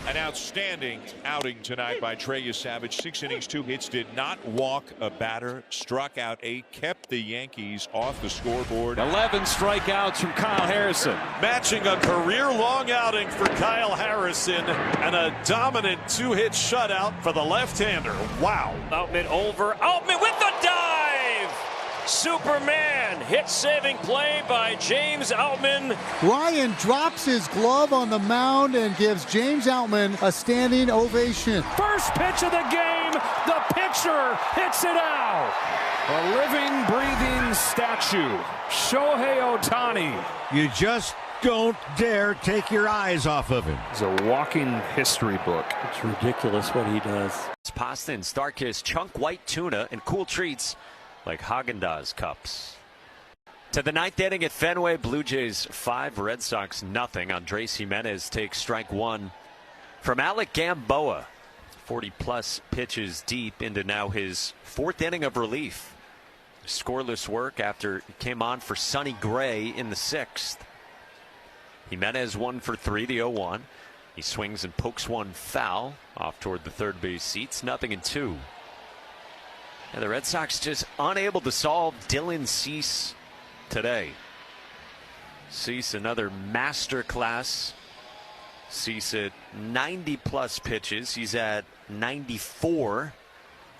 An outstanding outing tonight by Trey Savage. 6 innings, 2 hits, did not walk a batter, struck out 8, kept the Yankees off the scoreboard. 11 strikeouts from Kyle Harrison. Matching a career-long outing for Kyle Harrison and a dominant 2-hit shutout for the left-hander. Wow. Outman over. Outman with the dive! Superman hit-saving play by James Outman. Ryan drops his glove on the mound and gives James Outman a standing ovation. First pitch of the game. The pitcher hits it out. A living, breathing statue. Shohei Ohtani. You just don't dare take your eyes off of him. It's a walking history book. It's ridiculous what he does. It's pasta and Starkist chunk white tuna and cool treats like Haagen-Dazs cups. To the 9th inning at Fenway, Blue Jays 5, Red Sox nothing. Andres Jimenez takes strike 1 from Alec Gamboa. 40-plus pitches deep into now his 4th inning of relief. Scoreless work after he came on for Sonny Gray in the 6th. Jimenez 1 for 3, the 0-1. He swings and pokes one foul off toward the third base seats. 0-2. And the Red Sox just unable to solve Dylan Cease today. Cease, another master class Cease at 90-plus pitches. He's at 94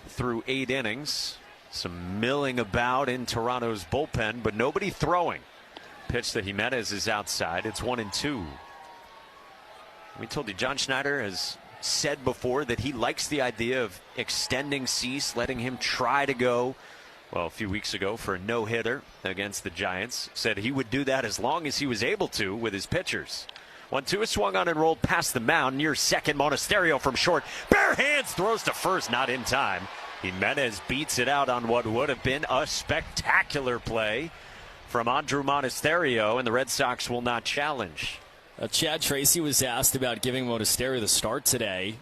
through 8 innings. Some milling about in Toronto's bullpen, but nobody throwing. Pitch that Jimenez is outside. It's 1-2. We told you John Schneider has said before that he likes the idea of extending Cease, letting him try to go. Well, a few weeks ago for a no-hitter against the Giants. Said he would do that as long as he was able to with his pitchers. 1-2 is swung on and rolled past the mound. Near second, Monasterio from short. Bare hands, throws to first, not in time. Jimenez beats it out on what would have been a spectacular play from Andrew Monasterio, and the Red Sox will not challenge. Chad Tracy was asked about giving Monasterio the start today.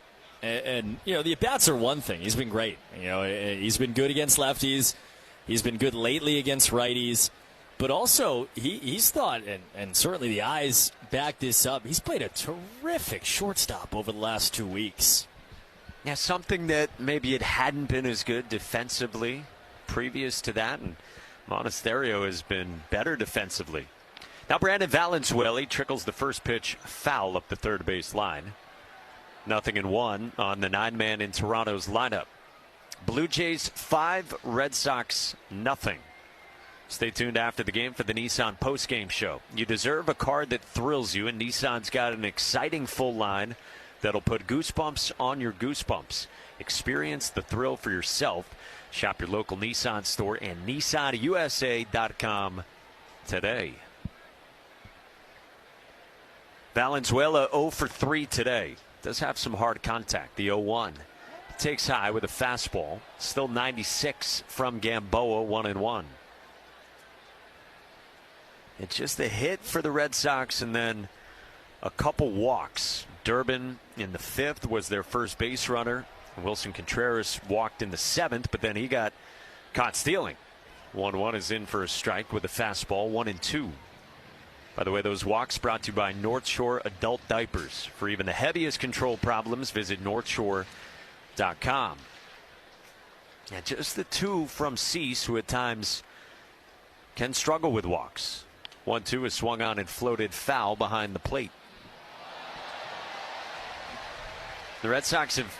And you know, the at-bats are one thing. He's been great. You know, he's been good against lefties. He's been good lately against righties. But also, he's thought, and certainly the eyes back this up, he's played a terrific shortstop over the last 2 weeks. Yeah, something that maybe it hadn't been as good defensively previous to that. And Monasterio has been better defensively. Now Brandon Valenzuela trickles the first pitch foul up the third base line. 0-1 on the 9-man in Toronto's lineup. Blue Jays 5, Red Sox 0. Stay tuned after the game for the Nissan postgame show. You deserve a card that thrills you, and Nissan's got an exciting full line that'll put goosebumps on your goosebumps. Experience the thrill for yourself. Shop your local Nissan store and NissanUSA.com today. Valenzuela 0 for 3 today. Does have some hard contact, the 0-1. Takes high with a fastball. Still 96 from Gamboa, 1-1. It's just a hit for the Red Sox and then a couple walks. Durbin in the 5th was their first base runner. Wilson Contreras walked in the 7th, but then he got caught stealing. 1-1 is in for a strike with a fastball, 1-2. By the way, those walks brought to you by North Shore Adult Diapers. For even the heaviest control problems, visit NorthShore.com. And just the 2 from Cease, who at times can struggle with walks. 1-2 is swung on and floated foul behind the plate. The Red Sox have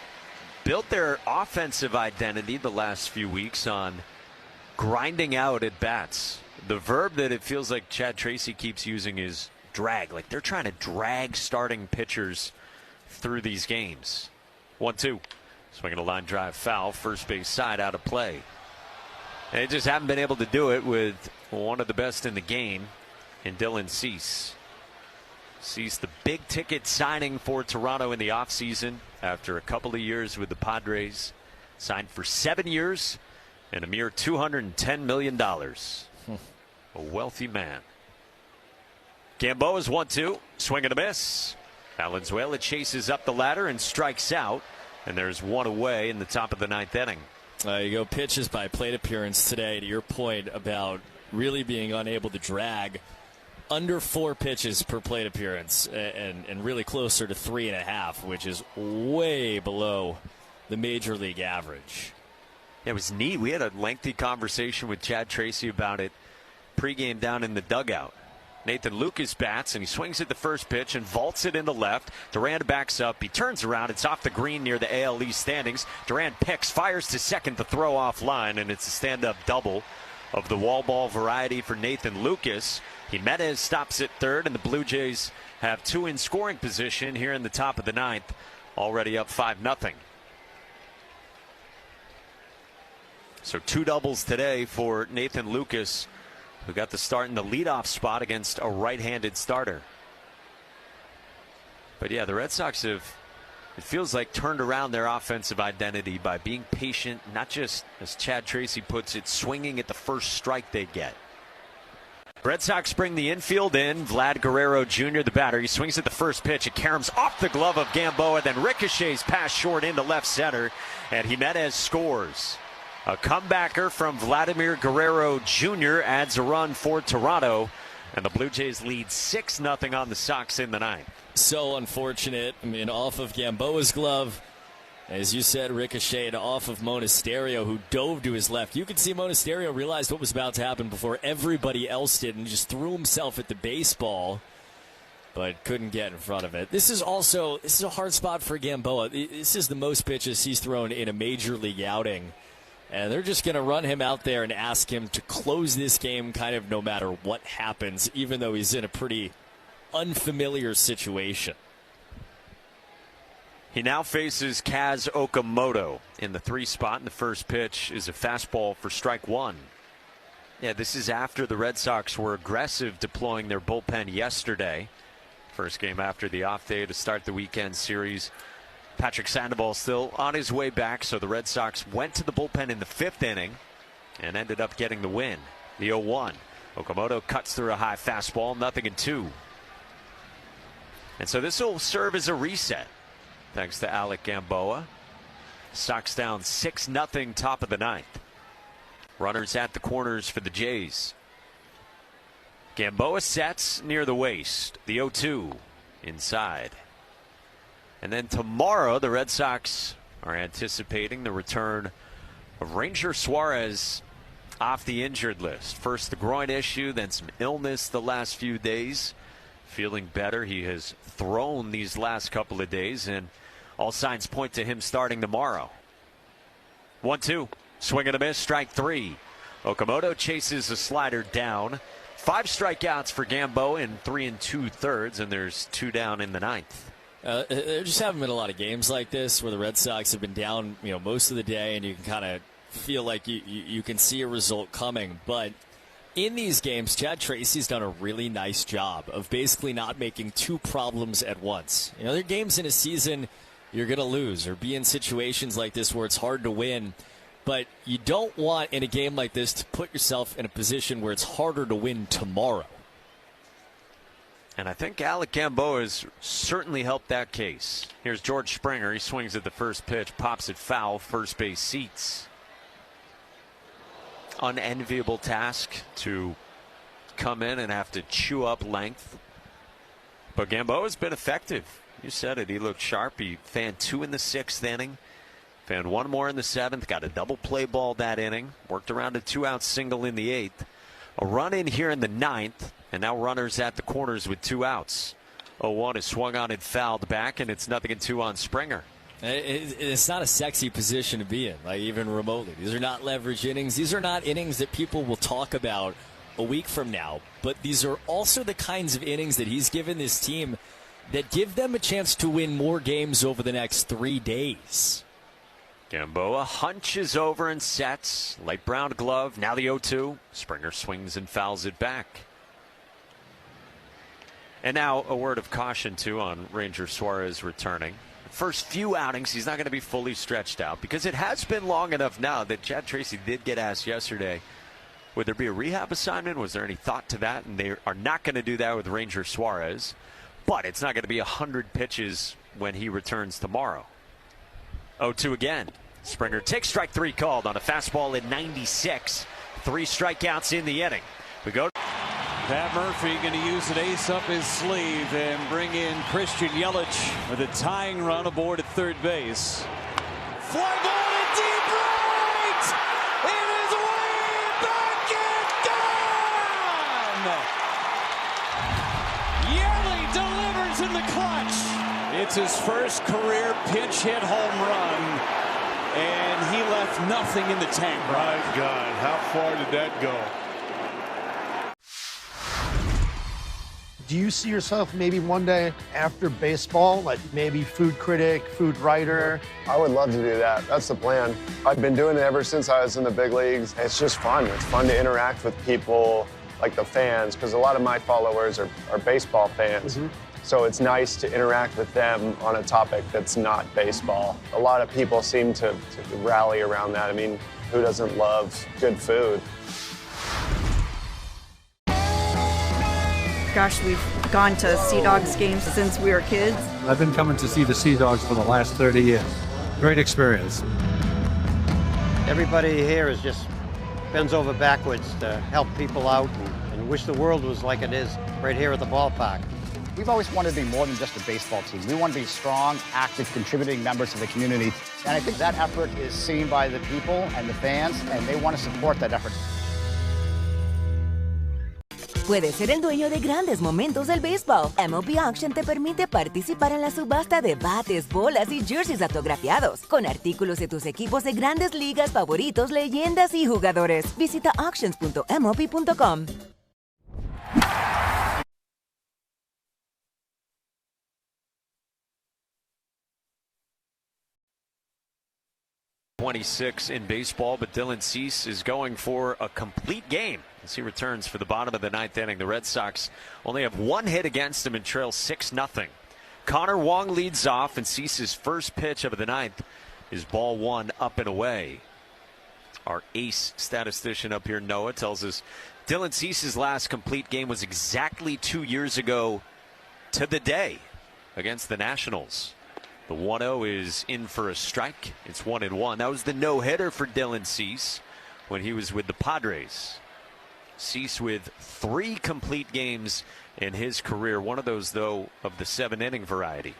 built their offensive identity the last few weeks on grinding out at bats. The verb that it feels like Chad Tracy keeps using is drag. Like they're trying to drag starting pitchers through these games. 1-2. Swinging a line drive foul, first base side out of play. And they just haven't been able to do it with one of the best in the game in Dylan Cease. Cease, the big ticket signing for Toronto in the offseason after a couple of years with the Padres. Signed for 7 years and a mere $210 million. A wealthy man. Gamboa's 1-2. Swing and a miss. Valenzuela chases up the ladder and strikes out. And there's one away in the top of the 9th inning. There you go. Pitches by plate appearance today. To your point about really being unable to drag, under 4 pitches per plate appearance and really closer to 3.5, which is way below the major league average. It was neat. We had a lengthy conversation with Chad Tracy about it pregame down in the dugout. Nathan Lucas bats and he swings at the first pitch and vaults it into left. Duran backs up. He turns around. It's off the green near the AL East standings. Duran picks, fires to second to throw off line, and it's a stand-up double of the wall ball variety for Nathan Lucas. Jimenez stops at third, and the Blue Jays have 2 in scoring position here in the top of the 9th, already up 5-0. So 2 doubles today for Nathan Lucas, who got the start in the leadoff spot against a right-handed starter. But yeah, the Red Sox have, it feels like, turned around their offensive identity by being patient, not just, as Chad Tracy puts it, swinging at the first strike they get. Red Sox bring the infield in. Vlad Guerrero Jr., the batter. He swings at the first pitch. It caroms off the glove of Gamboa, then ricochets past short into left center, and Jimenez scores. A comebacker from Vladimir Guerrero Jr. adds a run for Toronto, and the Blue Jays lead 6-0 on the Sox in the 9th. So unfortunate. I mean, off of Gamboa's glove. As you said, ricocheted off of Monasterio, who dove to his left. You could see Monasterio realized what was about to happen before everybody else did and just threw himself at the baseball. but couldn't get in front of it. This is a hard spot for Gamboa. This is the most pitches he's thrown in a major league outing. And they're just going to run him out there and ask him to close this game kind of no matter what happens, even though he's in a pretty unfamiliar situation. He now faces Kaz Okamoto in the 3 spot, and the first pitch is a fastball for strike 1. Yeah, this is after the Red Sox were aggressive deploying their bullpen yesterday. First game after the off day to start the weekend series. Patrick Sandoval still on his way back, so the Red Sox went to the bullpen in the 5th inning and ended up getting the win. The 0-1. Okamoto cuts through a high fastball, 0-2. And so this will serve as a reset, thanks to Alec Gamboa. Sox down 6-0, top of the 9th. Runners at the corners for the Jays. Gamboa sets near the waist. The 0-2 inside. And then tomorrow, the Red Sox are anticipating the return of Ranger Suarez off the injured list. First the groin issue, then some illness the last few days. Feeling better. He has thrown these last couple of days, and all signs point to him starting tomorrow. 1-2. Swing and a miss, strike 3. Okamoto chases a slider down. 5 strikeouts for Gamboa in 3 2/3, and there's 2 down in the 9th. There just haven't been a lot of games like this where the Red Sox have been down, most of the day, and you can kind of feel like you can see a result coming. But in these games, Chad Tracy's done a really nice job of basically not making 2 problems at once. There are games in a season you're going to lose or be in situations like this where it's hard to win. But you don't want, in a game like this, to put yourself in a position where it's harder to win tomorrow. And I think Alec Gamboa has certainly helped that case. Here's George Springer. He swings at the first pitch, pops it foul, first base seats. Unenviable task to come in and have to chew up length. But Gamboa's been effective. You said it. He looked sharp. He fanned 2 in the 6th inning. Fanned 1 more in the 7th. Got a double play ball that inning. Worked around a 2-out single in the 8th. A run in here in the 9th. And now runners at the corners with 2 outs. 0-1 is swung on and fouled back, and it's 0-2 on Springer. It's not a sexy position to be in, like even remotely. These are not leverage innings. These are not innings that people will talk about a week from now. But these are also the kinds of innings that he's given this team that give them a chance to win more games over the next 3 days. Gamboa hunches over and sets. Light brown glove. Now the 0-2. Springer swings and fouls it back. And now a word of caution, too, on Ranger Suarez returning. First few outings, he's not going to be fully stretched out because it has been long enough now that Chad Tracy did get asked yesterday, would there be a rehab assignment? Was there any thought to that? And they are not going to do that with Ranger Suarez. But it's not going to be 100 pitches when he returns tomorrow. 0-2 again. Springer takes strike 3 called on a fastball at 96. 3 strikeouts in the inning. We go. Pat Murphy going to use an ace up his sleeve and bring in Christian Yelich with a tying run aboard at third base. Fly ball to deep right! It is way back and gone! Yelich delivers in the clutch. It's his first career pinch hit home run, and he left nothing in the tank. My God, how far did that go? Do you see yourself maybe one day after baseball, like maybe food critic, food writer? I would love to do that. That's the plan. I've been doing it ever since I was in the big leagues. It's just fun. It's fun to interact with people, like the fans, because a lot of my followers are baseball fans. So it's nice to interact with them on a topic that's not baseball. A lot of people seem to rally around that. I mean, who doesn't love good food? Gosh, we've gone to Sea Dogs games since we were kids. I've been coming to see the Sea Dogs for the last 30 years. Great experience. Everybody here is just bends over backwards to help people out and wish the world was like it is right here at the ballpark. We've always wanted to be more than just a baseball team. We want to be strong, active, contributing members of the community. And I think that effort is seen by the people and the fans, and they want to support that effort. Puedes ser el dueño de grandes momentos del béisbol. MLB Auction te permite participar en la subasta de bates, bolas y jerseys autografiados, con artículos de tus equipos de grandes ligas favoritos, leyendas y jugadores. Visita auctions.mlb.com. .26 in baseball, but Dylan Cease is going for a complete game as he returns for the bottom of the ninth inning. The Red Sox only have one hit against him and trail 6-0. Connor Wong leads off, and Cease's first pitch of the ninth is ball one, up and away. Our ace statistician up here, Noah, tells us Dylan Cease's last complete game was exactly 2 years ago to the day against the Nationals. The 1-0 is in for a strike. It's 1-1. That was the no-hitter for Dylan Cease when he was with the Padres. Cease with 3 complete games in his career. One of those, though, of the 7-inning variety.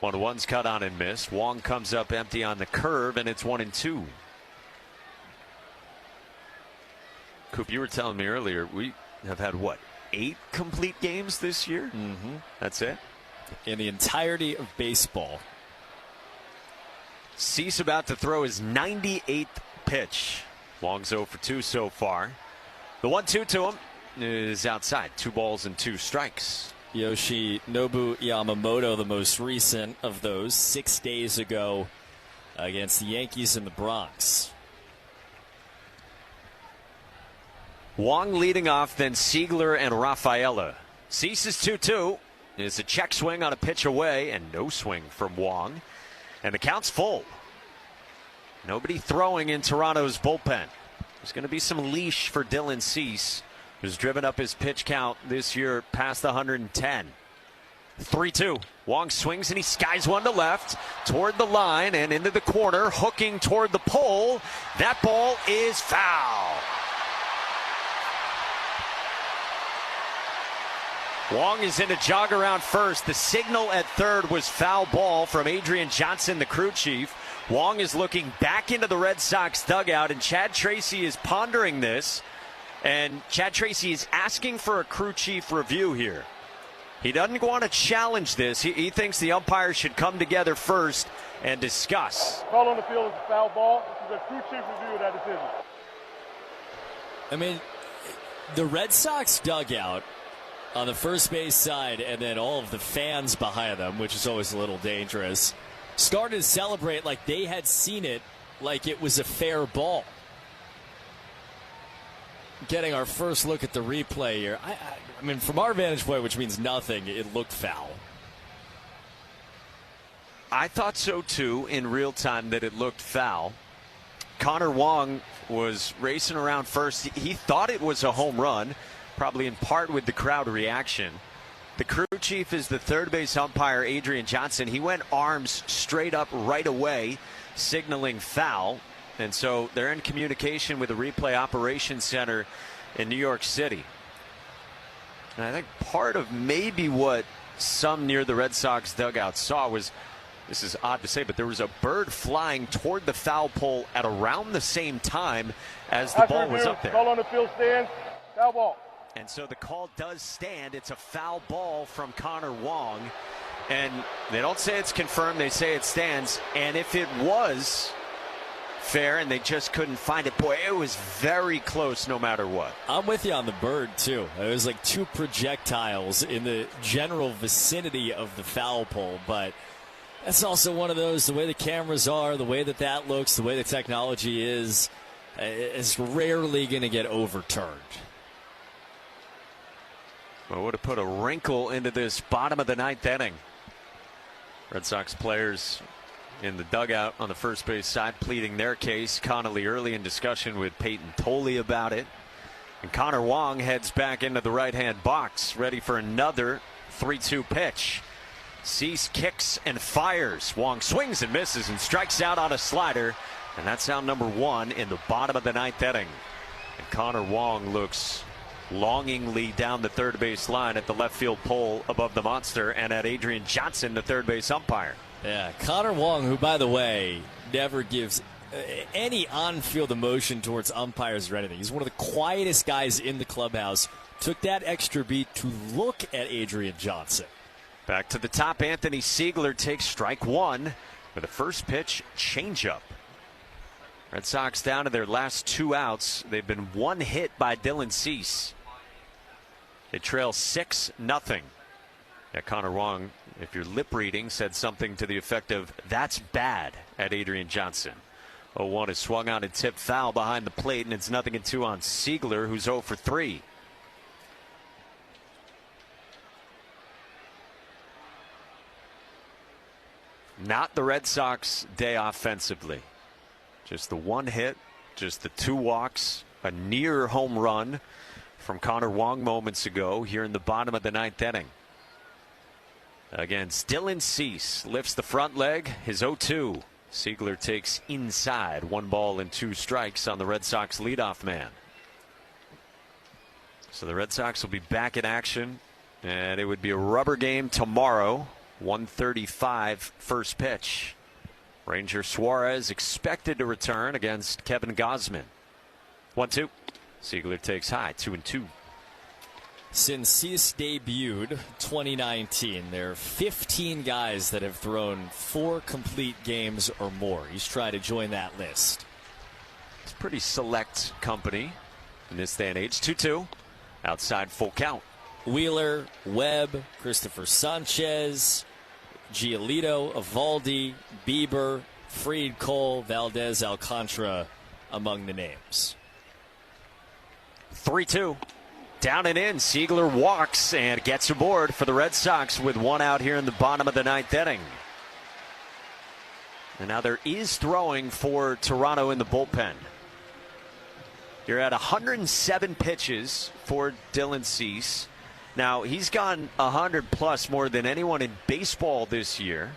1-1's cut on and missed. Wong comes up empty on the curve, and it's 1-2. Coop, you were telling me earlier we have had, what, 8 complete games this year? Mm-hmm. That's it? In the entirety of baseball. Cease about to throw his 98th pitch. Wong's 0 for 2 so far. The 1-2 to him is outside. 2 balls and 2 strikes. Yoshinobu Yamamoto, the most recent of those, 6 days ago against the Yankees in the Bronx. Wong leading off, then Siegler and Rafaela. Cease's 2-2 is a check swing on a pitch away, and no swing from Wong. And the count's full. Nobody throwing in Toronto's bullpen. There's going to be some leash for Dylan Cease, who's driven up his pitch count this year past 110. 3-2. Wong swings and he skies one to left toward the line and into the corner, hooking toward the pole. That ball is foul. Wong is in a jog around first. The signal at third was foul ball from Adrian Johnson, the crew chief. Wong is looking back into the Red Sox dugout, and Chad Tracy is pondering this. And Chad Tracy is asking for a crew chief review here. He doesn't want to challenge this. He thinks the umpires should come together first and discuss. Call on the field is a foul ball. This is a crew chief review of that decision. I mean, the Red Sox dugout on the first base side, and then all of the fans behind them, which is always a little dangerous, started to celebrate like they had seen it, like it was a fair ball. Getting our first look at the replay here. I mean, from our vantage point, which means nothing, it looked foul. I thought so, too, in real time, that it looked foul. Connor Wong was racing around first. He thought it was a home run, probably in part with the crowd reaction. The crew chief is the third base umpire, Adrian Johnson. He went arms straight up right away, signaling foul. And so they're in communication with the replay operations center in New York City. And I think part of maybe what some near the Red Sox dugout saw was, this is odd to say, but there was a bird flying toward the foul pole at around the same time as the ball was up there. Call on the field stands. Foul ball. And so the call does stand. It's a foul ball from Connor Wong. And they don't say it's confirmed. They say it stands. And if it was fair and they just couldn't find it, boy, it was very close no matter what. I'm with you on the bird, too. It was like 2 projectiles in the general vicinity of the foul pole. But that's also one of those, the way the cameras are, the way that looks, the way the technology is rarely going to get overturned. Well, would have put a wrinkle into this bottom of the ninth inning. Red Sox players in the dugout on the first base side pleading their case. Connolly early in discussion with Peyton Tolley about it. And Connor Wong heads back into the right-hand box, ready for another 3-2 pitch. Cease kicks and fires. Wong swings and misses and strikes out on a slider. And that's out number 1 in the bottom of the ninth inning. And Connor Wong looks longingly down the third base line at the left field pole above the monster and at Adrian Johnson, the third base umpire. Yeah, Connor Wong, who, by the way, never gives any on-field emotion towards umpires or anything. He's one of the quietest guys in the clubhouse, took that extra beat to look at Adrian Johnson. Back to the top, Anthony Siegler takes strike one with a first pitch changeup. Red Sox down to their last 2 outs. They've been 1 hit by Dylan Cease. They trail 6-0. Yeah, Connor Wong, if you're lip reading, said something to the effect of, "That's bad," at Adrian Johnson. 0-1 is swung on and tipped foul behind the plate, and it's 0-2 on Siegler, who's 0 for 3. Not the Red Sox day offensively. Just the 1 hit, just the 2 walks, a near home run from Connor Wong moments ago here in the bottom of the 9th inning. Against Dylan Cease, lifts the front leg, his 0-2. Siegler takes inside, 1 ball and 2 strikes on the Red Sox leadoff man. So the Red Sox will be back in action, and it would be a rubber game tomorrow. 1:35 first pitch. Ranger Suarez expected to return against Kevin Gausman. 1-2. Siegler takes high, 2-2. Since Cease debuted 2019, there are 15 guys that have thrown 4 complete games or more. He's trying to join that list. It's pretty select company in this day and age. 2-2. Outside full count. Wheeler, Webb, Christopher Sanchez, Giolito, Evaldi, Bieber, Fried, Cole, Valdez, Alcantara among the names. 3-2. Down and in. Siegler walks and gets aboard for the Red Sox with 1 out here in the bottom of the 9th inning. And now there is throwing for Toronto in the bullpen. You're at 107 pitches for Dylan Cease. Now, he's gone 100+ more than anyone in baseball this year.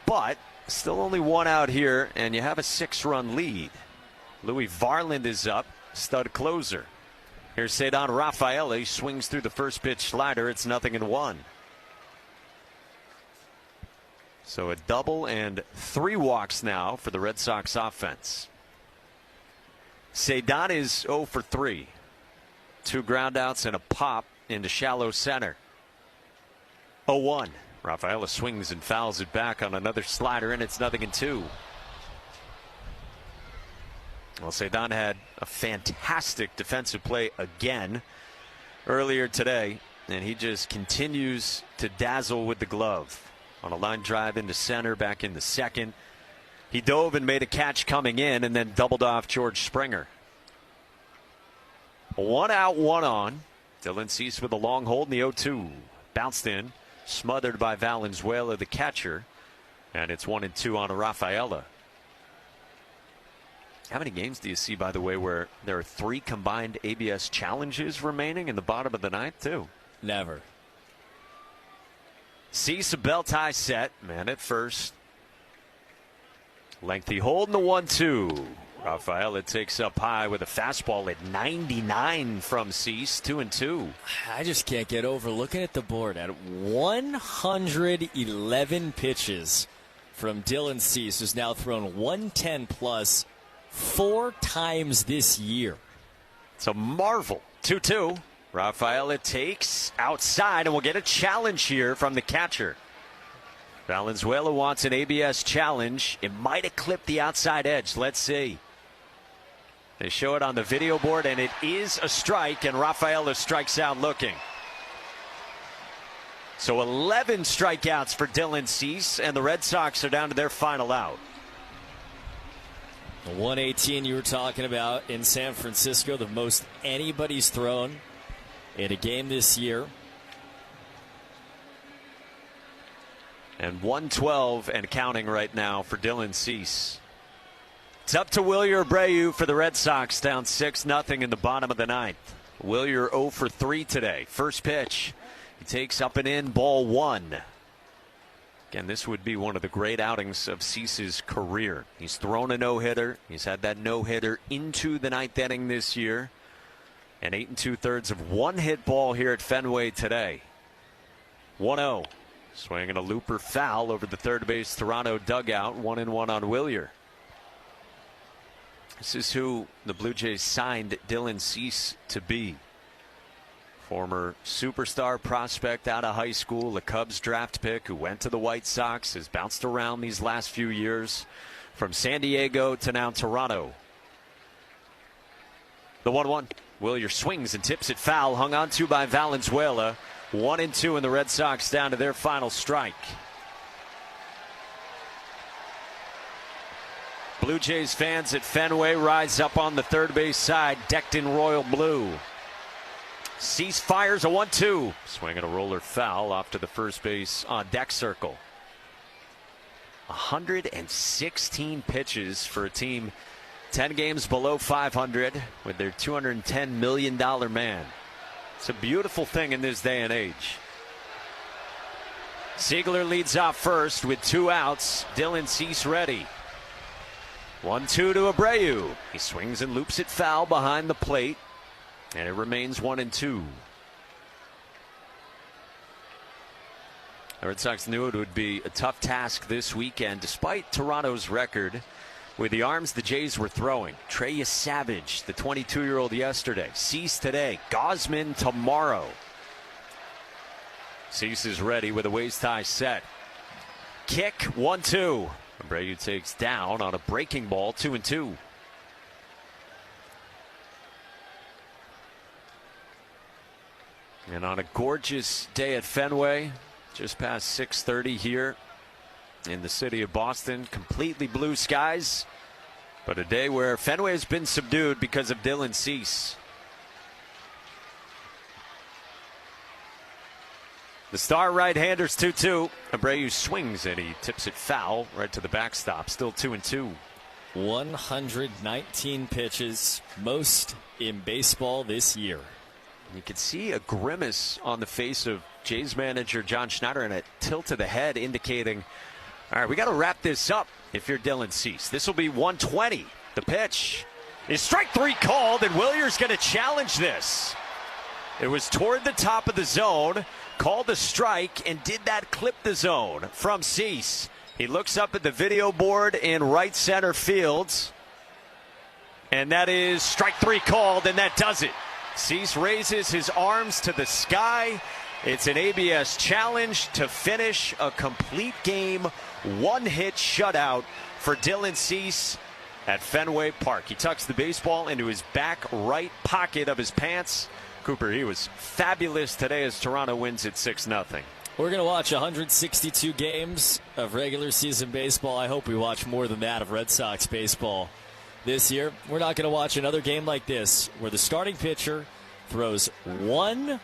But still only 1 out here, and you have a 6-run lead. Louis Varland is up, stud closer. Here's Ceddanne Rafaela. He swings through the first pitch slider. It's 0-1. So a double and 3 walks now for the Red Sox offense. Ceddanne is 0 for 3. 2 groundouts and a pop into shallow center. 0-1. Rafaela swings and fouls it back on another slider, and it's 0-2. Well, Ceddanne had a fantastic defensive play again earlier today, and he just continues to dazzle with the glove. On a line drive into center, back in the second. He dove and made a catch coming in, and then doubled off George Springer. 1 out, 1 on. Dylan Cease with a long hold in the 0-2. Bounced in, smothered by Valenzuela, the catcher. And it's 1-2 on Rafaela. How many games do you see, by the way, where there are 3 combined ABS challenges remaining in the bottom of the 9th, too? Never. Cease a belt high set. Man at first. Lengthy hold in the 1-2. Rafaela takes up high with a fastball at 99 from Cease. 2-2. I just can't get over looking at the board at 111 pitches from Dylan Cease, who's now thrown 110+ 4 times this year. It's a marvel. 2-2. Rafaela takes outside, and we'll get a challenge here from the catcher. Valenzuela wants an ABS challenge. It might have clipped the outside edge. Let's see. They show it on the video board, and it is a strike, and Rafaela strikes out looking. So 11 strikeouts for Dylan Cease, and the Red Sox are down to their final out. The 118 you were talking about in San Francisco, the most anybody's thrown in a game this year. And 112 and counting right now for Dylan Cease. It's up to Wilyer Abreu for the Red Sox, down 6-0 in the bottom of the 9th. Wilyer 0 for 3 today. First pitch. He takes up and in, ball 1. Again, this would be one of the great outings of Cease's career. He's thrown a no-hitter. He's had that no-hitter into the 9th inning this year. And 8 2/3 of 1-hit ball here at Fenway today. 1-0. Swinging a looper foul over the third base Toronto dugout. 1-1 on Wilyer. This is who the Blue Jays signed Dylan Cease to be. Former superstar prospect out of high school, a Cubs draft pick who went to the White Sox, has bounced around these last few years from San Diego to now Toronto. The 1-1. Willier swings and tips it foul, hung on to by Valenzuela. 1-2, and the Red Sox down to their final strike. Blue Jays fans at Fenway rise up on the third base side, decked in royal blue. Cease fires a 1-2. Swing and a roller foul off to the first base on deck circle. 116 pitches for a team 10 games below 500 with their $210 million man. It's a beautiful thing in this day and age. Siegler leads off first with 2 outs. Dylan Cease ready. 1-2 to Abreu. He swings and loops it foul behind the plate, and it remains 1-2. The Red Sox knew it would be a tough task this weekend, despite Toronto's record with the arms the Jays were throwing. Trey Savage, the 22-year-old yesterday. Cease today. Gausman tomorrow. Cease is ready with a waist high set. Kick 1-2. Abreu takes down on a breaking ball. 2-2. And on a gorgeous day at Fenway, just past 6:30 here in the city of Boston, completely blue skies, but a day where Fenway has been subdued because of Dylan Cease. The star right-hander's 2-2. Abreu swings and he tips it foul right to the backstop. Still 2-2. 119 pitches, most in baseball this year. You can see a grimace on the face of Jays manager John Schneider and a tilt of the head indicating, all right, we got to wrap this up if you're Dylan Cease. This will be 120. The pitch is strike 3 called, and Willier's going to challenge this. It was toward the top of the zone, called a strike, and did that clip the zone from Cease. He looks up at the video board in right center field, and that is strike 3 called, and that does it. Cease raises his arms to the sky. It's an ABS challenge to finish a complete game, 1-hit shutout for Dylan Cease at Fenway Park. He tucks the baseball into his back right pocket of his pants. Cooper, he was fabulous today as Toronto wins it 6-0. We're going to watch 162 games of regular season baseball. I hope we watch more than that of Red Sox baseball this year. We're not going to watch another game like this where the starting pitcher throws 1